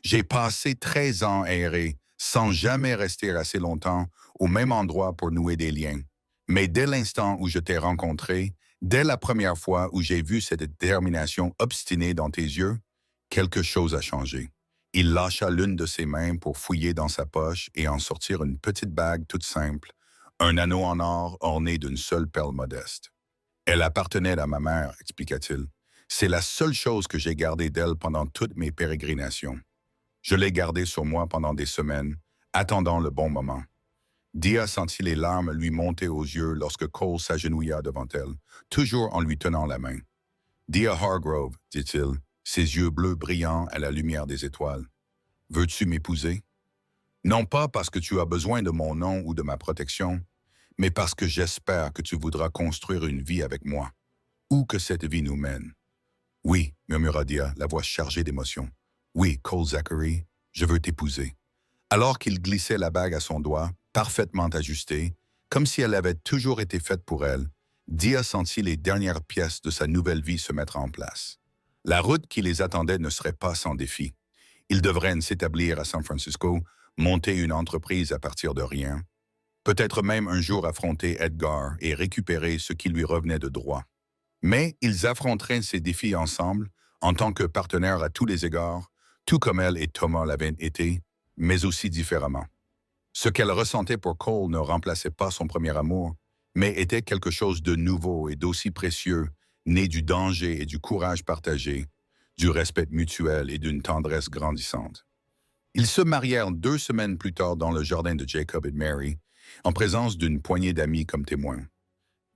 J'ai passé 13 ans à errer, sans jamais rester assez longtemps au même endroit pour nouer des liens. Mais dès l'instant où je t'ai rencontré, dès la première fois où j'ai vu cette détermination obstinée dans tes yeux, quelque chose a changé. » Il lâcha l'une de ses mains pour fouiller dans sa poche et en sortir une petite bague toute simple, un anneau en or orné d'une seule perle modeste. « Elle appartenait à ma mère, expliqua-t-il. C'est la seule chose que j'ai gardée d'elle pendant toutes mes pérégrinations. Je l'ai gardée sur moi pendant des semaines, attendant le bon moment. Dia sentit les larmes lui monter aux yeux lorsque Cole s'agenouilla devant elle, toujours en lui tenant la main. Dia Hargrove, dit-il, ses yeux bleus brillant à la lumière des étoiles. Veux-tu m'épouser? Non pas parce que tu as besoin de mon nom ou de ma protection, mais parce que j'espère que tu voudras construire une vie avec moi, où que cette vie nous mène. Oui, murmura Dia, la voix chargée d'émotion. Oui, Cole Zachary, je veux t'épouser. Alors qu'il glissait la bague à son doigt, parfaitement ajustée, comme si elle avait toujours été faite pour elle, Dia sentit les dernières pièces de sa nouvelle vie se mettre en place. La route qui les attendait ne serait pas sans défi. Ils devraient s'établir à San Francisco, monter une entreprise à partir de rien, peut-être même un jour affronter Edgar et récupérer ce qui lui revenait de droit. Mais ils affronteraient ces défis ensemble, en tant que partenaires à tous les égards, tout comme elle et Thomas l'avaient été, mais aussi différemment. Ce qu'elle ressentait pour Cole ne remplaçait pas son premier amour, mais était quelque chose de nouveau et d'aussi précieux, né du danger et du courage partagé, du respect mutuel et d'une tendresse grandissante. Ils se marièrent 2 semaines plus tard dans le jardin de Jacob et Mary, en présence d'une poignée d'amis comme témoins.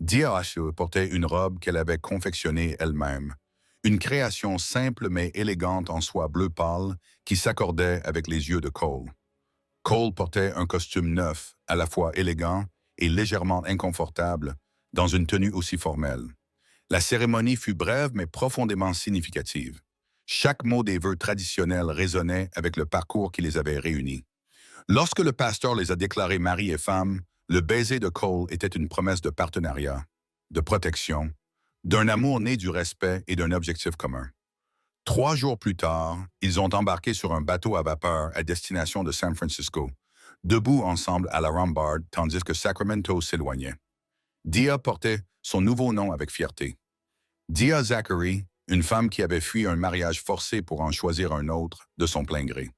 Dia Ashe portait une robe qu'elle avait confectionnée elle-même, une création simple mais élégante en soie bleu pâle qui s'accordait avec les yeux de Cole. Cole portait un costume neuf, à la fois élégant et légèrement inconfortable, dans une tenue aussi formelle. La cérémonie fut brève mais profondément significative. Chaque mot des vœux traditionnels résonnait avec le parcours qui les avait réunis. Lorsque le pasteur les a déclarés mari et femme, le baiser de Cole était une promesse de partenariat, de protection, d'un amour né du respect et d'un objectif commun. 3 jours plus tard, ils ont embarqué sur un bateau à vapeur à destination de San Francisco, debout ensemble à la rambarde tandis que Sacramento s'éloignait. Dia portait son nouveau nom avec fierté. Dia Zachary, une femme qui avait fui un mariage forcé pour en choisir un autre de son plein gré.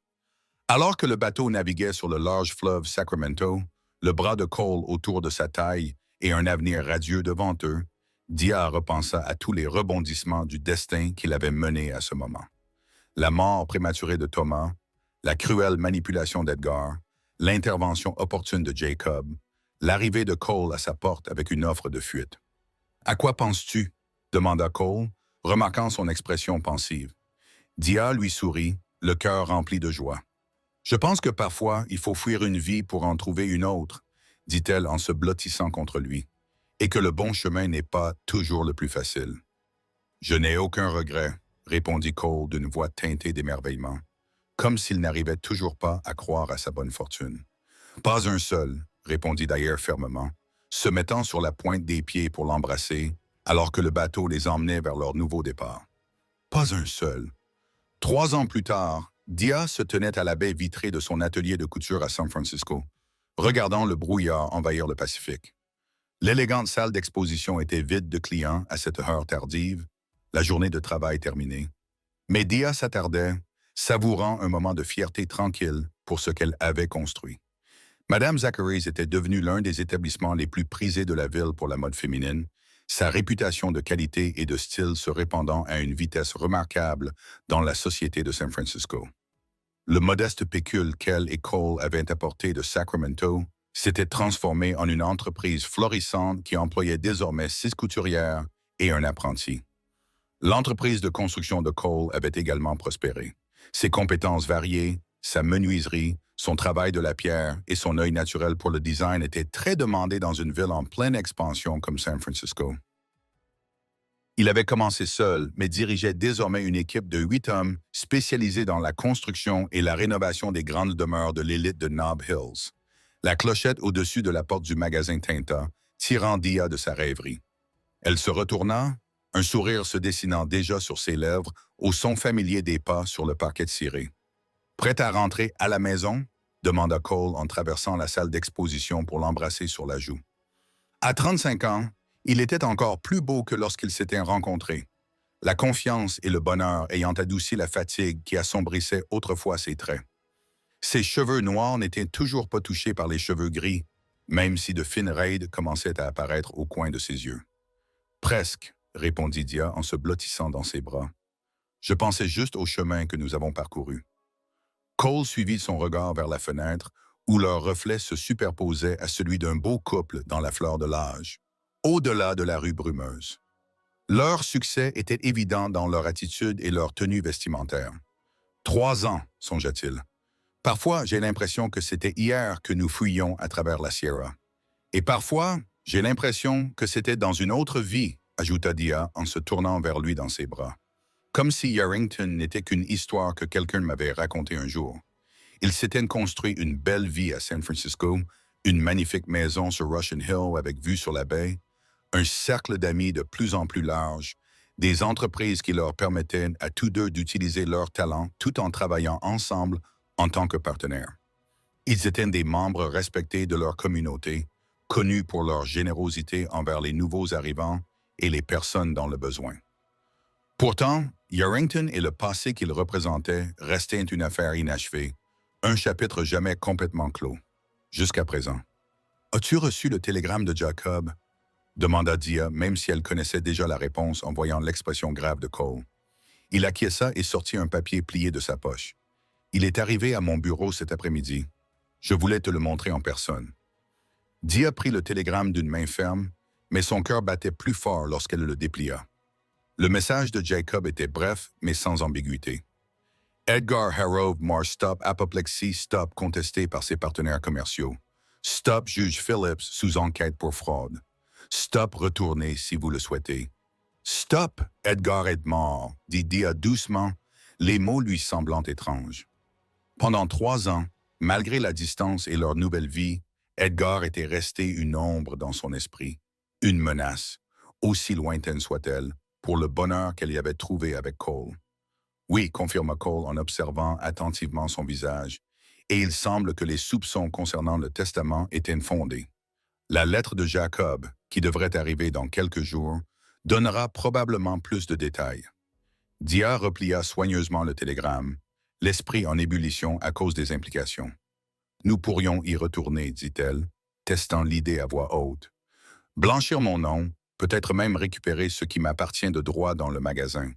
Alors que le bateau naviguait sur le large fleuve Sacramento, le bras de Cole autour de sa taille et un avenir radieux devant eux, Dia repensa à tous les rebondissements du destin qui l'avait mené à ce moment. La mort prématurée de Thomas, la cruelle manipulation d'Edgar, l'intervention opportune de Jacob, l'arrivée de Cole à sa porte avec une offre de fuite. « À quoi penses-tu » demanda Cole, remarquant son expression pensive. Dia lui sourit, le cœur rempli de joie. « Je pense que parfois, il faut fuir une vie pour en trouver une autre, dit-elle en se blottissant contre lui, et que le bon chemin n'est pas toujours le plus facile. Je n'ai aucun regret, répondit Cole d'une voix teintée d'émerveillement, comme s'il n'arrivait toujours pas à croire à sa bonne fortune. Pas un seul, répondit d'ailleurs fermement, se mettant sur la pointe des pieds pour l'embrasser, alors que le bateau les emmenait vers leur nouveau départ. Pas un seul. 3 ans plus tard, Dia se tenait à la baie vitrée de son atelier de couture à San Francisco, regardant le brouillard envahir le Pacifique. L'élégante salle d'exposition était vide de clients à cette heure tardive, la journée de travail terminée. Mais Dia s'attardait, savourant un moment de fierté tranquille pour ce qu'elle avait construit. Madame Zachary's était devenue l'un des établissements les plus prisés de la ville pour la mode féminine, sa réputation de qualité et de style se répandant à une vitesse remarquable dans la société de San Francisco. Le modeste pécule qu'elle et Cole avaient apporté de Sacramento s'était transformé en une entreprise florissante qui employait désormais 6 couturières et un apprenti. L'entreprise de construction de Cole avait également prospéré. Ses compétences variées, sa menuiserie, son travail de la pierre et son œil naturel pour le design étaient très demandés dans une ville en pleine expansion comme San Francisco. Il avait commencé seul, mais dirigeait désormais une équipe de 8 hommes spécialisés dans la construction et la rénovation des grandes demeures de l'élite de Nob Hills. La clochette au-dessus de la porte du magasin tinta, tirant Dia de sa rêverie. Elle se retourna, un sourire se dessinant déjà sur ses lèvres, au son familier des pas sur le parquet ciré. « Prête à rentrer à la maison ?» demanda Cole en traversant la salle d'exposition pour l'embrasser sur la joue. À 35 ans, il était encore plus beau que lorsqu'ils s'étaient rencontrés, la confiance et le bonheur ayant adouci la fatigue qui assombrissait autrefois ses traits. Ses cheveux noirs n'étaient toujours pas touchés par les cheveux gris, même si de fines raides commençaient à apparaître au coin de ses yeux. « Presque, » répondit Dia en se blottissant dans ses bras. « Je pensais juste au chemin que nous avons parcouru. » Cole suivit son regard vers la fenêtre, où leur reflet se superposait à celui d'un beau couple dans la fleur de l'âge, au-delà de la rue brumeuse. Leur succès était évident dans leur attitude et leur tenue vestimentaire. 3 ans, songea-t-il. Parfois, j'ai l'impression que c'était hier que nous fuyions à travers la Sierra. Et parfois, j'ai l'impression que c'était dans une autre vie, ajouta Dia en se tournant vers lui dans ses bras. Comme si Yarrington n'était qu'une histoire que quelqu'un m'avait racontée un jour. Il s'était construit une belle vie à San Francisco, une magnifique maison sur Russian Hill avec vue sur la baie, un cercle d'amis de plus en plus large, des entreprises qui leur permettaient à tous deux d'utiliser leurs talents tout en travaillant ensemble en tant que partenaires. Ils étaient des membres respectés de leur communauté, connus pour leur générosité envers les nouveaux arrivants et les personnes dans le besoin. Pourtant, Yarrington et le passé qu'il représentait restaient une affaire inachevée, un chapitre jamais complètement clos, jusqu'à présent. « As-tu reçu le télégramme de Jacob ?» demanda Dia, même si elle connaissait déjà la réponse en voyant l'expression grave de Cole. Il acquiesça et sortit un papier plié de sa poche. « Il est arrivé à mon bureau cet après-midi. Je voulais te le montrer en personne. » Dia prit le télégramme d'une main ferme, mais son cœur battait plus fort lorsqu'elle le déplia. Le message de Jacob était bref, mais sans ambiguïté. Edgar Harrove Moore stop apoplexie stop contesté par ses partenaires commerciaux. Stop juge Phillips sous enquête pour fraude. Stop retourner si vous le souhaitez. Stop Edgar est mort, dit Dia doucement, les mots lui semblant étranges. Pendant 3 ans, malgré la distance et leur nouvelle vie, Edgar était resté une ombre dans son esprit, une menace, aussi lointaine soit-elle, pour le bonheur qu'elle y avait trouvé avec Cole. Oui, confirma Cole en observant attentivement son visage, et il semble que les soupçons concernant le testament étaient fondés. La lettre de Jacob, qui devrait arriver dans quelques jours, donnera probablement plus de détails. Dia replia soigneusement le télégramme, l'esprit en ébullition à cause des implications. « Nous pourrions y retourner, dit-elle, testant l'idée à voix haute. Blanchir mon nom, peut-être même récupérer ce qui m'appartient de droit dans le magasin.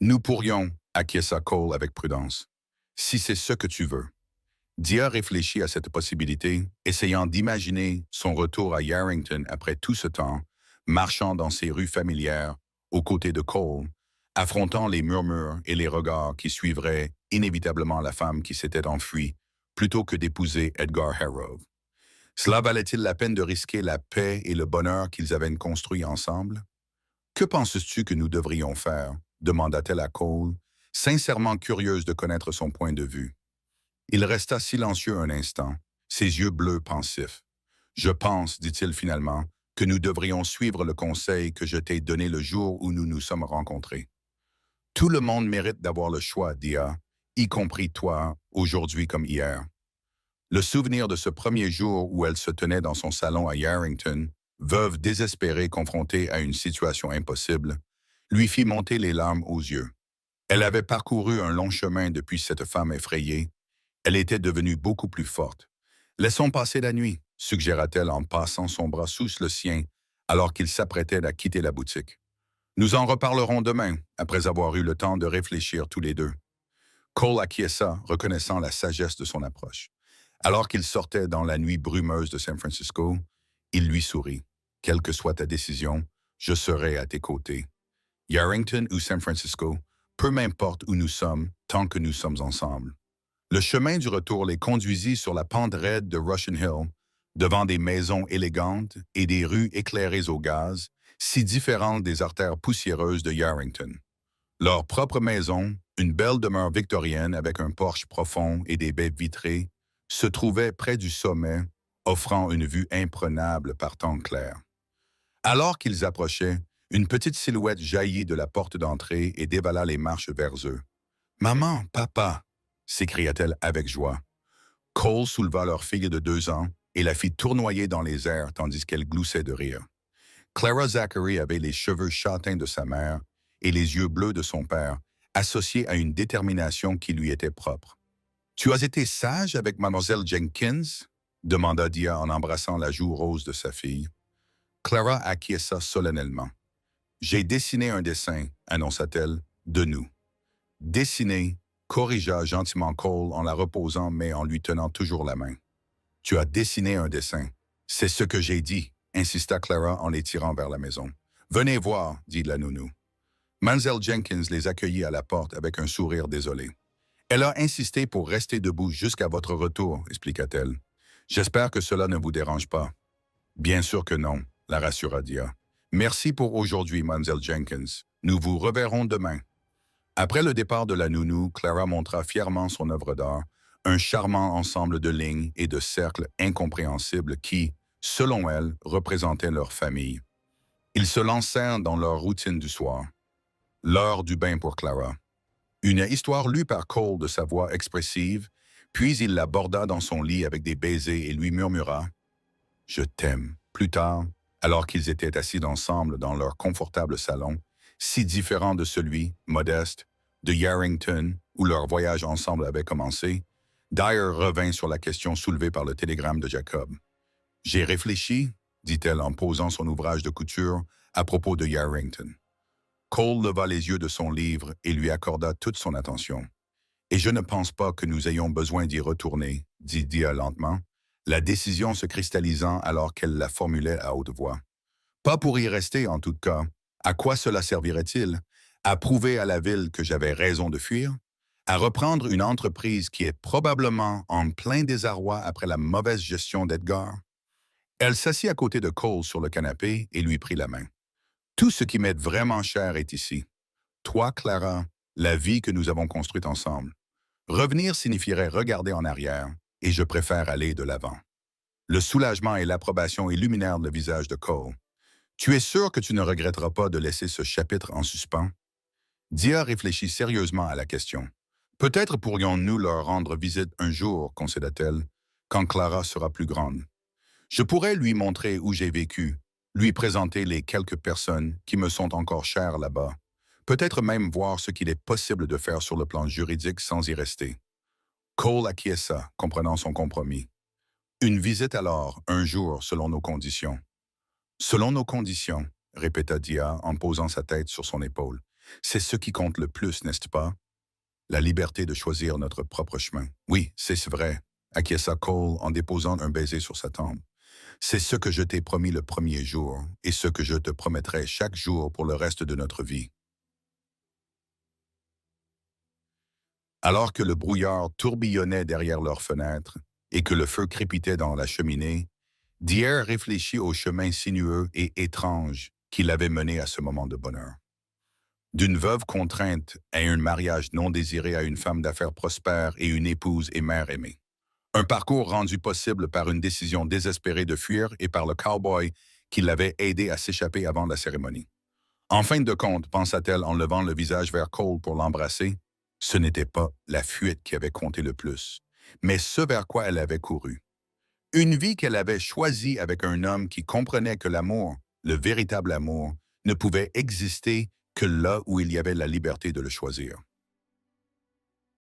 Nous pourrions, acquiesça Cole avec prudence, si c'est ce que tu veux. » Dia réfléchit à cette possibilité, essayant d'imaginer son retour à Yarrington après tout ce temps, marchant dans ses rues familières, aux côtés de Cole, affrontant les murmures et les regards qui suivraient inévitablement la femme qui s'était enfuie, plutôt que d'épouser Edgar Harrove. Cela valait-il la peine de risquer la paix et le bonheur qu'ils avaient construits ensemble? « Que penses-tu que nous devrions faire? » demanda-t-elle à Cole, sincèrement curieuse de connaître son point de vue. Il resta silencieux un instant, ses yeux bleus pensifs. « Je pense, dit-il finalement, que nous devrions suivre le conseil que je t'ai donné le jour où nous nous sommes rencontrés. Tout le monde mérite d'avoir le choix, Dia, y compris toi, aujourd'hui comme hier. » Le souvenir de ce premier jour où elle se tenait dans son salon à Yarrington, veuve désespérée confrontée à une situation impossible, lui fit monter les larmes aux yeux. Elle avait parcouru un long chemin depuis cette femme effrayée. Elle était devenue beaucoup plus forte. « Laissons passer la nuit, » suggéra-t-elle en passant son bras sous le sien alors qu'il s'apprêtait à quitter la boutique. « Nous en reparlerons demain, après avoir eu le temps de réfléchir tous les deux. » Cole acquiesça, reconnaissant la sagesse de son approche. Alors qu'il sortait dans la nuit brumeuse de San Francisco, il lui sourit. « Quelle que soit ta décision, je serai à tes côtés. Yarrington ou San Francisco, peu m'importe où nous sommes, tant que nous sommes ensemble. » Le chemin du retour les conduisit sur la pente raide de Russian Hill, devant des maisons élégantes et des rues éclairées au gaz, si différentes des artères poussiéreuses de Yarrington. Leur propre maison, une belle demeure victorienne avec un porche profond et des baies vitrées, se trouvait près du sommet, offrant une vue imprenable par temps clair. Alors qu'ils approchaient, une petite silhouette jaillit de la porte d'entrée et dévala les marches vers eux. « Maman, papa !» s'écria-t-elle avec joie. Cole souleva leur fille de 2 ans et la fit tournoyer dans les airs tandis qu'elle gloussait de rire. Clara Zachary avait les cheveux châtains de sa mère et les yeux bleus de son père, associés à une détermination qui lui était propre. « Tu as été sage avec Mademoiselle Jenkins ?» demanda Dia en embrassant la joue rose de sa fille. Clara acquiesça solennellement. « J'ai dessiné un dessin, » annonça-t-elle, « de nous. » « Dessiné » corrigea gentiment Cole en la reposant mais en lui tenant toujours la main. Tu as dessiné un dessin. C'est ce que j'ai dit, insista Clara en les tirant vers la maison. Venez voir, dit la nounou. Mademoiselle Jenkins les accueillit à la porte avec un sourire désolé. Elle a insisté pour rester debout jusqu'à votre retour, expliqua-t-elle. J'espère que cela ne vous dérange pas. Bien sûr que non, la rassura Dia. Merci pour aujourd'hui, Mademoiselle Jenkins. Nous vous reverrons demain. Après le départ de la nounou, Clara montra fièrement son œuvre d'art, un charmant ensemble de lignes et de cercles incompréhensibles qui, selon elle, représentaient leur famille. Ils se lancèrent dans leur routine du soir. L'heure du bain pour Clara. Une histoire lue par Cole de sa voix expressive, puis il l'aborda dans son lit avec des baisers et lui murmura « Je t'aime ». Plus tard, alors qu'ils étaient assis ensemble dans leur confortable salon, si différent de celui, modeste, de Yarrington, où leur voyage ensemble avait commencé, Dyer revint sur la question soulevée par le télégramme de Jacob. « J'ai réfléchi, dit-elle en posant son ouvrage de couture à propos de Yarrington. Cole leva les yeux de son livre et lui accorda toute son attention. « Et je ne pense pas que nous ayons besoin d'y retourner, dit Dia lentement, la décision se cristallisant alors qu'elle la formulait à haute voix. Pas pour y rester, en tout cas. À quoi cela servirait-il? À prouver à la ville que j'avais raison de fuir? À reprendre une entreprise qui est probablement en plein désarroi après la mauvaise gestion d'Edgar? » Elle s'assit à côté de Cole sur le canapé et lui prit la main. « Tout ce qui m'est vraiment cher est ici. Toi, Clara, la vie que nous avons construite ensemble. Revenir signifierait regarder en arrière, et je préfère aller de l'avant. » Le soulagement et l'approbation illuminèrent le visage de Cole. « Tu es sûr que tu ne regretteras pas de laisser ce chapitre en suspens? » Dia réfléchit sérieusement à la question. « Peut-être pourrions-nous leur rendre visite un jour, concéda-t-elle, quand Clara sera plus grande. Je pourrais lui montrer où j'ai vécu, lui présenter les quelques personnes qui me sont encore chères là-bas, peut-être même voir ce qu'il est possible de faire sur le plan juridique sans y rester. » Cole acquiesça, comprenant son compromis. « Une visite alors, un jour, selon nos conditions. »« Selon nos conditions, » répéta Dia en posant sa tête sur son épaule. « C'est ce qui compte le plus, n'est-ce pas? La liberté de choisir notre propre chemin. »« Oui, c'est vrai, » acquiesça Cole en déposant un baiser sur sa tempe. « C'est ce que je t'ai promis le premier jour et ce que je te promettrai chaque jour pour le reste de notre vie. » Alors que le brouillard tourbillonnait derrière leurs fenêtres et que le feu crépitait dans la cheminée, Dia réfléchit au chemin sinueux et étrange qui l'avait mené à ce moment de bonheur. D'une veuve contrainte à un mariage non désiré à une femme d'affaires prospère et une épouse et mère aimée. Un parcours rendu possible par une décision désespérée de fuir et par le cow-boy qui l'avait aidé à s'échapper avant la cérémonie. En fin de compte, pensa-t-elle en levant le visage vers Cole pour l'embrasser, ce n'était pas la fuite qui avait compté le plus, mais ce vers quoi elle avait couru. Une vie qu'elle avait choisie avec un homme qui comprenait que l'amour, le véritable amour, ne pouvait exister que là où il y avait la liberté de le choisir.